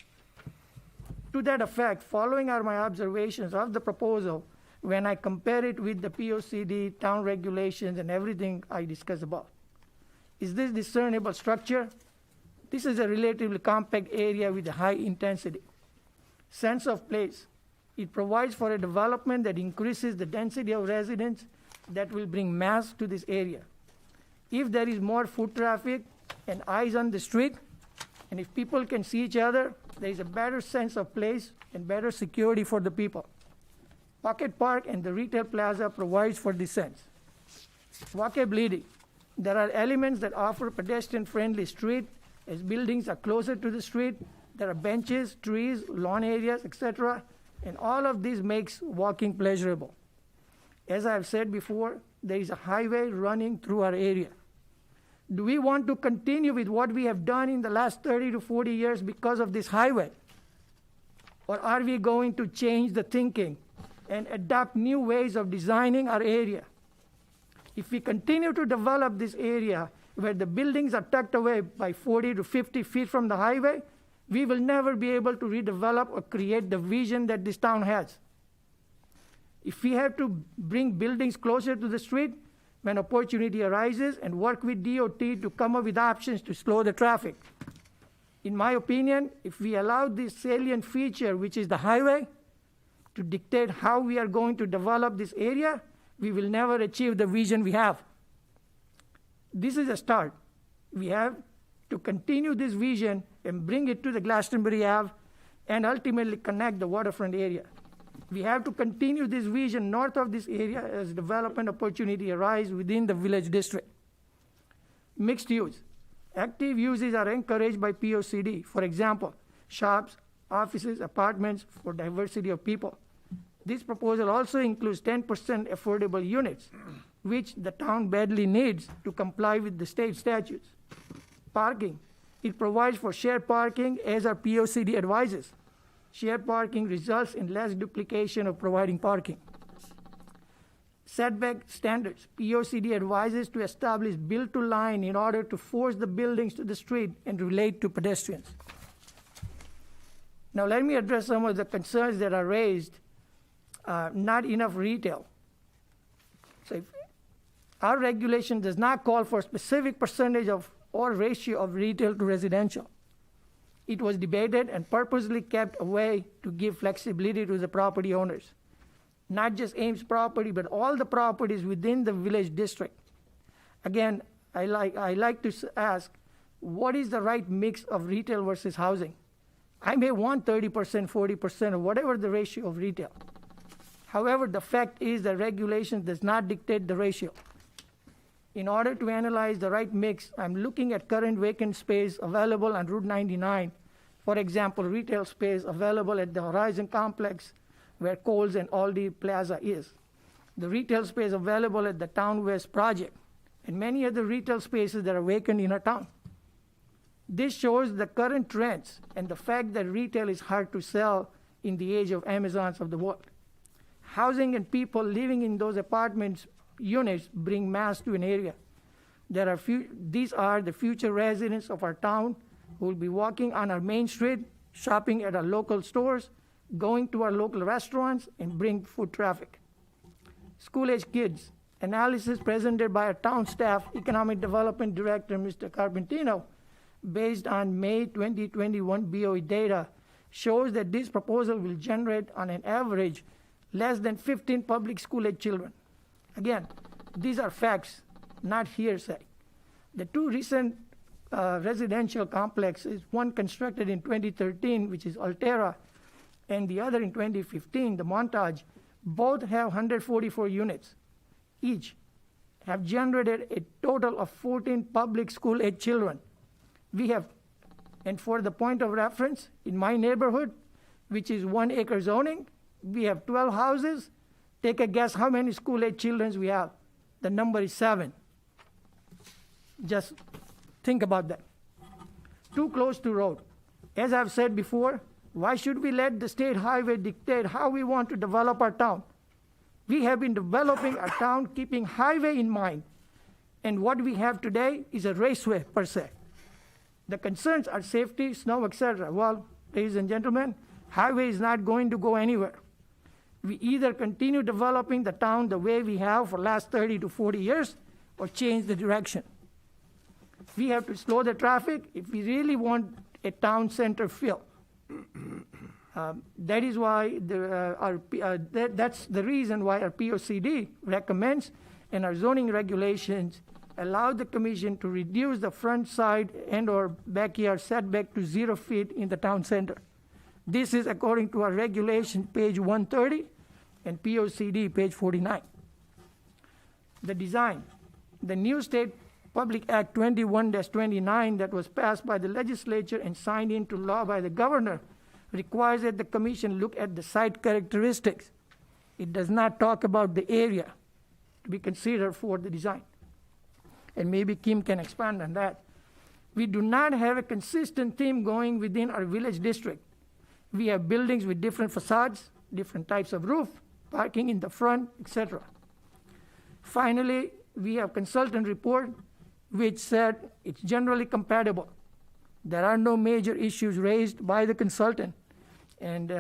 To that effect, following are my observations of the proposal when I compare it with the POCD, town regulations, and everything I discussed above. Is this discernible structure? This is a relatively compact area with a high intensity. Sense of place. It provides for a development that increases the density of residents that will bring mass to this area. If there is more foot traffic and eyes on the street, and if people can see each other, there is a better sense of place and better security for the people. Pocket Park and the retail plaza provides for this sense. Walkability. There are elements that offer pedestrian-friendly street. As buildings are closer to the street, there are benches, trees, lawn areas, etc., and all of this makes walking pleasurable. As I have said before, there is a highway running through our area. Do we want to continue with what we have done in the last 30 to 40 years because of this highway? Or are we going to change the thinking and adopt new ways of designing our area? If we continue to develop this area where the buildings are tucked away by 40 to 50 feet from the highway, we will never be able to redevelop or create the vision that this town has. If we have to bring buildings closer to the street when opportunity arises and work with DOT to come up with options to slow the traffic. In my opinion, if we allow this salient feature, which is the highway, to dictate how we are going to develop this area, we will never achieve the vision we have. This is a start. We have to continue this vision and bring it to the Glastonbury Ave and ultimately connect the waterfront area. We have to continue this vision north of this area as development opportunity arise within the village district. Mixed use. Active uses are encouraged by POCD. For example, shops, offices, apartments for diversity of people. This proposal also includes 10% affordable units, which the town badly needs to comply with the state statutes. Parking. It provides for shared parking as our POCD advises. Shared parking results in less duplication of providing parking. Setback standards. POCD advises to establish build-to-line in order to force the buildings to the street and relate to pedestrians. Now let me address some of the concerns that are raised. Not enough retail. So if our regulation does not call for a specific percentage of or ratio of retail to residential. It was debated and purposely kept away to give flexibility to the property owners. Not just Ames property, but all the properties within the village district. Again, I like to ask, what is the right mix of retail versus housing? I may want 30%, 40%, or whatever the ratio of retail. However, the fact is that regulation does not dictate the ratio. In order to analyze the right mix, I'm looking at current vacant space available on Route 99. For example, retail space available at the Horizon Complex, where Kohl's and Aldi Plaza is. The retail space available at the Town West Project, and many other retail spaces that are vacant in our town. This shows the current trends and the fact that retail is hard to sell in the age of Amazons of the world. Housing and people living in those apartments units bring mass to an area. These are the future residents of our town who will be walking on our main street, shopping at our local stores, going to our local restaurants, and bring food traffic. School-age kids. analysis presented by our town staff economic development director, Mr. Carpentino, based on May 2021 BOE data, shows that this proposal will generate on an average less than 15 public school-age children. Again, these are facts, not hearsay. The two recent residential complexes, one constructed in 2013, which is Altera, and the other in 2015, the Montage, both have 144 units each, have generated a total of 14 public school-age children. We have, and for the point of reference, in my neighborhood, which is 1 acre zoning, we have 12 houses. Take a guess how many school-age children we have. The number is 7. Just think about that. Too close to road. As I've said before, why should we let the state highway dictate how we want to develop our town? We have been developing our town keeping highway in mind, and what we have today is a raceway per se. The concerns are safety, snow, etc. Well, ladies and gentlemen, highway is not going to go anywhere. We either continue developing the town the way we have for the last 30 to 40 years or change the direction. We have to slow the traffic if we really want a town center feel. That is why that's the reason why our POCD recommends and our zoning regulations allow the commission to reduce the front side and or backyard setback to 0 feet in the town center. This is according to our regulation, page 130, and POCD, page 49. The design. The new state Public Act 21-29 that was passed by the legislature and signed into law by the governor requires that the commission look at the site characteristics. It does not talk about the area to be considered for the design. And maybe Kim can expand on that. We do not have a consistent theme going within our village district. We have buildings with different facades, different types of roof, parking in the front, etc. Finally, we have consultant report which said it's generally compatible. There are no major issues raised by the consultant. And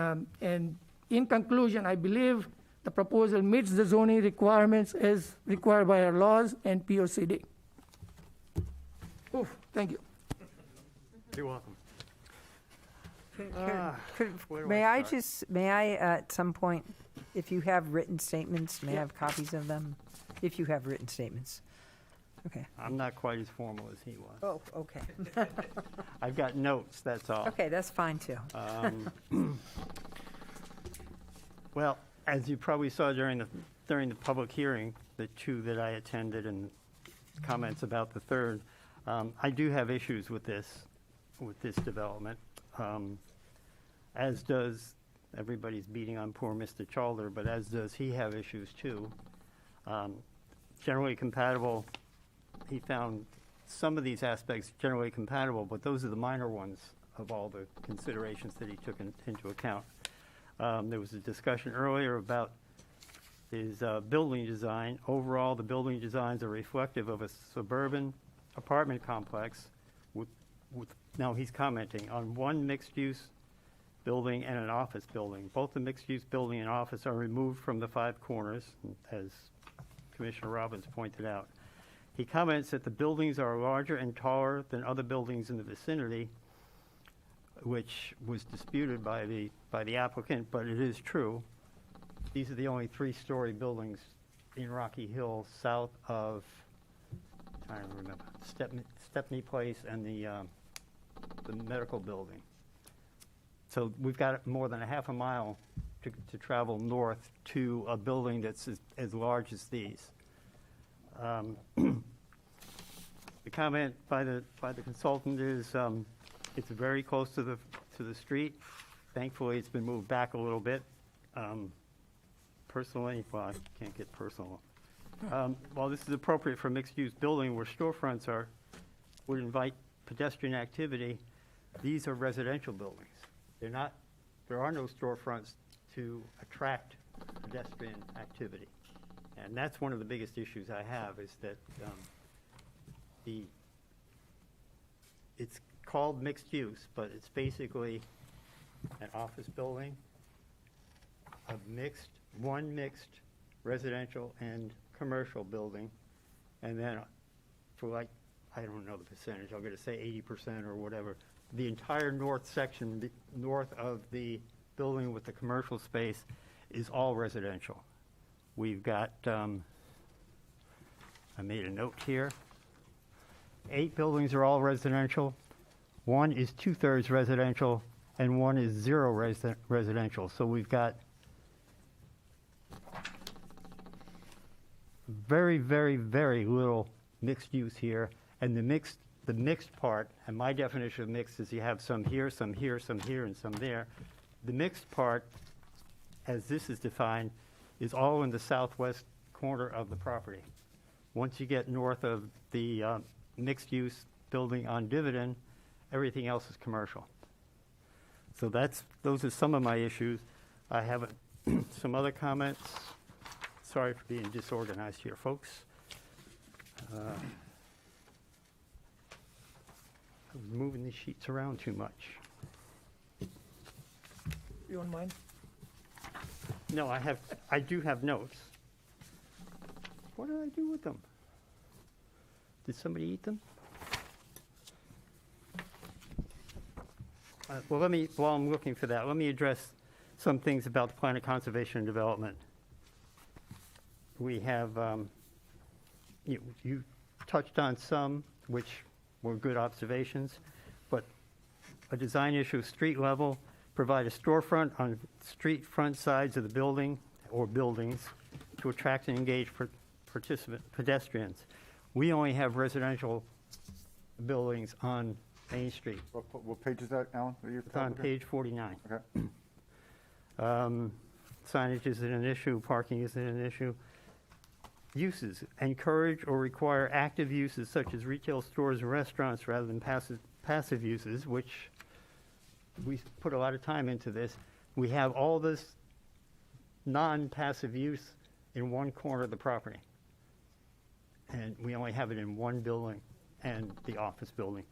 in conclusion, I believe the proposal meets the zoning requirements as required by our laws and POCD. Oof, thank you. You're welcome. May I at some point, if you have written statements, may I have copies of them? If you have written statements. Okay. I'm not quite as formal as he was. Oh, okay. I've got notes, that's all. Okay, that's fine too. Well, as you probably saw during the public hearing, the two that I attended and comments about the third, I do have issues with this development. As does, everybody's beating on poor Mr. Chalder, but as does he have issues too. Generally compatible, he found some of these aspects generally compatible, but those are the minor ones of all the considerations that he took into account. There was a discussion earlier about his building design. Overall, the building designs are reflective of a suburban apartment complex now he's commenting on one mixed-use building and an office building. Both the mixed-use building and office are removed from the 5 corners, as Commissioner Robbins pointed out. He comments that the buildings are larger and taller than other buildings in the vicinity, which was disputed by the applicant, but it is true. These are the only 3-story buildings in Rocky Hill south of, I don't remember, Stepney Place and the medical building. So we've got more than a half a mile to travel north to a building that's as large as these. The comment by the consultant is it's very close to the street. Thankfully, it's been moved back a little bit. Personally, well, I can't get personal. While this is appropriate for mixed-use building where storefronts would invite pedestrian activity, these are residential buildings. There are no storefronts to attract pedestrian activity. And that's one of the biggest issues I have, is that it's called mixed use, but it's basically an office building, one mixed residential and commercial building, and then for like, I don't know the percentage, I'm gonna say 80% or whatever, the entire north section, north of the building with the commercial space is all residential. We've got, I made a note here. 8 buildings are all residential. 1 is 2/3 residential, and 1 is 0 residential. So we've got very, very, very little mixed use here. And the mixed part, and my definition of mixed is you have some here, some here, some here, and some there. The mixed part, as this is defined, is all in the southwest corner of the property. Once you get north of the mixed-use building on Dividend, everything else is commercial. So those are some of my issues. I have some other comments. Sorry for being disorganized here, folks. I was moving these sheets around too much. You want mine? No, I do have notes. What did I do with them? Did somebody eat them? Well, while I'm looking for that, let me address some things about the plan of conservation and development. We have, you touched on some, which were good observations, but a design issue, street level, provide a storefront on street front sides of the building or buildings to attract and engage pedestrians. We only have residential buildings on Main Street. What page is that, Alan? It's on page 49. Okay. Signage isn't an issue, parking isn't an issue. Uses, encourage or require active uses such as retail stores and restaurants rather than passive uses, which we put a lot of time into this. We have all this non-passive use in one corner of the property. And we only have it in one building and the office building.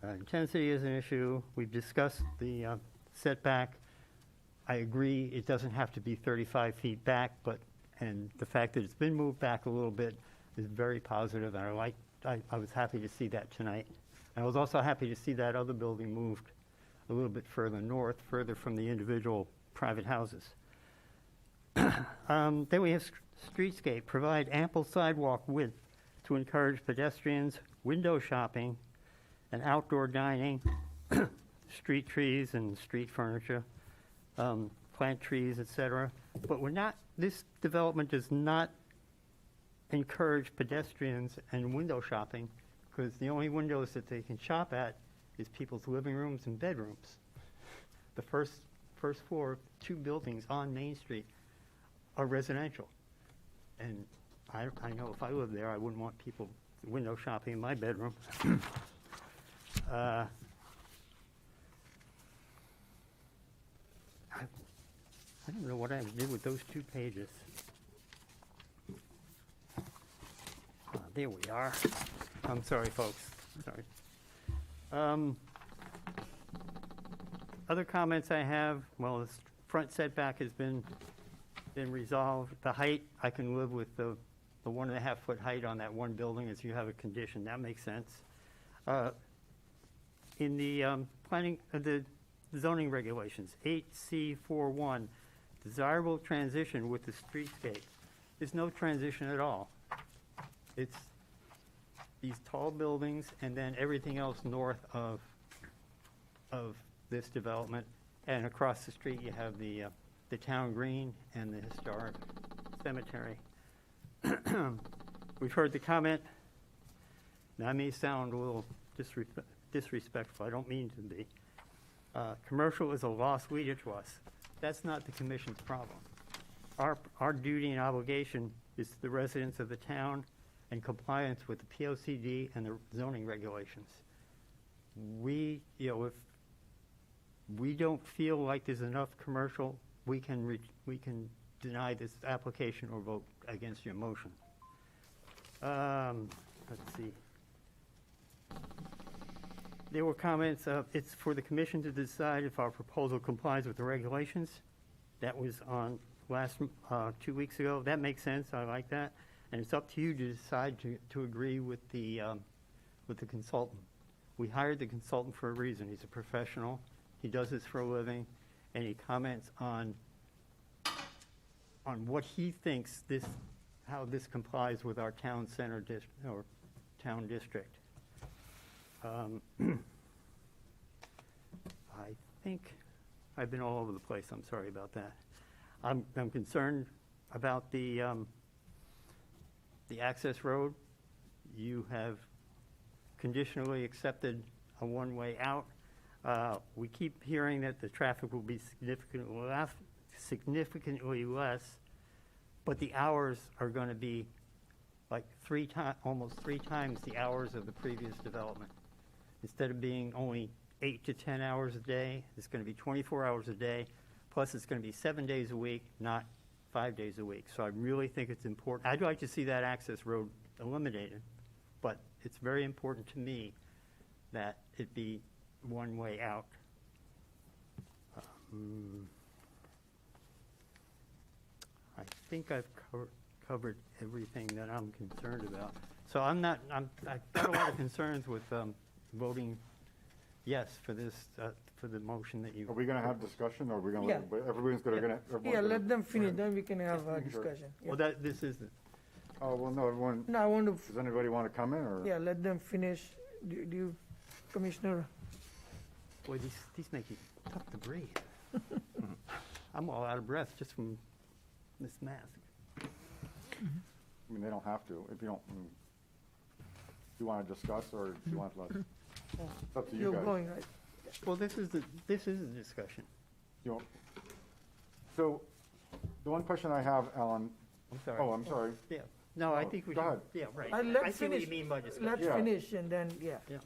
Intensity is an issue. We've discussed the setback. I agree it doesn't have to be 35 feet back, and the fact that it's been moved back a little bit is very positive, and I was happy to see that tonight. I was also happy to see that other building moved a little bit further north, further from the individual private houses. Then we have streetscape, provide ample sidewalk width to encourage pedestrians, window shopping, and outdoor dining, street trees and street furniture, plant trees, etc. But this development does not encourage pedestrians and window shopping, because the only windows that they can shop at is people's living rooms and bedrooms. The first floor of 2 buildings on Main Street are residential. And I know if I lived there, I wouldn't want people window shopping in my bedroom. I don't know what I would do with those 2 pages. There we are. I'm sorry, folks. Sorry. Other comments I have, well, the front setback has been resolved. The height, I can live with the 1.5-foot height on that one building as you have a condition. That makes sense. In the the zoning regulations, 8C41, desirable transition with the streetscape. There's no transition at all. It's these tall buildings and then everything else north of this development. And across the street, you have the town green and the historic cemetery. We've heard the comment. Now, I may sound a little disrespectful. I don't mean to be. Commercial is a lost leader to us. That's not the commission's problem. Our duty and obligation is to the residents of the town and compliance with the POCD and the zoning regulations. If we don't feel like there's enough commercial, we can deny this application or vote against your motion. Let's see. There were comments of it's for the commission to decide if our proposal complies with the regulations. That was on last, 2 weeks ago. That makes sense, I like that. And it's up to you to decide to agree with the consultant. We hired the consultant for a reason. He's a professional, he does this for a living, and he comments on what he thinks how this complies with our town center or town district. I think I've been all over the place. I'm sorry about that. I'm concerned about the access road. You have conditionally accepted a one-way out. We keep hearing that the traffic will be significantly less, but the hours are going to be like almost 3 times the hours of the previous development. Instead of being only 8 to 10 hours a day, it's going to be 24 hours a day, plus it's going to be 7 days a week, not 5 days a week. So I really think it's important. I'd like to see that access road eliminated, but it's very important to me that it be one way out. I think I've covered everything that I'm concerned about. So I've got a lot of concerns with voting yes for this, for the motion that you. Are we gonna have discussion, or are we gonna, Yeah. everybody's gonna? Yeah, let them finish, then we can have a discussion. Yeah. Well, this isn't. Oh, well, no, everyone, No, I want to, does anybody want to come in, or? yeah, let them finish. Do you, Commissioner? Boy, these make you tough to breathe. I'm all out of breath just from this mask. I mean, they don't have to, if you don't, do you want to discuss, or do you want to let? It's up to you You're guys. going, right? Well, this is a discussion. You want- So, the one question I have, Alan, I'm sorry. oh, I'm sorry. Yeah. No, I Oh, think we go should. ahead. Yeah, right. Let's I see what finish. you mean by discussion. Let's Yeah. finish and then, yeah. Yeah.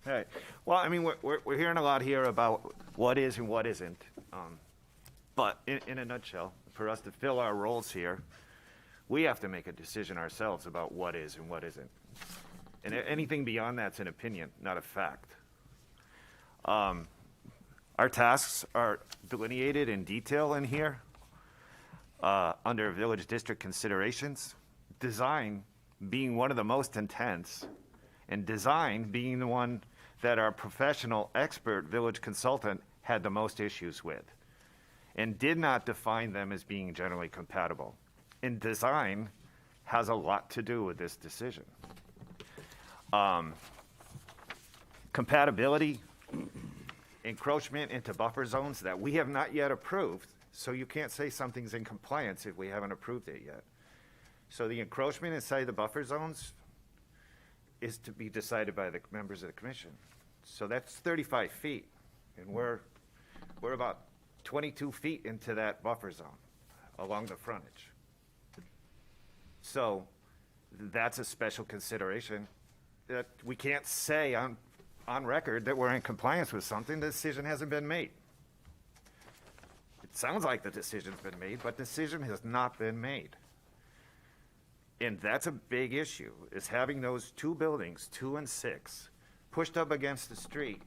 All right. Well, I mean, we're hearing a lot here about what is and what isn't. But in a nutshell, for us to fill our roles here, we have to make a decision ourselves about what is and what isn't. And anything beyond that's an opinion, not a fact. Our tasks are delineated in detail in here under village district considerations. Design being one of the most intense, and design being the one that our professional expert village consultant had the most issues with, and did not define them as being generally compatible. And design has a lot to do with this decision. Compatibility, encroachment into buffer zones that we have not yet approved, so you can't say something's in compliance if we haven't approved it yet. So the encroachment inside the buffer zones is to be decided by the members of the commission. So that's 35 feet, and we're about 22 feet into that buffer zone along the frontage. So that's a special consideration that we can't say on record that we're in compliance with something. The decision hasn't been made. It sounds like the decision's been made, but decision has not been made. And that's a big issue, is having those two buildings, 2 and 6, pushed up against the street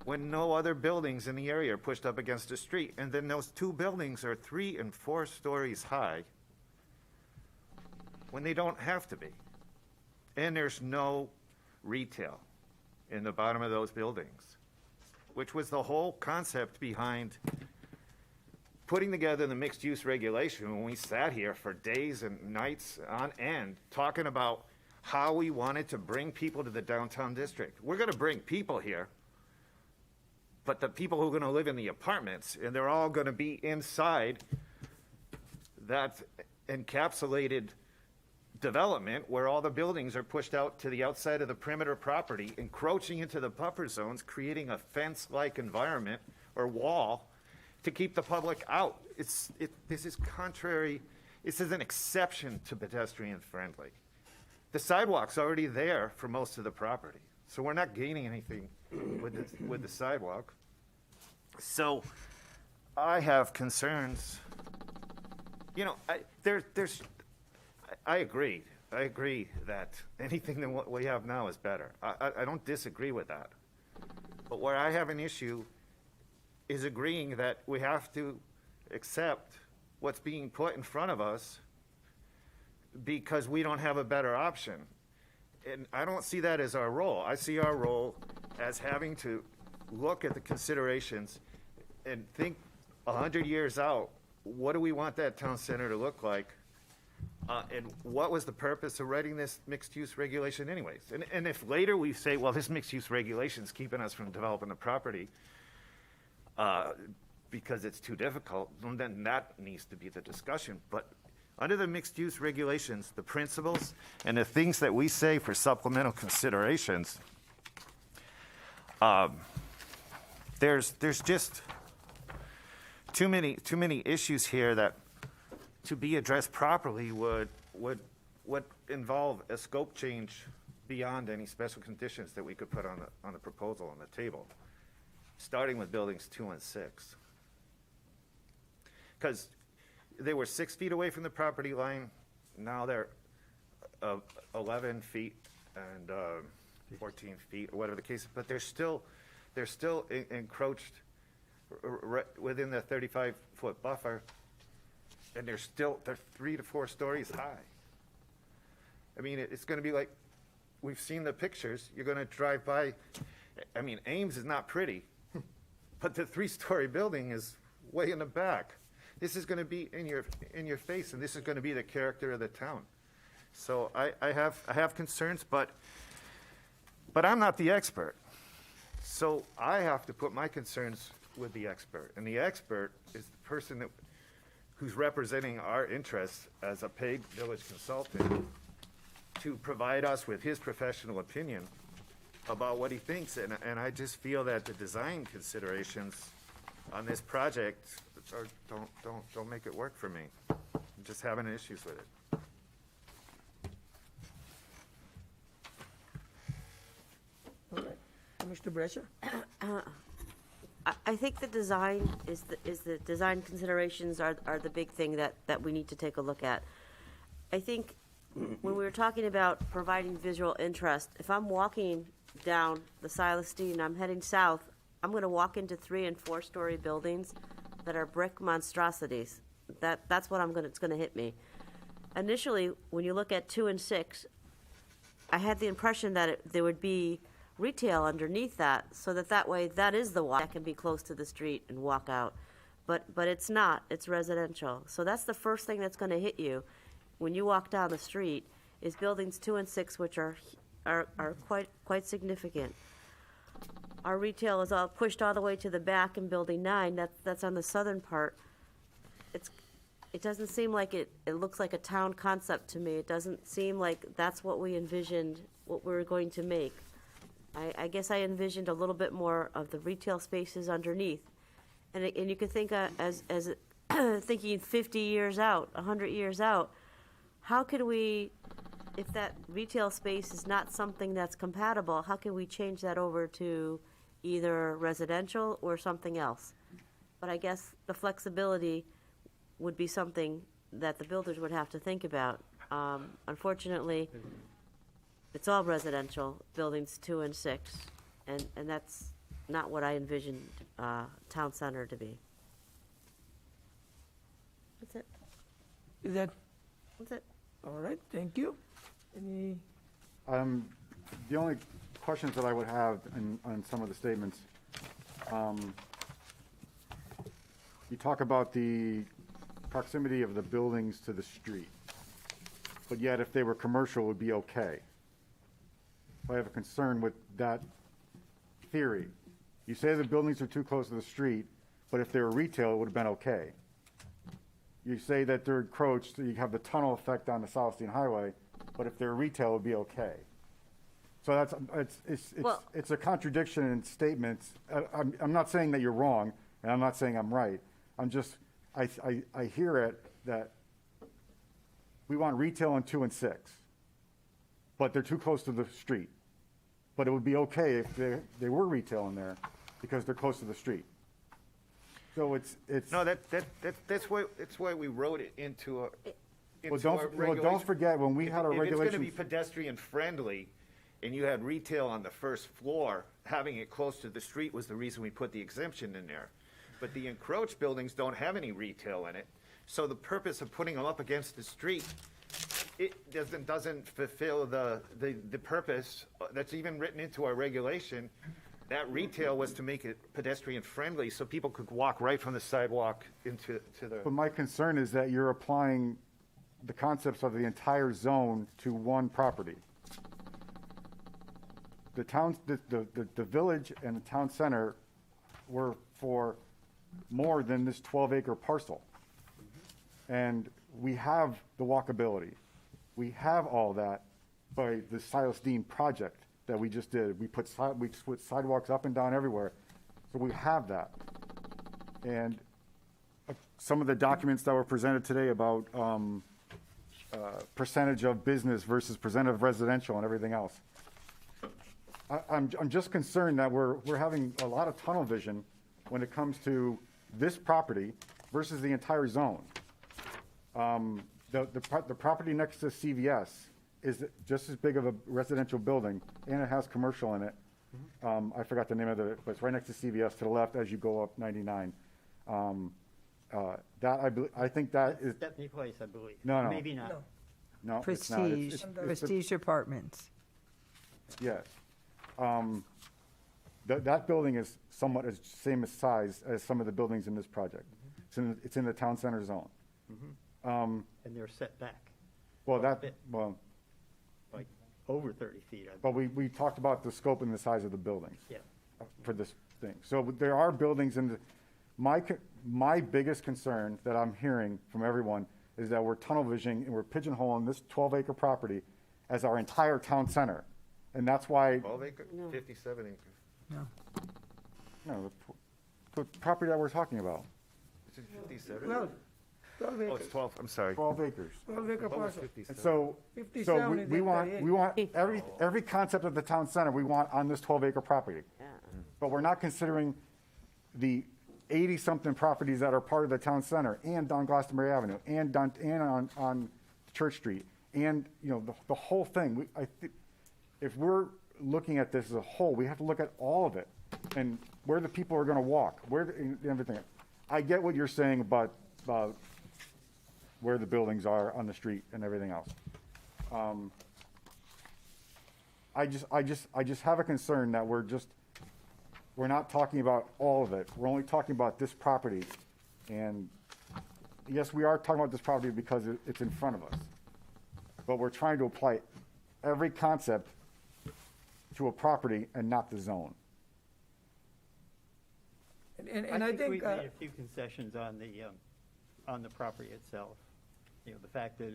when no other buildings in the area are pushed up against the street. And then those two buildings are 3 and 4 stories high when they don't have to be. And there's no retail in the bottom of those buildings, which was the whole concept behind putting together the mixed-use regulation when we sat here for days and nights on end talking about how we wanted to bring people to the downtown district. We're going to bring people here, but the people who are going to live in the apartments, and they're all going to be inside that encapsulated development where all the buildings are pushed out to the outside of the perimeter property, encroaching into the buffer zones, creating a fence-like environment or wall to keep the public out. This is contrary, this is an exception to pedestrian friendly. The sidewalk's already there for most of the property, so we're not gaining anything with the sidewalk. So I have concerns. You know, I agree. I agree that anything that what we have now is better. I don't disagree with that. But where I have an issue is agreeing that we have to accept what's being put in front of us because we don't have a better option. And I don't see that as our role. I see our role as having to look at the considerations and think 100 years out, what do we want that town center to look like? And what was the purpose of writing this mixed-use regulation anyways? And if later we say, well, this mixed-use regulation's keeping us from developing the property because it's too difficult, then that needs to be the discussion. But under the mixed-use regulations, the principles and the things that we say for supplemental considerations, there's just too many issues here that, to be addressed properly, would involve a scope change beyond any special conditions that we could put on the proposal on the table, starting with buildings 2 and 6. Because they were 6 feet away from the property line, now they're 11 feet and 14 feet, or whatever the case, but they're still encroached within the 35-foot buffer, and they're 3 to 4 stories high. I mean, it's going to be like, we've seen the pictures. You're going to drive by. I mean, Ames is not pretty, but the 3-story building is way in the back. This is going to be in your face, and this is going to be the character of the town. So I have concerns, but I'm not the expert. So I have to put my concerns with the expert, and the expert is the person who's representing our interests as a paid village consultant to provide us with his professional opinion about what he thinks. And I just feel that the design considerations on this project don't make it work for me. I'm just having issues with it. All right. Mr. Brescher? I think the design is the design considerations are the big thing that we need to take a look at. I think when we were talking about providing visual interest, if I'm walking down the Silas D and I'm heading south, I'm going to walk into 3- and 4-story buildings that are brick monstrosities. That's what it's going to hit me. Initially, when you look at 2 and 6, I had the impression that there would be retail underneath that, so that way that is the walk that can be close to the street and walk out. But it's not. It's residential. So that's the first thing that's going to hit you when you walk down the street is buildings 2 and 6, which are quite significant. Our retail is all pushed all the way to the back in Building 9. That's on the southern part. It doesn't seem like it looks like a town concept to me. It doesn't seem like that's what we envisioned, what we were going to make. I guess I envisioned a little bit more of the retail spaces underneath. And you could think as thinking 50 years out, 100 years out, how could we, if that retail space is not something that's compatible, how can we change that over to either residential or something else? But I guess the flexibility would be something that the builders would have to think about. Unfortunately, it's all residential, buildings 2 and 6, and that's not what I envisioned town center to be. That's it. Is that That's it. all right? Thank you. Any? The only questions that I would have on some of the statements, you talk about the proximity of the buildings to the street, but yet if they were commercial, it would be okay. I have a concern with that theory. You say the buildings are too close to the street, but if they were retail, it would have been okay. You say that they're encroached, so you have the tunnel effect on the South Dean Highway, but if they're retail, it would be okay. So it's a contradiction in statements. I'm not saying that you're wrong, and I'm not saying I'm right. I hear it that we want retail in 2 and 6, but they're too close to the street. But it would be okay if they were retail in there because they're close to the street. So it's No, that's why we wrote it into our regulation. don't forget when we had our If it's going to regulations. be pedestrian friendly, and you had retail on the first floor, having it close to the street was the reason we put the exemption in there. But the encroached buildings don't have any retail in it, So the purpose of putting them up against the street, it doesn't fulfill the purpose that's even written into our regulation. That retail was to make it pedestrian friendly, so people could walk right from the sidewalk into the. But my concern is that you're applying the concepts of the entire zone to one property. The town, the village and the town center were for more than this 12-acre parcel. And we have the walkability. We have all that by the Silas Dean project that we just did. We put sidewalks up and down everywhere. So we have that. And some of the documents that were presented today about percentage of business versus percent of residential and everything else. I'm just concerned that we're having a lot of tunnel vision when it comes to this property versus the entire zone. The property next to CVS is just as big of a residential building, and it has commercial in it. I forgot the name of it, but it's right next to CVS to the left as you go up 99. I think that is. Stepney Place, I believe. No. Maybe not. No, it's not. Prestige, It's Prestige Apartments. yes. That building is somewhat as same as size as some of the buildings in this project. It's in the town center zone. And they're set back, Well, like over 30 feet. but we talked about the scope and the size of the buildings. Yeah. For this thing. So there are buildings in my biggest concern that I'm hearing from everyone is that we're tunnel visioning and we're pigeonholing this 12-acre property as our entire town center. And that's why, 12 acre, 57 acres. no, the property that we're talking about, Is it 57? 12 Oh, acres, it's 12, I'm sorry. 12 acres. 12 acre What was parcel. 57? And so 57 is we in want, 38. we want every concept of the town center, we want on this 12-acre property. But we're not considering the 80-something properties that are part of the town center and on Glastonbury Avenue and on Church Street and, the whole thing. I think if we're looking at this as a whole, we have to look at all of it and where the people are going to walk, and everything. I get what you're saying about where the buildings are on the street and everything else. I just have a concern that we're not talking about all of it. We're only talking about this property. And yes, we are talking about this property because it's in front of us. But we're trying to apply every concept to a property and not the zone. And I think, we've made a few concessions on the property itself. The fact that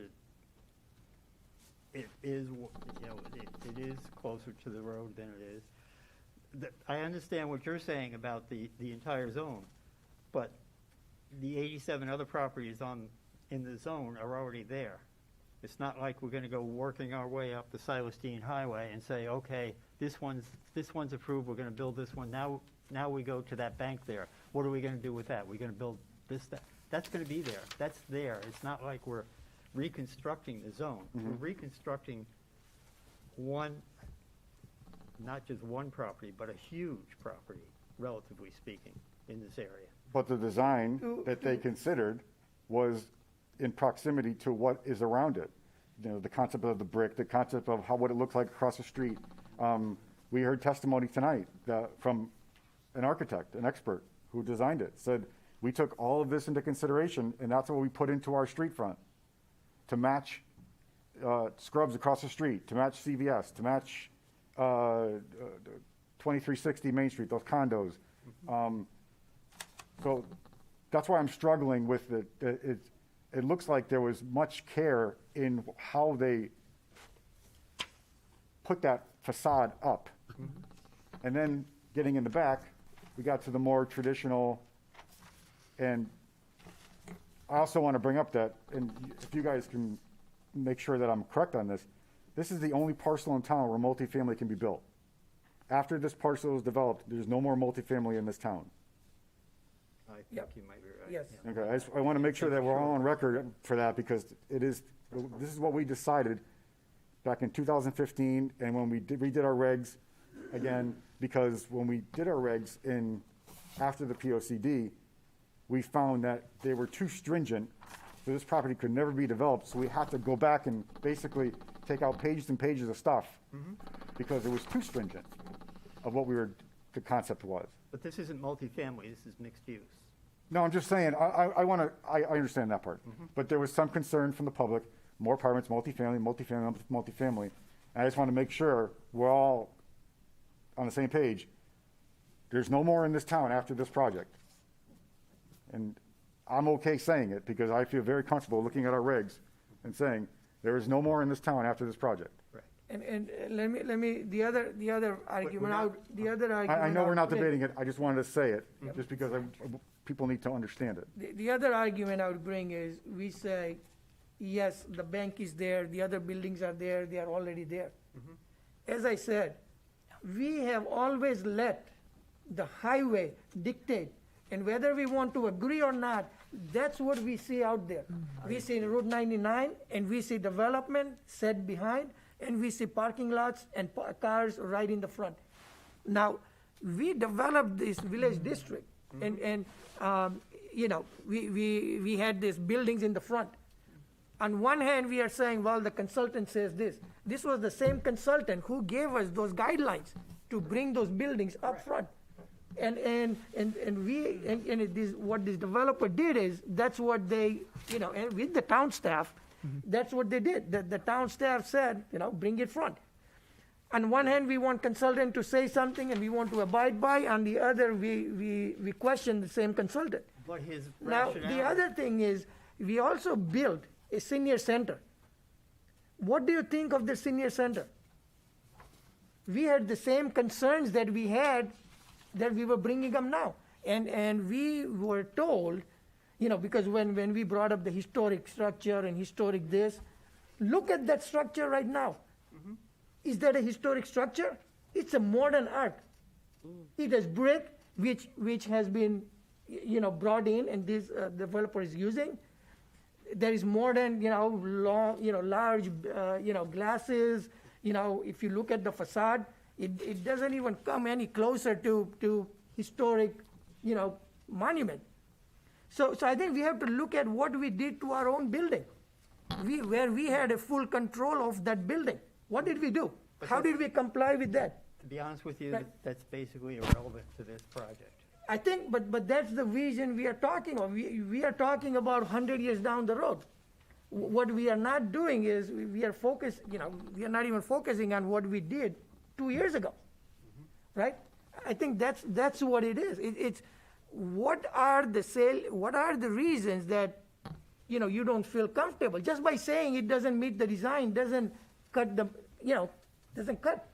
it is, it is closer to the road than it is. I understand what you're saying about the entire zone, but the 87 other properties in the zone are already there. It's not like we're gonna go working our way up the Silas Dean Highway and say, okay, this one's approved, we're gonna build this one. Now we go to that bank there. What are we gonna do with that? We're gonna build this, that. That's gonna be there. That's there. It's not like we're reconstructing the zone. We're reconstructing not just one property, but a huge property, relatively speaking, in this area. But the design that they considered was in proximity to what is around it. The concept of the brick, the concept of what it looks like across the street. We heard testimony tonight from an architect, an expert who designed it, said, we took all of this into consideration and that's what we put into our street front to match Scrubs across the street, to match CVS, to match 2360 Main Street, those condos. So that's why I'm struggling with it. It looks like there was much care in how they put that facade up. And then getting in the back, we got to the more traditional, and I also want to bring up that, and if you guys can make sure that I'm correct on this, this is the only parcel in town where multifamily can be built. After this parcel is developed, there's no more multifamily in this town. I think you might be right. yes. Yeah. Okay, I want to make sure that we're all on record for that because this is what we decided back in 2015 and when we redid our regs again, because when we did our regs after the POCD, we found that they were too stringent that this property could never be developed, so we had to go back and basically take out pages and pages of stuff because it was too stringent of what the concept was. But this isn't multifamily, this is mixed use. No, I'm just saying, I understand that part. But there was some concern from the public, more apartments, multifamily. And I just want to make sure we're all on the same page. There's no more in this town after this project. And I'm okay saying it because I feel very comfortable looking at our regs and saying, there is no more in this town after this project. And let me, the other argument out, I know we're not debating it, I just wanted to say it, just because people need to understand it. The other argument I would bring is, we say, yes, the bank is there, the other buildings are there, they are already there. As I said, we have always let the highway dictate, and whether we want to agree or not, that's what we see out there. We see Route 99, and we see development set behind, and we see parking lots and cars right in the front. Now, we developed this village district, and we had these buildings in the front. On one hand, we are saying, well, the consultant says this. This was the same consultant who gave us those guidelines to bring those buildings up front. And what this developer did is, that's what they, and with the town staff, that's what they did. The town staff said, bring it front. On one hand, we want consultant to say something and we want to abide by. On the other, we question the same consultant. But his Now, rationale. the other thing is, we also built a senior center. What do you think of the senior center? We had the same concerns that we had, that we were bringing them now. And we were told, because when we brought up the historic structure and historic this, look at that structure right now. Is that a historic structure? It's a modern art. It has brick, which has been, brought in, and this developer is using. There is modern, long, large, glasses. If you look at the facade, it doesn't even come any closer to historic, monument. So I think we have to look at what we did to our own building, where we had a full control of that building. What did we do? How did we comply with that? To be honest with you, Right. that's basically irrelevant to this project. I think, but that's the vision we are talking of. We are talking about 100 years down the road. What we are not doing is, we are focused, we are not even focusing on what we did 2 years ago, right? I think that's what it is. It's what are the reasons that, you don't feel comfortable? Just by saying it doesn't meet the design, doesn't cut doesn't cut.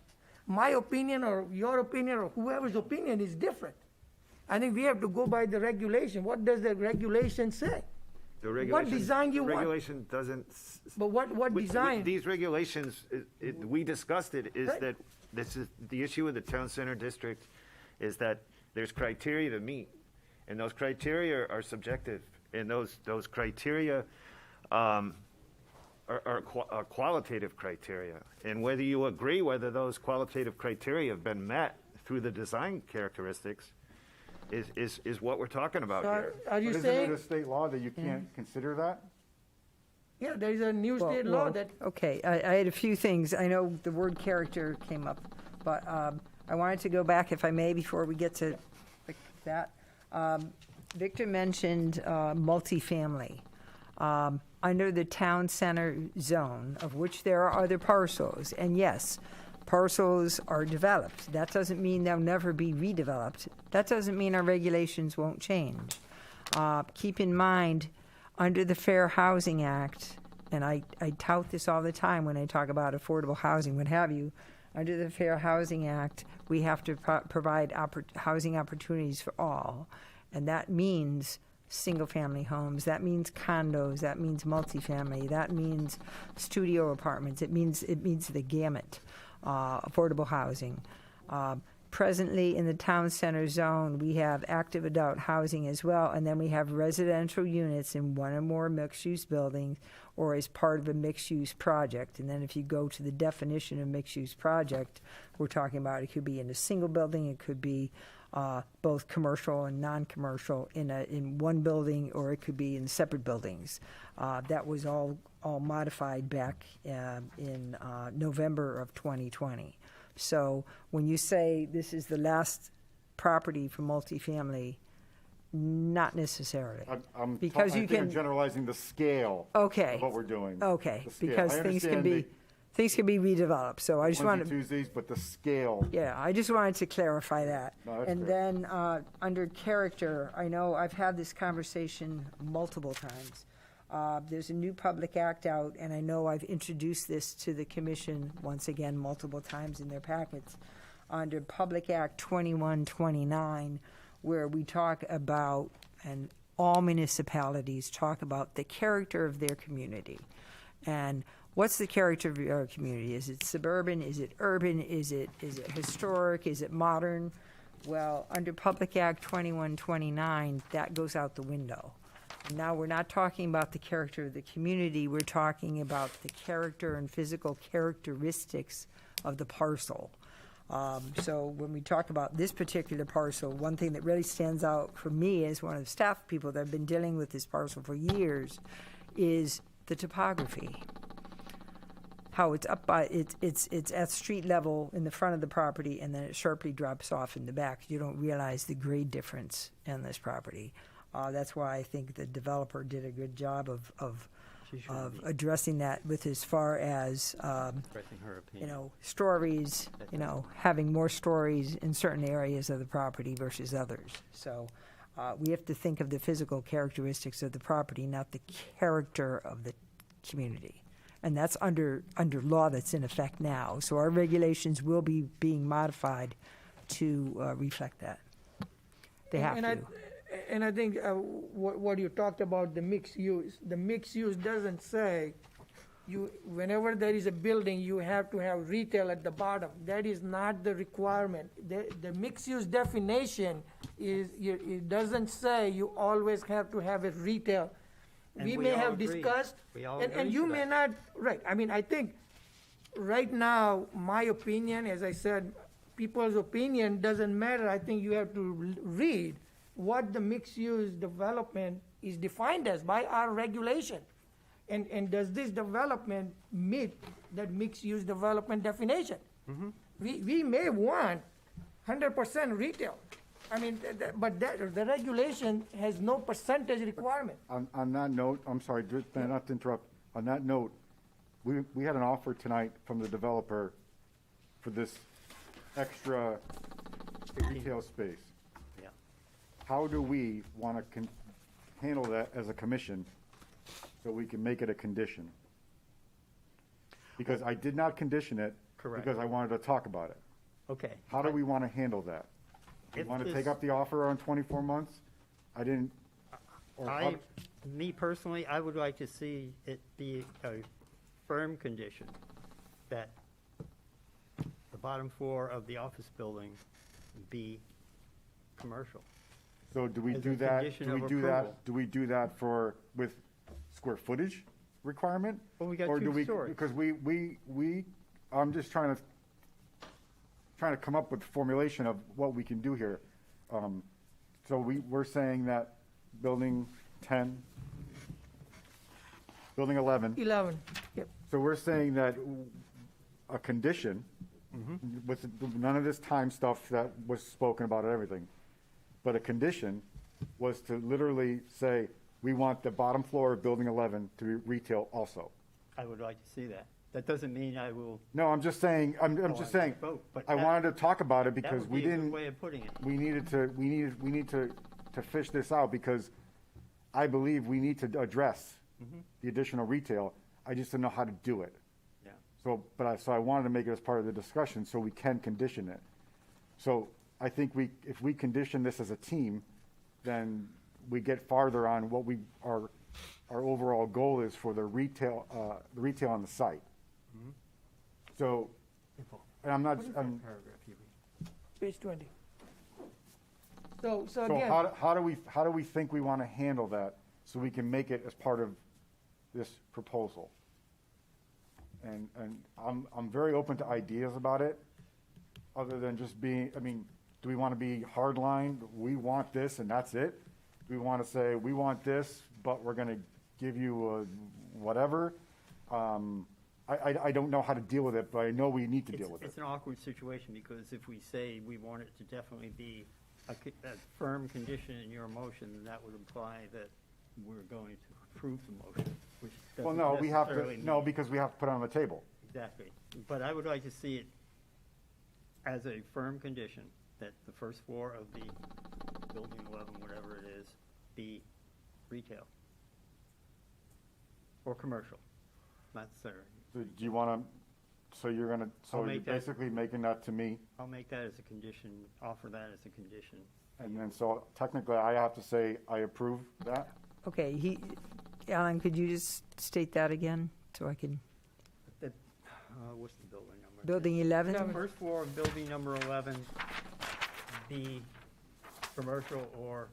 My opinion or your opinion or whoever's opinion is different. I think we have to go by the regulation. What does the regulation say? The regulation, What design you the want? regulation doesn't. But what design? These regulations, we discussed it, is Right. that this is, the issue with the town center district is that there's criteria to meet, and those criteria are subjective, and those criteria are qualitative criteria. And whether you agree whether those qualitative criteria have been met through the design characteristics is what we're talking about here. Are you But saying? isn't it a state law that you can't consider that? Yeah, there is a new state law that. Okay, I had a few things. I know the word character came up, but I wanted to go back, if I may, before we get to that. Victor mentioned multifamily. Under the town center zone, of which there are other parcels, and yes, parcels are developed. That doesn't mean they'll never be redeveloped. That doesn't mean our regulations won't change. Keep in mind, under the Fair Housing Act, and I tout this all the time when I talk about affordable housing, what have you, under the Fair Housing Act, we have to provide housing opportunities for all. And that means single-family homes, that means condos, that means multifamily, that means studio apartments, it means the gamut, affordable housing. Presently, in the town center zone, we have active adult housing as well, and then we have residential units in one or more mixed-use buildings or as part of a mixed-use project. And then if you go to the definition of mixed-use project, we're talking about it could be in a single building, it could be both commercial and non-commercial in one building, or it could be in separate buildings. That was all modified back in November of 2020. So when you say this is the last property for multifamily, not necessarily. I'm Because I you think I'm can- generalizing the scale Okay. of what we're doing. Okay, The scale. because I things can understand things can be redeveloped, so I just the wanted. Wednesday, Tuesdays, but the scale. Yeah, I just wanted to clarify that. No, that's And fair. then, under character, I know I've had this conversation multiple times. There's a new public act out, and I know I've introduced this to the commission once again multiple times in their packets, under Public Act 2129, where we talk about, and all municipalities talk about the character of their community. And what's the character of your community? Is it suburban? Is it urban? Is it historic? Is it modern? Well, under Public Act 2129, that goes out the window. Now, we're not talking about the character of the community, we're talking about the character and physical characteristics of the parcel. So when we talk about this particular parcel, one thing that really stands out for me as one of the staff people that have been dealing with this parcel for years is the topography. How it's up by, it's at street level in the front of the property, and then it sharply drops off in the back. You don't realize the grade difference in this property. That's why I think the developer did a good job of addressing that with as far as, Expressing her opinion. stories, having more stories in certain areas of the property versus others. So we have to think of the physical characteristics of the property, not the character of the community. And that's under law that's in effect now. So our regulations will be being modified to reflect that. They have to. And I think what you talked about, the mixed use doesn't say whenever there is a building, you have to have retail at the bottom. That is not the requirement. The mixed use definition it doesn't say you always have to have a retail. And We we may all have agree. discussed, We all and agree you to may that. not, right, I mean, I think right now, my opinion, as I said, people's opinion doesn't matter. I think you have to read what the mixed-use development is defined as by our regulation. And does this development meet that mixed-use development definition? We may want 100% retail. I mean, but the regulation has no percentage requirement. On that note, I'm sorry, not to interrupt. On that note, we had an offer tonight from the developer for this extra retail space. Yeah. How do we want to handle that as a commission so we can make it a condition? Because I did not condition it. Correct. Because I wanted to talk about it. Okay. How do we want to handle that? You If want to this- take up the offer on 24 months? I didn't. or how- Me personally, I would like to see it be a firm condition that the bottom floor of the office building be commercial. So do we as do a that, condition do we of do approval. that, do we do that with square footage requirement? Well, we got Or do two we- stories. Because I'm just trying to come up with formulation of what we can do here. So we're saying that building 10, building 11, 11, yep. so we're saying that a condition, with none of this time stuff that was spoken about and everything, but a condition was to literally say, we want the bottom floor of building 11 to be retail also. I would like to see that. That doesn't mean I will. No, I'm just saying, I'm Oh, just I saying, vote, but I that- wanted to talk about it That because would we be a good didn't, way of putting it. we need to fish this out because I believe we need to address the additional retail. I just don't know how to do it. Yeah. So, so I wanted to make it as part of the discussion so we can condition it. So I think if we condition this as a team, then we get farther on what our overall goal is for the retail on the site. So, and I'm not, Page 20. So so again, how do we think we want to handle that so we can make it as part of this proposal? And I'm very open to ideas about it, other than just being, I mean, do we want to be hardline? We want this and that's it? Do we want to say, we want this, but we're going to give you whatever? I don't know how to deal with it, but I know we need to deal with it. It's an awkward situation, because if we say we want it to definitely be a firm condition in your motion, then that would imply that we're going to approve the motion, which Well, doesn't no, we have necessarily to, no, mean- because we have to put it on the table. Exactly. But I would like to see it as a firm condition that the first floor of the building 11, whatever it is, be retail or commercial, not necessarily. So do you want to, so you're going to, so I'll you're make that- basically making that to me? I'll make that as a condition, offer that as a condition. And then, so technically, I have to say I approve that? Okay, Alan, could you just state that again, so I can, What's the building number? building 11? First floor of building number 11 be commercial or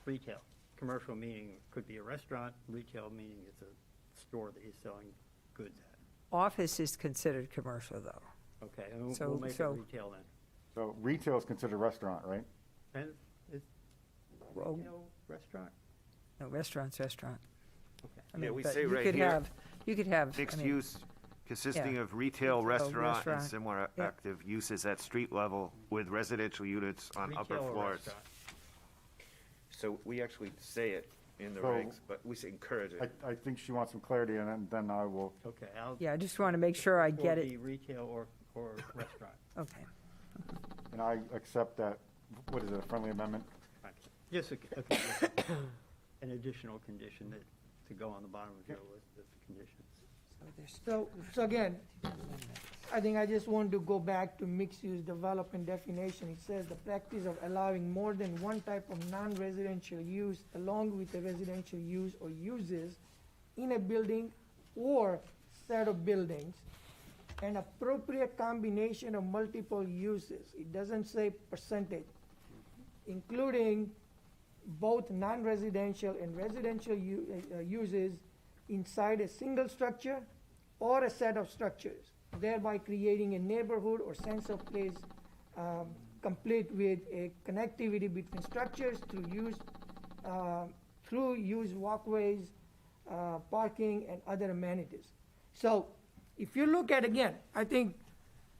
retail. Commercial meaning could be a restaurant, retail meaning it's a store that you're selling goods at. Office is considered commercial, though. Okay, and So- we'll make it so- retail then. So retail is considered restaurant, right? And it's Well- retail restaurant? No, restaurant's restaurant. Okay. I mean, we but say you right could here, have- You could have. I Mixed mean, use consisting yeah. of retail, restaurant, and restaurant. similar Yeah. active uses at street level with residential units on upper Retail or floors. restaurant. So we actually say it in the So- regs, but we say encourage it. I think she wants some clarity, and then I will, Okay, I'll. Yeah, I just want to make sure I get Or it. be retail or restaurant. Okay. and I accept that, what is it, a friendly amendment? Just a condition, an additional condition that, to go on the bottom of your list of conditions. So again, I think I just want to go back to mixed-use development definition. It says the practice of allowing more than one type of non-residential use along with a residential use or uses in a building or set of buildings, an appropriate combination of multiple uses. It doesn't say percentage, including both non-residential and residential uses inside a single structure or a set of structures, thereby creating a neighborhood or sense of place complete with a connectivity between structures through use walkways, parking, and other amenities. So if you look at, again, I think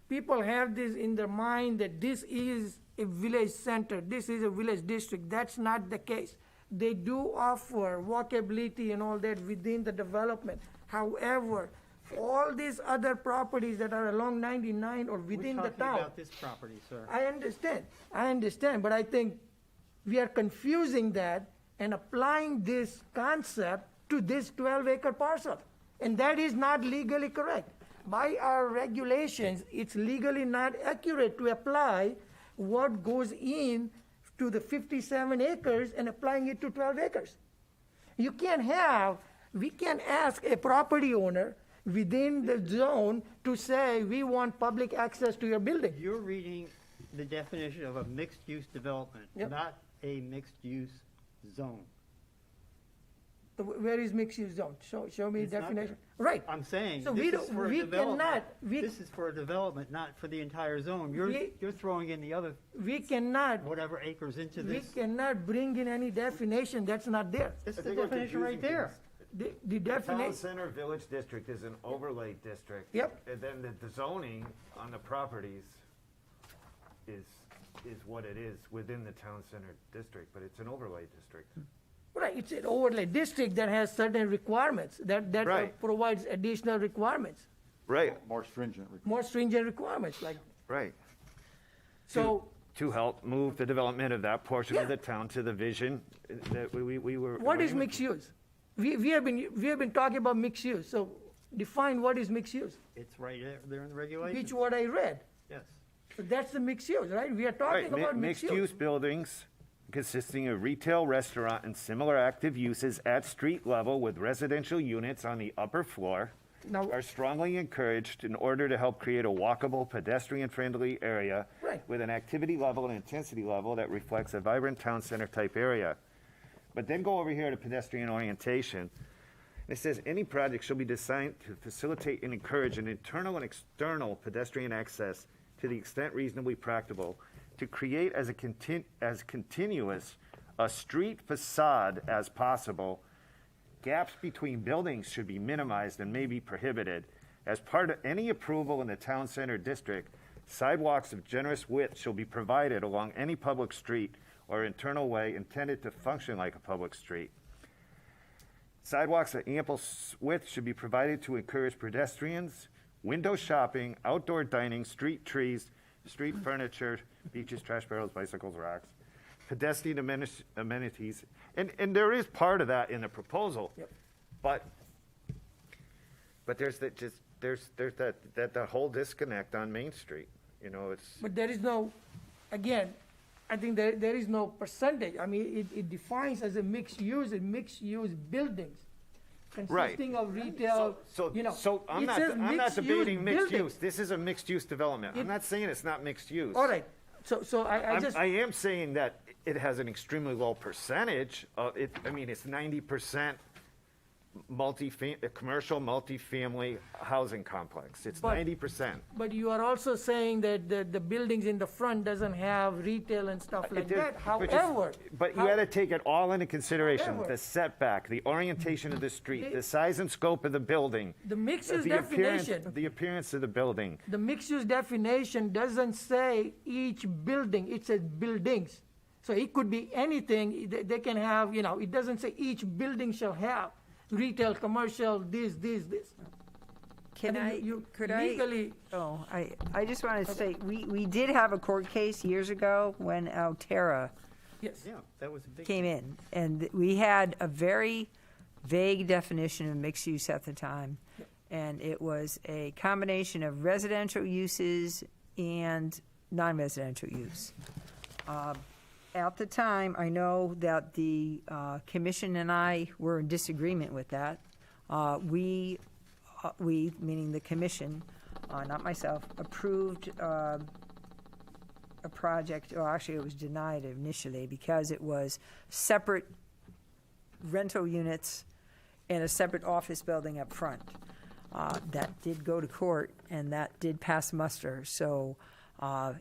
people have this in their mind that this is a village center, this is a village district. That's not the case. They do offer walkability and all that within the development. However, all these other properties that are along 99 or within the We're talking town. about this property, sir. I understand, but I think we are confusing that and applying this concept to this 12-acre parcel. And that is not legally correct. By our regulations, it's legally not accurate to apply what goes in to the 57 acres and applying it to 12 acres. We can't ask a property owner within the zone to say, we want public access to your building. You're reading the definition of a mixed-use development, Yep. not a mixed-use zone. Where is mixed-use zone? Show me It's not definition. there. Right. I'm saying, So this we is don't- for a we development. cannot- we- This is for a development, not for the entire zone. You're throwing in the other We cannot, whatever acres into we this. cannot bring in any definition that's not there. It's the definition right there. The Town definition, center village district is an overlay district. Yep. And then the zoning on the properties is what it is within the town center district, but it's an overlay district. right, it's an overlay district that has certain requirements, that Right. provides additional requirements, Right, More stringent. more stringent requirements, like, right. so To help move the development of that portion of the town to the vision that we were. what is mixed use? We have been talking about mixed use, so define what is mixed use, It's right there in the regulations. which what I read. Yes. So that's the mixed use, right? We are Right, talking about mixed use. mixed-use buildings consisting of retail, restaurant, and similar active uses at street level with residential units on the upper floor Now, are strongly encouraged in order to help create a walkable, pedestrian-friendly area Right. with an activity level and intensity level that reflects a vibrant town center type area. But then go over here to pedestrian orientation. It says, any project shall be designed to facilitate and encourage an internal and external pedestrian access to the extent reasonably practicable to create as continuous a street facade as possible. Gaps between buildings should be minimized and may be prohibited. As part of any approval in the town center district, sidewalks of generous width shall be provided along any public street or internal way intended to function like a public street. Sidewalks of ample width should be provided to encourage pedestrians, window shopping, outdoor dining, street trees, street furniture, beaches, trash barrels, bicycles, rocks, pedestrian amenities. And there is part of that in the proposal. Yep. But there's that whole disconnect on Main Street. You know, it's. But there is no, again, I think there is no percentage. I mean, it defines as a mixed use buildings consisting of retail, you know. So I'm it not says debating mixed-use mixed buildings. use. This is a mixed use development. I'm not saying it's not mixed use. All right, so I am saying that it has an extremely low percentage of it. I mean, it's 90% commercial multifamily housing complex. It's But- 90%. But you are also saying that the buildings in the front doesn't have retail and stuff like that. However. But you had to take it all into consideration, However- the setback, the orientation of the street, the size and scope of the building. The mixed-use the appearance- definition. The appearance of the building. The mixed-use definition doesn't say each building, it says buildings. So it could be anything, they can have, you know, it doesn't say each building shall have retail, commercial, this. Can think I, could I? legally- Oh, I just want to say, we did have a court case years ago when Altera Yes. Yeah, that was a big. came in, and we had a very vague definition of mixed use at the time. And it was a combination of residential uses and non-residential use. At the time, I know that the commission and I were in disagreement with that. We, meaning the commission, not myself, approved a project, or actually it was denied initially because it was separate rental units and a separate office building up front. That did go to court, and that did pass muster. So,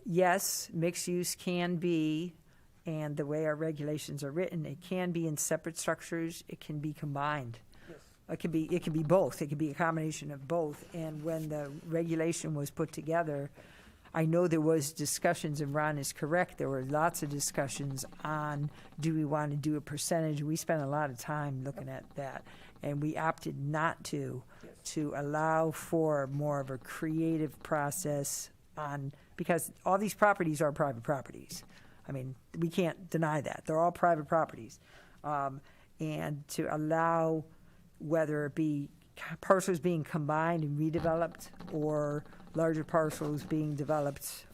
yes, mixed use can be, and the way our regulations are written, it can be in separate structures, it can be combined. It can be both, it can be a combination of both. And when the regulation was put together, I know there was discussions, and Ron is correct, there were lots of discussions on, do we want to do a percentage? We spent a lot of time looking at that, and we opted not to allow for more of a creative process because all these properties are private properties. I mean, we can't deny that. They're all private properties. And to allow, whether it be parcels being combined and redeveloped or larger parcels being developed,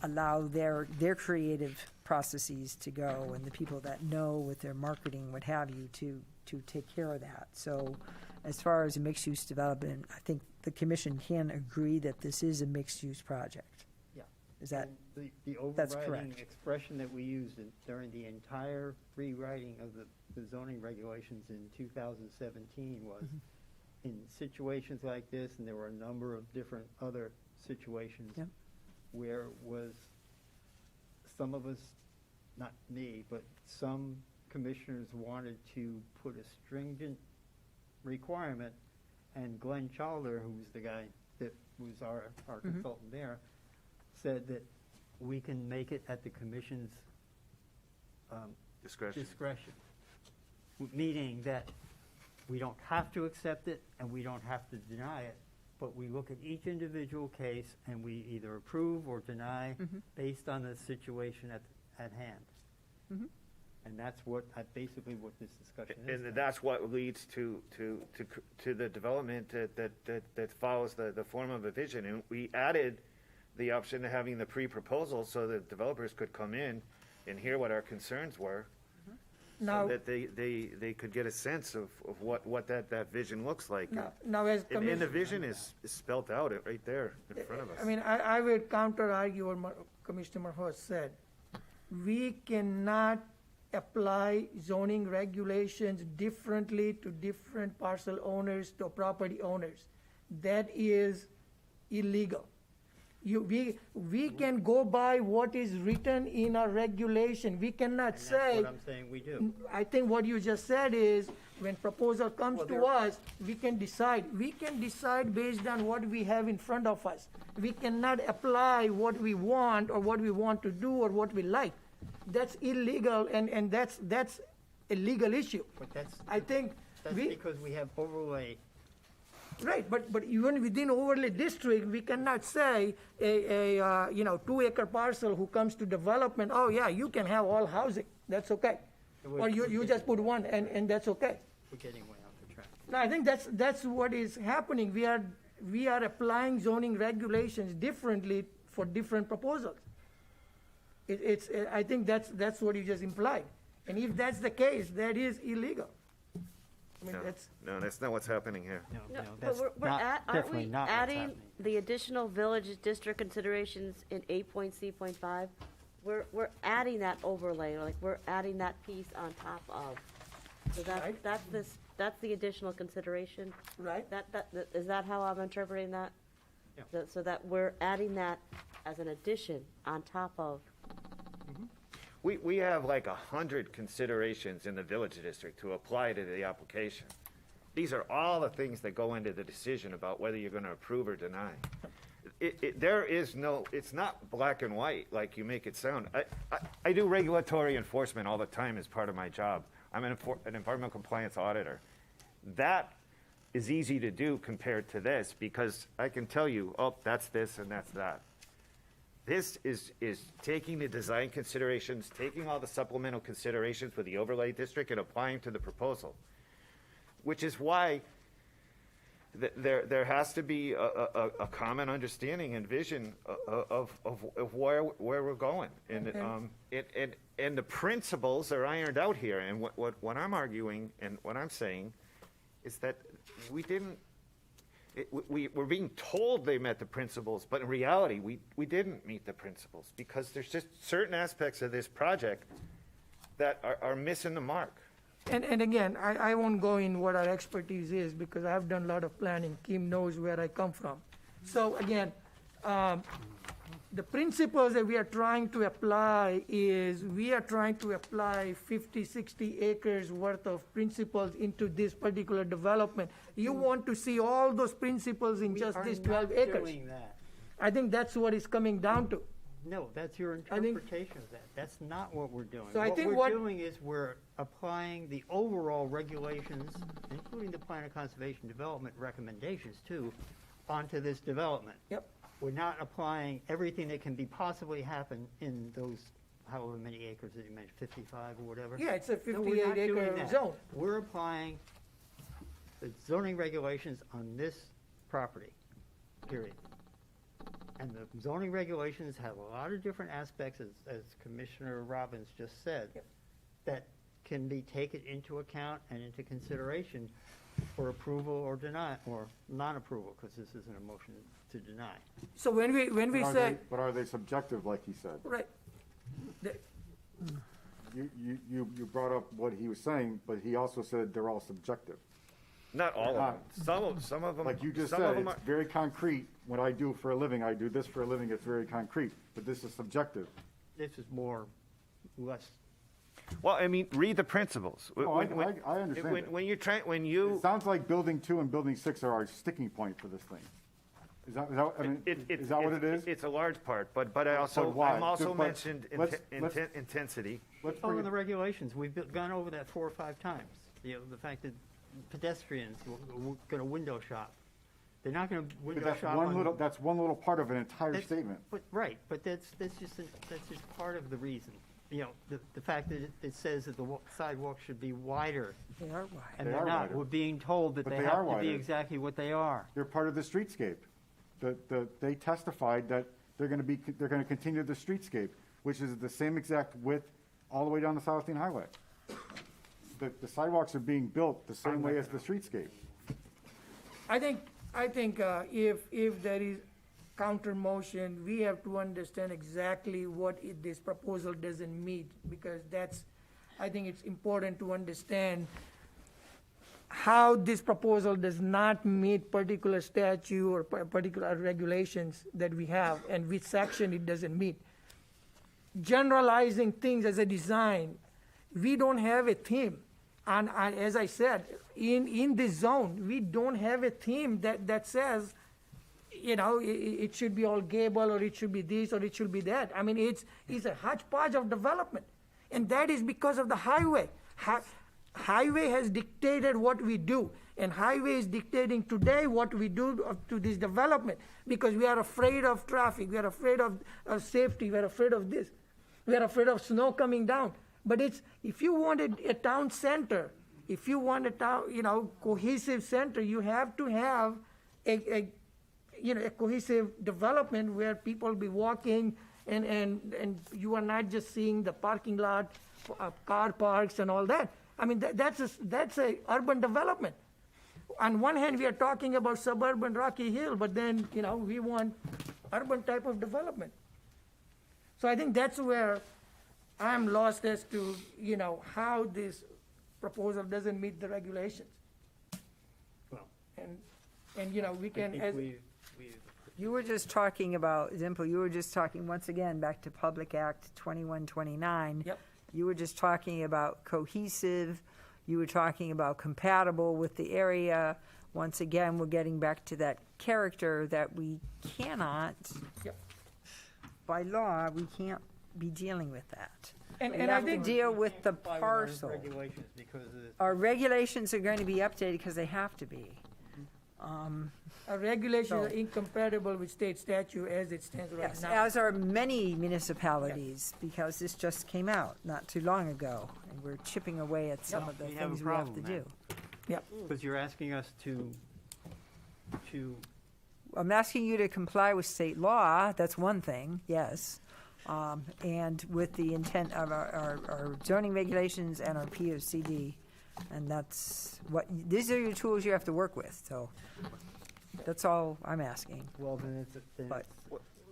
allow their creative processes to go, and the people that know with their marketing, what have you, to take care of that. So as far as a mixed-use development, I think the commission can agree that this is a mixed-use project. Yeah. Is that, And the that's overriding correct. expression that we used during the entire rewriting of the zoning regulations in 2017 was, in situations like this, and there were a number of different other situations Yep. where was some of us, not me, but some commissioners wanted to put a stringent requirement, and Glenn Chalder, who was the guy that was our consultant there, said that we can make it at the commission's discretion. Meaning that we don't have to accept it and we don't have to deny it, but we look at each individual case and we either approve or deny based on the situation at hand. And that's basically what this discussion is. And that's what leads to the development that follows the form of a vision. And we added the option of having the pre-proposal so that developers could come in and hear what our concerns were. Now, So that they could get a sense of what that vision looks like. now as And the vision is spelt out right there in front of us. I mean, I would counter-argue what Commissioner Marhos said. We cannot apply zoning regulations differently to different parcel owners, to property owners. That is illegal. We can go by what is written in our regulation. We cannot That's say. what I'm saying we do. I think what you just said is, when proposal comes Well, to there- us, we can decide. We can decide based on what we have in front of us. We cannot apply what we want or what we want to do or what we like. That's illegal, and that's a legal issue. But that's, I think that's because we have overlay. right, but even within overlay district, we cannot say a 2-acre parcel who comes to development, oh yeah, you can have all housing, that's okay. Or you just put one and that's okay. We're getting way off the track. No, I think that's what is happening. We are applying zoning regulations differently for different proposals. I think that's what you just implied. And if that's the case, that is illegal. I mean, No, that's not what's happening here. No, No, that's but we're not, aren't definitely we not what's adding happening. the additional village district considerations in 8.c.5? We're adding that overlay, like we're adding that piece on top of. So Right. that's the additional consideration? Right. Is that how I'm interpreting that? Yeah. So that we're adding that as an addition on top of? We have like 100 considerations in the village district to apply to the application. These are all the things that go into the decision about whether you're gonna approve or deny. There is no, it's not black and white like you make it sound. I do regulatory enforcement all the time as part of my job. I'm an environmental compliance auditor. That is easy to do compared to this because I can tell you, oh, that's this and that's that. This is taking the design considerations, taking all the supplemental considerations with the overlay district and applying to the proposal, which is why there has to be a common understanding and vision of where we're going. And the principles are ironed out here. And what I'm arguing and what I'm saying is that we didn't, we're being told they met the principles, but in reality, we didn't meet the principles because there's just certain aspects of this project that are missing the mark. And again, I won't go in what our expertise is because I've done a lot of planning. Kim knows where I come from. So again, the principles that we are trying to apply is we are trying to apply 50, 60 acres worth of principles into this particular development. You want to see all those principles in just this 12 acres. We are not doing that. I think that's what it's coming down to. No, that's your I think- interpretation of that. That's not what we're doing. So I think What we're doing is we're applying the overall regulations, including the plan of conservation development recommendations too, onto this development. Yep. We're not applying everything that can be possibly happen in those however many acres that you mentioned, 55 or whatever. Yeah, it's a No, we're not 58 doing acre that. zone. We're applying the zoning regulations on this property, period. And the zoning regulations have a lot of different aspects, as Commissioner Robbins just said, that can be taken into account and into consideration for approval or deny, or non-approval, because this isn't a motion to deny. So when we say, But are they subjective, like he said? right, the- You brought up what he was saying, but he also said they're all subjective. Not all of them. Some of them. Like you just some of said, them it's are- very concrete. What I do for a living, I do this for a living, it's very concrete. But this is subjective. This is more, less. Well, I mean, read the principles. Oh, I understand it. When you're trying, when you. It sounds like building 2 and building 6 are our sticking point for this thing. Is that what it is? It's a large part, but I also, But why? I'm also But mentioned let's- intensity. Let's Follow bring the it, regulations. We've gone over that 4 or 5 times. You know, the fact that pedestrians going to window shop. They're not going to but window that's shop one on. little, that's one little part of an entire That's- statement. But, right, but that's just part of the reason. You know, the fact that it says that the sidewalks should be wider, they are wide. and They they're are not. wider. We're being told that But they they have are to be wider. exactly what they are. They're part of the streetscape. They testified that they're gonna continue the streetscape, which is the same exact width all the way down the Southland Highway. The sidewalks are being built the same way as the streetscape. I think if there is counter motion, we have to understand exactly what this proposal doesn't meet, because I think it's important to understand how this proposal does not meet particular statute or particular regulations that we have, and which section it doesn't meet. Generalizing things as a design, we don't have a theme. And as I said, in this zone, we don't have a theme that says, you know, it should be all gable, or it should be this, or it should be that. I mean, it's a hodgepodge of development. And that is because of the highway. Highway has dictated what we do, and highway is dictating today what we do to this development, because we are afraid of traffic, we are afraid of safety, we are afraid of this, we are afraid of snow coming down. But if you want a town center, if you want a town, cohesive center, you have to have a cohesive development where people will be walking, and you are not just seeing the parking lot, car parks and all that. I mean, that's a urban development. On one hand, we are talking about suburban Rocky Hill, but then, we want urban type of development. So I think that's where I'm lost as to, how this proposal doesn't meet the regulations. Well, And we can, as, You were just talking about, Zimple, you were just talking, once again, back to Public Act 2129. Yep. You were just talking about cohesive, you were talking about compatible with the area. Once again, we're getting back to that character that we cannot, Yep. by law, we can't be dealing with that. And We I have to think- deal with the comply with parcel. our regulations because of the. Our regulations are going to be updated because they have to be. our regulations are So- incompatible with state statute as it stands right Yes, now. as are many municipalities, because this just came out not too long ago, and we're chipping away at some of the We have a things we have to problem do. Yep. Because you're asking us to, I'm asking you to comply with state law, that's one thing, yes, and with the intent of our zoning regulations and our POCD, and that's what, these are your tools you have to work with, so that's all I'm asking. well, then But-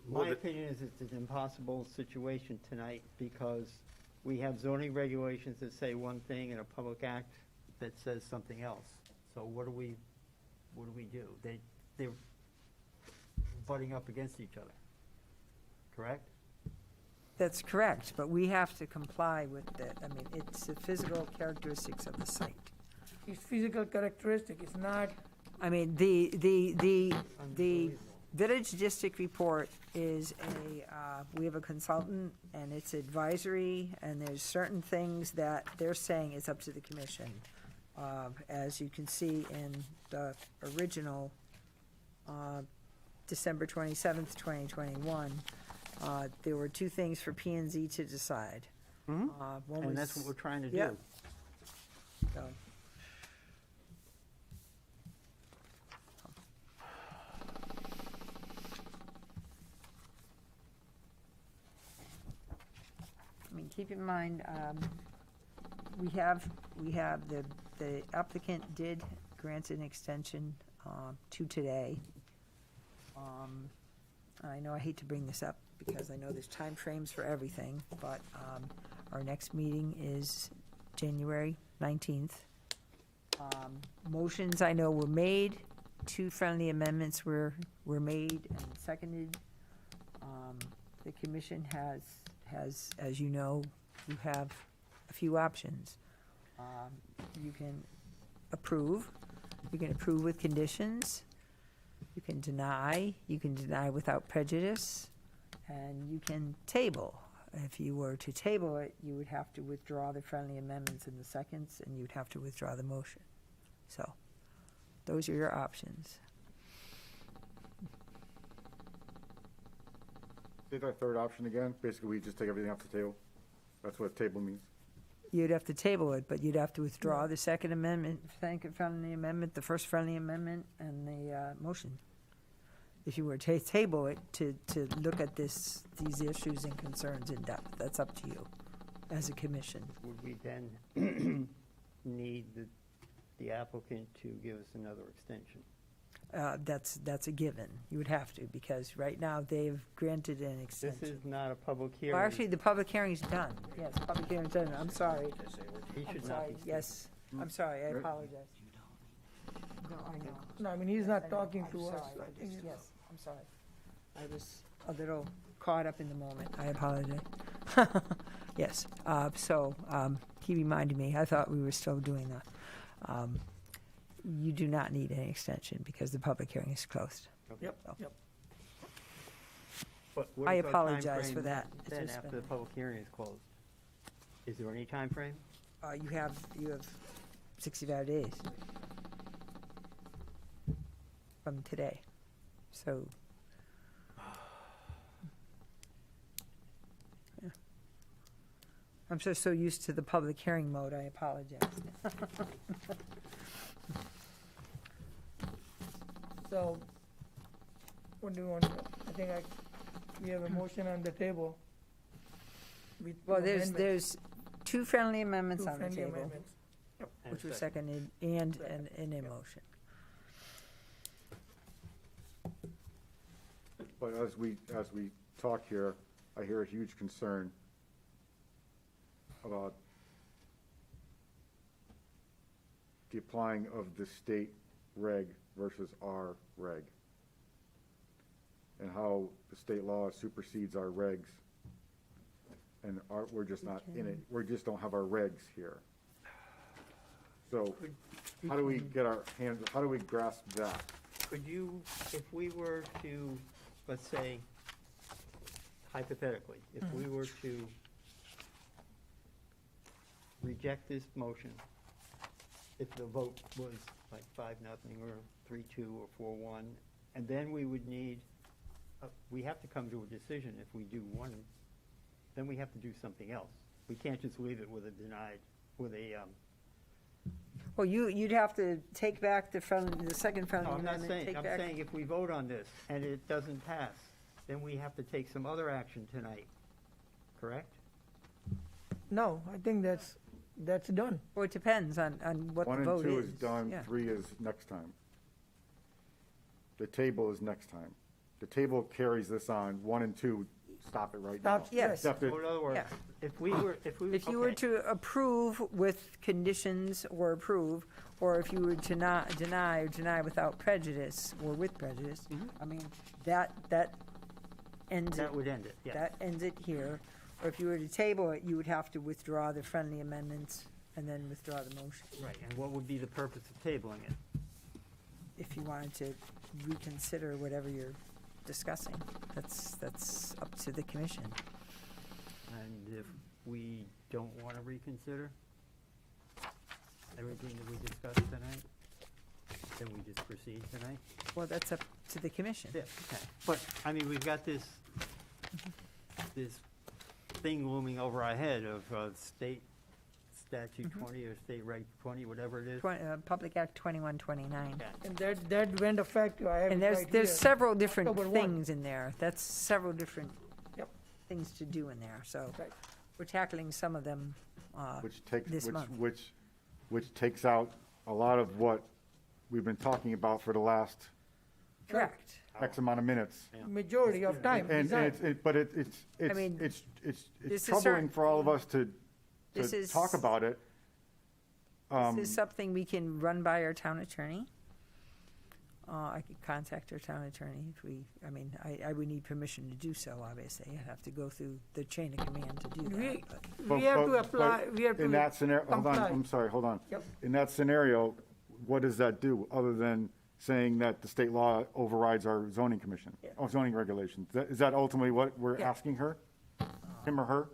my opinion is it's an impossible situation tonight because we have zoning regulations that say one thing and a public act that says something else. So what do we do? They're butting up against each other, correct? That's correct, but we have to comply with it's the physical characteristics of the site. It's physical characteristic, it's not, The village district report is we have a consultant, and it's advisory, and there's certain things that they're saying is up to the commission. As you can see in the original, December 27th, 2021, there were two things for P and Z to decide. One And that's was- what we're trying to do. Yeah. So, keep in mind, we have the applicant did grant an extension to today. I know I hate to bring this up because I know there's time frames for everything, but our next meeting is January 19th. Motions I know were made, 2 friendly amendments were made and seconded. The commission has, as you know, you have a few options. You can approve with conditions, you can deny without prejudice, and you can table. If you were to table it, you would have to withdraw the friendly amendments in the seconds, and you'd have to withdraw the motion. So, those are your options. Say that third option again. Basically, we just take everything off the table. That's what table means. You'd have to table it, but you'd have to withdraw the second amendment, friendly amendment, the first friendly amendment, and the motion. If you were to table it to look at these issues and concerns in depth, that's up to you as a commission. Would we then need the applicant to give us another extension? That's a given. You would have to, because right now they've granted an extension. This is not a public hearing. Well, actually, the public hearing's done. Yes, public hearing's done. I'm sorry. He I'm should not sorry. be. Yes, I'm sorry. I apologize. No, I know. No, I mean, he's not I know. talking I'm to us. sorry. I think it's- Yes, I'm sorry. I was a little caught up in the moment. I apologize. Yes, he reminded me, I thought we were still doing that. You do not need any extension because the public hearing is closed. Yep, So, yep. But what I is our apologize for timeframe that. It's Then just after been- the public hearing is closed, is there any time frame? You have 65 days from today. So, yeah. I'm just so used to the public hearing mode, I apologize. So, what do you want? I think we have a motion on the table. with Well, two amendments. there's two friendly amendments Two on the friendly table, amendments. And which were second. seconded, and an emotion. But as we talk here, I hear a huge concern about the applying of the state reg versus our reg, and how the state law supersedes our regs, and we're just not in it. We just don't have our regs here. So how do we get our hands, how do we grasp that? Could you, if we were to, let's say, hypothetically, if we were to reject this motion, if the vote was like 5-0 or 3-2 or 4-1, and then we would need, we have to come to a decision if we do one, then we have to do something else. We can't just leave it with a denied, with a, Well, you'd have to take back the second friendly no, I'm not amendment, saying, take I'm back. saying if we vote on this and it doesn't pass, then we have to take some other action tonight, correct? No, I think that's done. Well, it depends on what the One vote and is. two is done, Yeah. 3 is next time. The table is next time. The table carries this on, 1 and 2, stop it right now. Stop, yes. Except it- So in other words, Yeah. if we were, If you were okay. to approve with conditions or approve, or if you were to not deny or deny without prejudice or with prejudice, I mean, that ends it. That would end it, yes. That ends it here. Or if you were to table it, you would have to withdraw the friendly amendments and then withdraw the motion. Right, and what would be the purpose of tabling it? If you wanted to reconsider whatever you're discussing, that's up to the commission. And if we don't want to reconsider everything that we discussed tonight, then we just proceed tonight? Well, that's up to the commission. Yeah, okay. But, I mean, we've got this thing looming over our head of state statute 20 or state reg 20, whatever it is. Public Act 2129. Yeah. And that went effective. I have And it right there's here. several different October 1. things in there. That's several different Yep. things to do in there. So Right. we're tackling some of them which takes, this month. which takes out a lot of what we've been talking about for the last Correct. X amount of minutes. Majority of time. And exactly. it's mean, it's this is troubling for all of us to This is- talk about it. This is something we can run by our town attorney. I could contact our town attorney if I would need permission to do so, obviously. I'd have to go through the chain of command to do that. We, but- we have to apply, we have to. In that scenario, hold on, comply. I'm sorry, hold on. Yep. In that scenario, what does that do, other than saying that the state law overrides our zoning commission, Yeah. or zoning regulations? Is that ultimately what we're Yeah. asking her? Him or her?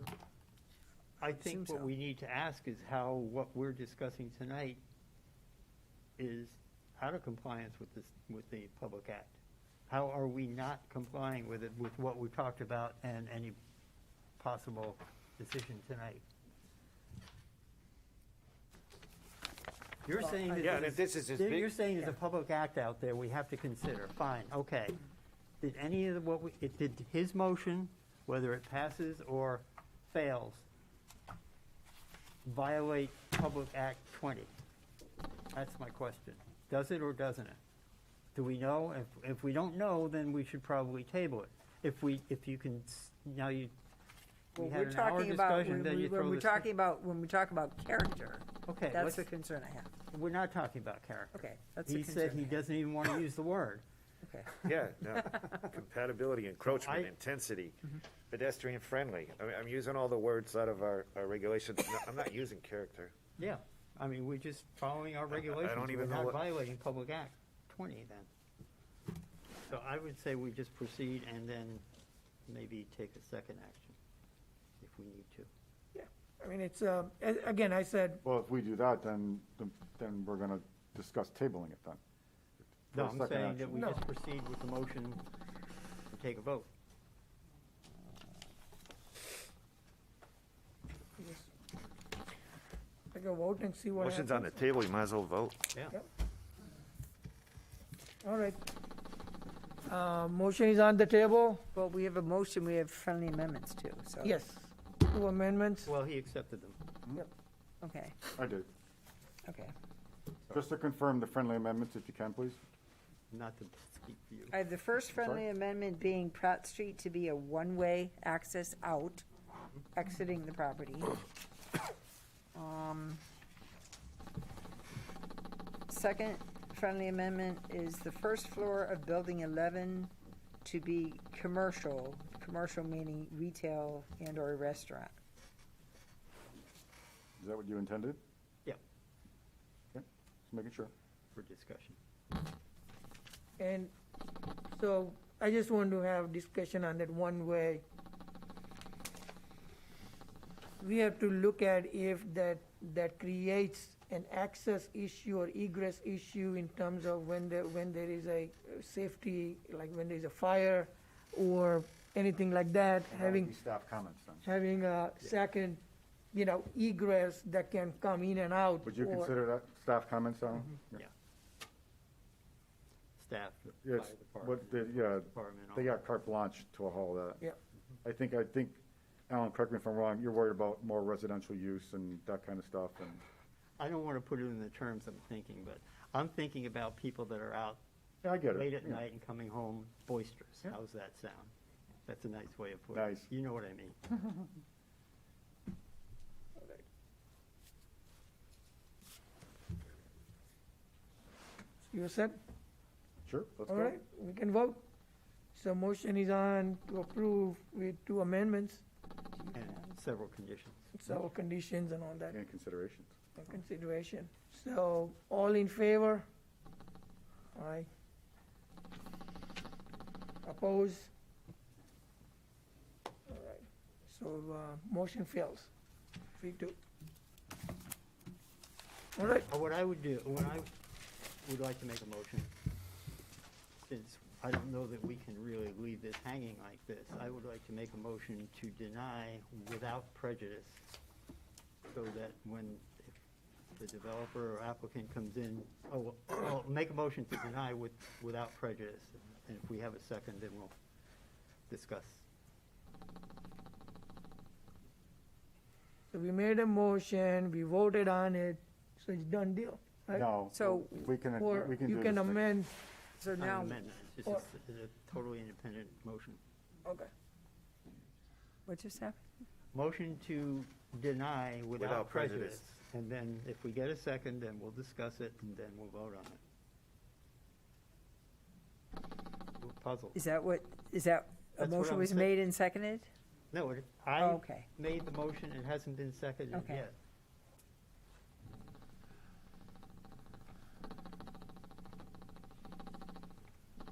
I think assume what so. we need to ask is how what we're discussing tonight is out of compliance with with the Public Act. How are we not complying with it, with what we talked about and any possible decision tonight? You're saying that Yeah, and if this is as big. you're saying there's a public act out there we have to consider. Fine, okay. Did any of did his motion, whether it passes or fails, violate Public Act 20? That's my question. Does it or doesn't it? Do we know? If we don't know, then we should probably table it. Now you Well, We we're had an hour talking about, discussion, then you throw when we're this. talking about, when we talk about character, Okay, that's let's, the concern I have. we're not talking about character. Okay, that's the He concern said he I have. doesn't even want to use the word. Okay. Yeah, no, compatibility, encroachment, I- intensity, pedestrian friendly. I mean, I'm using all the words out of our regulations. No, I'm not using character. Yeah, I mean, we're just following our regulations. even We're know not what- violating Public Act 20 then. So I would say we just proceed and then maybe take a second action if we need to. I mean, it's, again, I said, Well, if we do that, then we're gonna discuss tabling it then. For No, a I'm second saying that action. we No. just proceed with the motion and take a vote. take a vote and see what happens. Motion's on the table, you might as well vote. Yeah. Yep. All right. Motion is on the table. Well, we have a motion, we have friendly amendments too, so. Yes. 2 amendments. Well, he accepted them. Okay, I did. okay. Just to confirm the friendly amendments, if you can, please. Not to speak for you. I have the first friendly amendment being Pratt Street to be a one-way access out, exiting the property. Second friendly amendment is the first floor of building 11 to be commercial, commercial meaning retail and/or restaurant. Is that what you intended? Yeah, Okay, just making sure. for discussion. And so I just want to have discussion on that one way. We have to look at if that creates an access issue or egress issue in terms of when there is a safety, like when there's a fire or anything like that, That would be staff comments then. having a second, egress that can come in and out. Would you or- consider that staff comments, Alan? Yeah. Staff, Yes, fire what, department, yeah, department, all they that. got carte blanche to haul that. Yeah. I think, Alan, correct me if I'm wrong, you're worried about more residential use and that kind of stuff, and I don't want to put it in the terms I'm thinking, but I'm thinking about people that are out yeah, I get it. late at yeah. night and coming home boisterous. Yeah. How's that sound? That's a nice way of putting it. Nice. You know what I mean. You said? Sure, let's All go. right, we can vote. So motion is on to approve with 2 amendments, And several conditions. several conditions and all that And considerations. in consideration. So all in favor? Aye. Oppose? All right, so motion fails. 3-2. All right, What I would do, when I would like to make a motion, since I don't know that we can really leave this hanging like this, I would like to make a motion to deny without prejudice, so that when if the developer or applicant comes in, I'll make a motion to deny without prejudice, and if we have a second, then we'll discuss. so we made a motion, we voted on it, so it's done deal, right? No, So- we can Or do you this can thing. amend, So Not an now, amendment, it's or- just a totally independent motion. okay. what just happened? Motion to deny without Without prejudice. prejudice. And then if we get a second, then we'll discuss it and then we'll vote on it. We're puzzled. Is that a That's what motion I'm was saying. made and seconded? No, Oh, I okay. made the motion, it hasn't been seconded Okay. yet.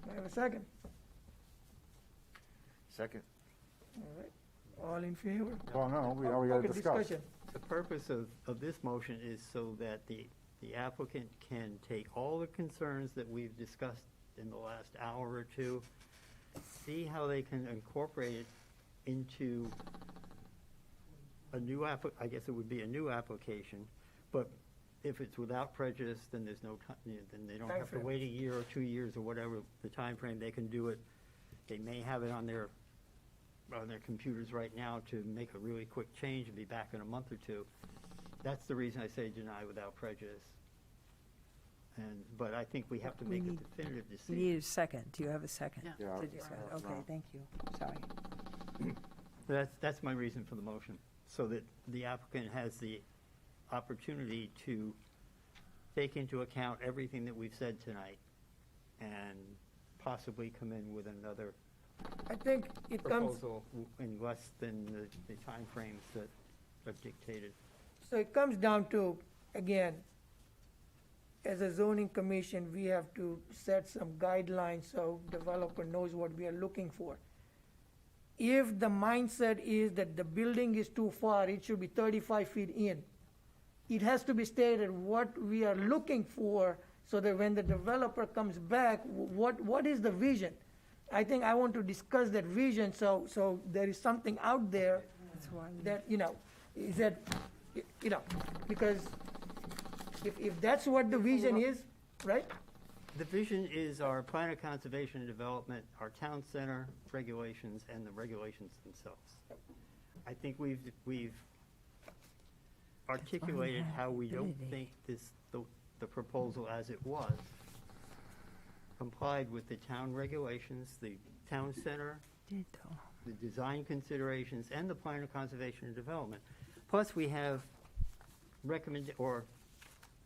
May I have a second? Second. All right, all in favor? Well, no, we gotta Okay, discuss. discussion. The purpose of this motion is so that the applicant can take all the concerns that we've discussed in the last hour or two, see how they can incorporate it into a new I guess it would be a new application, but if it's without prejudice, then there's no then they don't have to Timeframe. wait a year or 2 years or whatever the time frame. They can do it. They may have it on their computers right now to make a really quick change and be back in a month or two. That's the reason I say deny without prejudice. But I think we have to We make a need- definitive We decision. need a second. Do you have a second? Yeah, To discuss? Okay, Ron. thank you. Sorry. That's my reason for the motion, so that the applicant has the opportunity to take into account everything that we've said tonight and possibly come in with another I think it comes, proposal in less than the timeframes that are dictated. so it comes down to, again, as a zoning commission, we have to set some guidelines so developer knows what we are looking for. If the mindset is that the building is too far, it should be 35 feet in. It has to be stated what we are looking for so that when the developer comes back, what is the vision? I think I want to discuss that vision so there is something out there that, is that, because if that's what the vision is, right? The vision is our plan of conservation and development, our town center regulations, and the regulations themselves. I think we've articulated how we don't think the proposal as it was complied with the town regulations, the town center, the design considerations, and the plan of conservation and development. Plus, we have an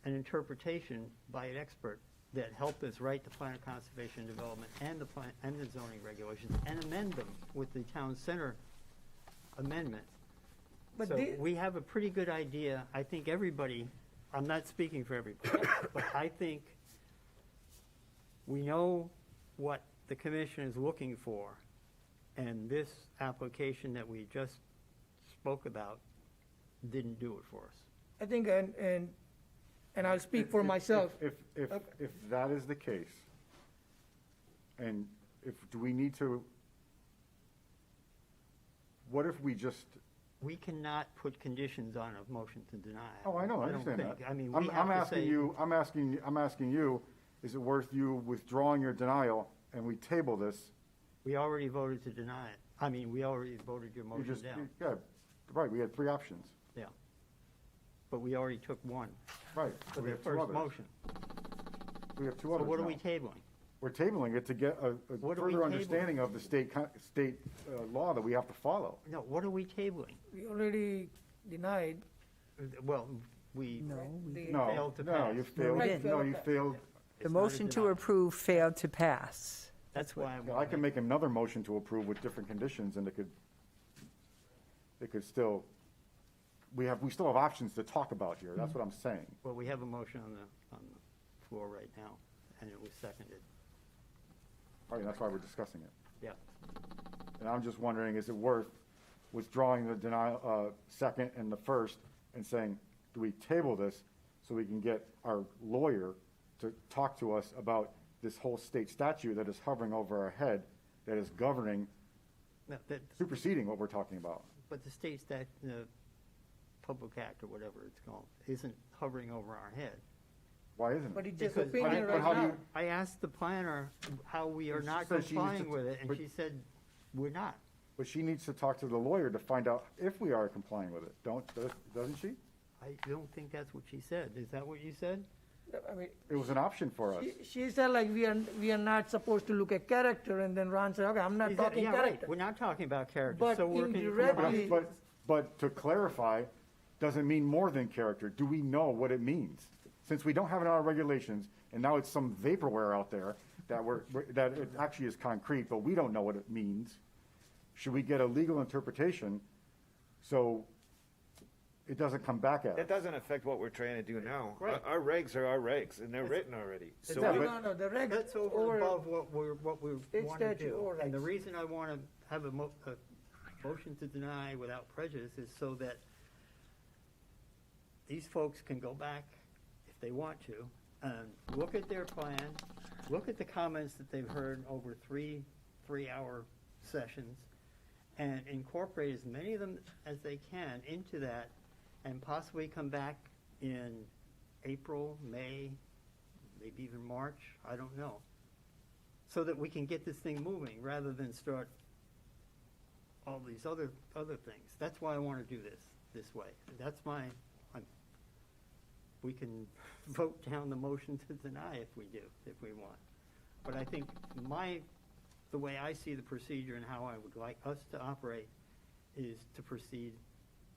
interpretation by an expert that helped us write the plan of conservation and development and the zoning regulations and amend them with the town center amendment. But So we have a pretty good idea. I think everybody, I'm not speaking for everybody, but I think we know what the commission is looking for, and this application that we just spoke about didn't do it for us. I think, and I'll speak for myself. If that is the case, and do we need to, what if we just? We cannot put conditions on a motion to deny. Oh, I know, I don't understand that. think. I mean, I'm asking you, is it worth you withdrawing your denial and we table this? We already voted to deny it. I mean, we already voted your You motion just, down. yeah, right, we had 3 options. Yeah. But we already took one Right. for we the have 2 first others. motion. We have 2 So others what are now. we tabling? We're tabling it to get a What are we further tabling? understanding of the state law that we have to follow. No, what are we tabling? We already denied. Well, we No, failed to no, pass. you failed, Right. no, you failed. The It's not a motion to denial. approve failed to pass. That's why Well, I can make another motion to approve with different conditions, and it could still, we still have options to talk about here, that's what I'm saying. Well, we have a motion on the floor right now, and it was seconded. Right, that's why we're discussing it. Yeah. And I'm just wondering, is it worth withdrawing the denial, second and the first, and saying, do we table this so we can get our lawyer to talk to us about this whole state statute that is hovering over our head, that is governing, No, superseding what we're talking about? But the state the Public Act or whatever it's called, isn't hovering over our head. Why isn't But it? it's just Because opinion but right how do now. you- I asked the planner how we are She not said she needs to complying with it, and but- she said, we're not. But she needs to talk to the lawyer to find out if we are complying with it, doesn't she? I don't think that's what she said. Is that what you said? I mean, It was an option for us. she said like we are not supposed to look at character, and then Ron said, okay, I'm not She said- talking yeah, right. character. We're not talking about character, But so we're indirectly- But to clarify, doesn't mean more than character. Do we know what it means? Since we don't have it in our regulations, and now it's some vaporware out there that it actually is concrete, but we don't know what it means, should we get a legal interpretation so it doesn't come back at That us? doesn't affect what we're trying to do now. Right. Our regs are our regs, and they're written already. So No, we- no, the regs That's over or- above what we State want to statute do. or And the regs. reason I want to have a motion to deny without prejudice is so that these folks can go back, if they want to, and look at their plan, look at the comments that they've heard over three-hour sessions, and incorporate as many of them as they can into that, and possibly come back in April, May, maybe even March, I don't know, so that we can get this thing moving, rather than start all these other things. That's why I want to do this way. That's we can vote down the motion to deny if we want. But I think the way I see the procedure and how I would like us to operate is to proceed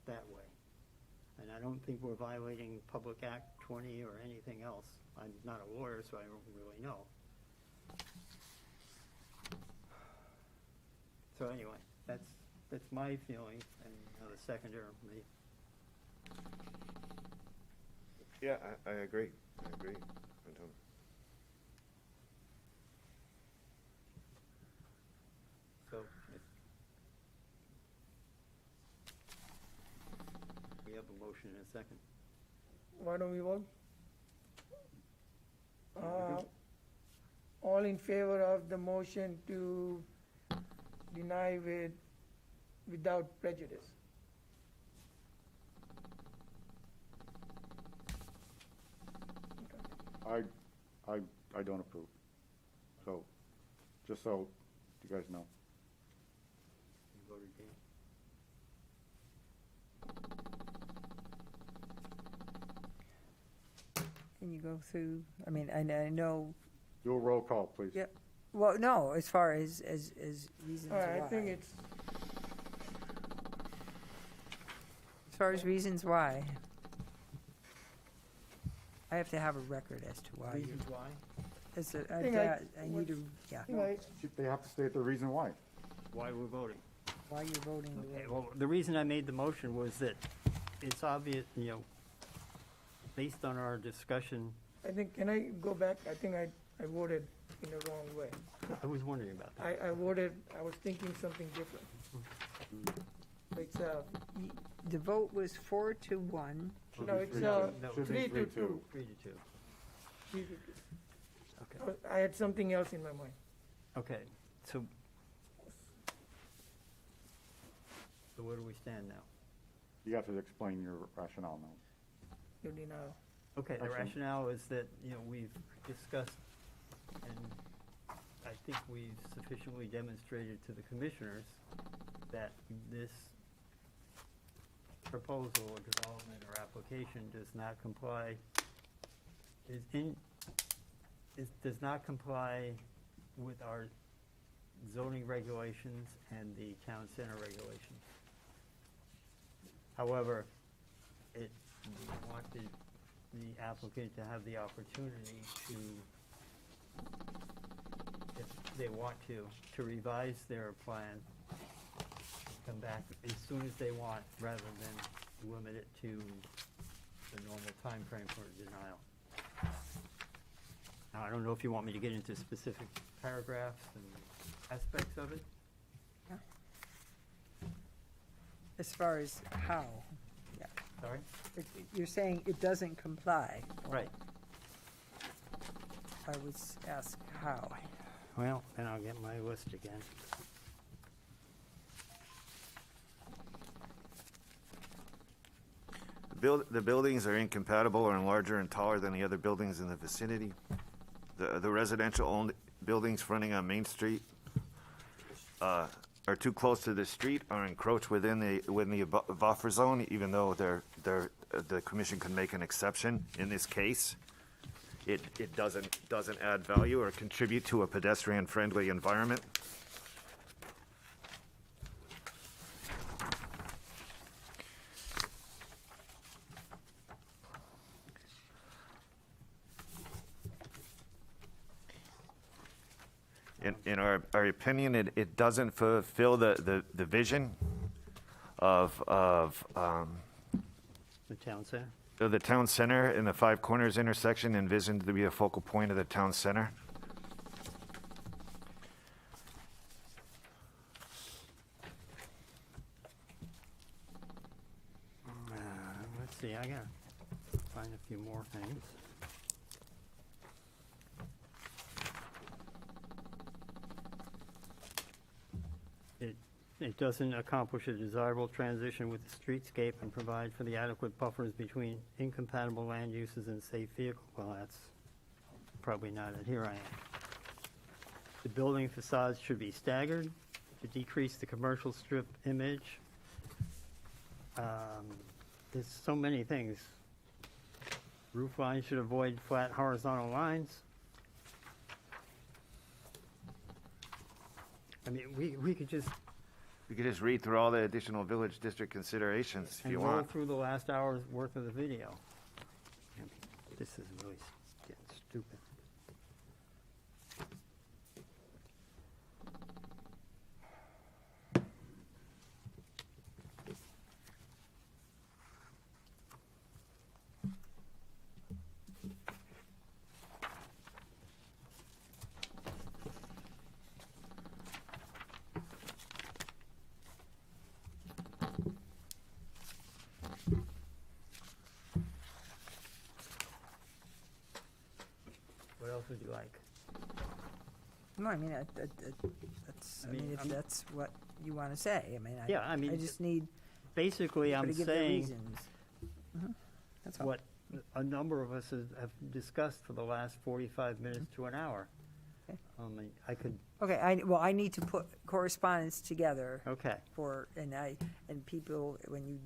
that way. And I don't think we're violating Public Act 20 or anything else. I'm not a lawyer, so I don't really know. So anyway, that's my feeling, and the seconder may. Yeah, I agree. I agree. I don't. So we have a motion and a second. Why don't we vote? All in favor of the motion to deny without prejudice? I don't approve. So, just so you guys know. You voted again. Can you go through, I mean, I know, Do a roll call, please. yep. Well, no, as far as reasons All right, why. I think it's, As far as reasons why. I have to have a record as to why. Reasons why? I need to, yeah, They have to state the reason why. Why we're voting. why you're voting the way. Okay, well, the reason I made the motion was that it's obvious, based on our discussion, I think, can I go back? I think I voted in the wrong way. I was wondering about that. I voted, I was thinking something different. It's, The vote was 4-1. no, it's, No, 3 to 2. 3 to 2. 3 to 2. Okay. I had something else in my mind. Okay, so where do we stand now? You have to explain your rationale now. You denial. Okay, the Actually- rationale is that, we've discussed, and I think we've sufficiently demonstrated to the commissioners that this proposal or development or application does not comply, does not comply with our zoning regulations and the town center regulations. However, we want the applicant to have the opportunity to, if they want to revise their plan, come back as soon as they want, rather than limit it to the normal time frame for denial. Now, I don't know if you want me to get into specific paragraphs and aspects of it. Yeah. As far as how, yeah. Sorry? You're saying it doesn't comply. Right. I would ask how. Well, then I'll get my list again. The buildings are incompatible or larger and taller than the other buildings in the vicinity. The residential-owned buildings fronting on Main Street are too close to the street, are encroached within the buffer zone, even though the commission can make an exception. In this case, it doesn't add value or contribute to a pedestrian-friendly environment. In our opinion, it doesn't fulfill the vision of The town center? the town center in the Five Corners intersection, envisioned to be a focal point of the town center. Let's see, I gotta find a few more things. It doesn't accomplish a desirable transition with the streetscape and provide for the adequate buffers between incompatible land uses and safe vehicle. Well, that's probably not it. Here I am. The building facades should be staggered to decrease the commercial strip image. There's so many things. Roof lines should avoid flat horizontal lines. I mean, we could just You could just read through all the additional village district considerations if And you roll want. through the last hour's worth of the video. This is really getting stupid. What else would you like? No, I mean, that's, I mean, if that's what you want to say, I mean, Yeah, I mean, I just need Basically, people I'm to give their saying reasons. That's all. what a number of us have discussed for the last 45 minutes to an hour. Okay. I could, Okay, I need to put correspondence together okay. and people, when you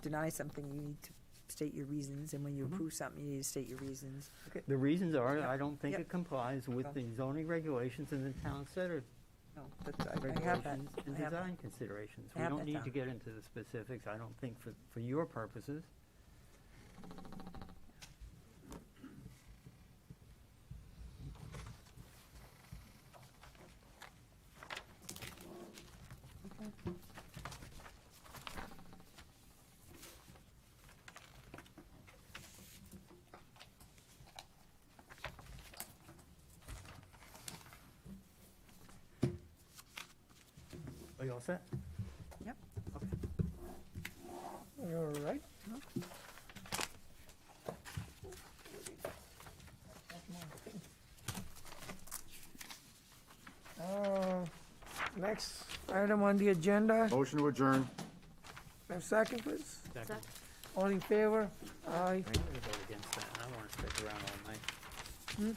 deny something, you need to state your reasons, and when you approve something, you need to state your reasons. Okay. The reasons are, I don't think Yep. it complies with the zoning regulations and the town center No, that's, I have that. regulations and I have that. design considerations. I We have don't that need down. to get into the specifics, I don't think, for your purposes. Are you all set? Yep. All right. Next item on the agenda, Motion to adjourn. a second, please. Second. All in favor? Aye. I'm gonna vote against that, I don't want to stick around all night.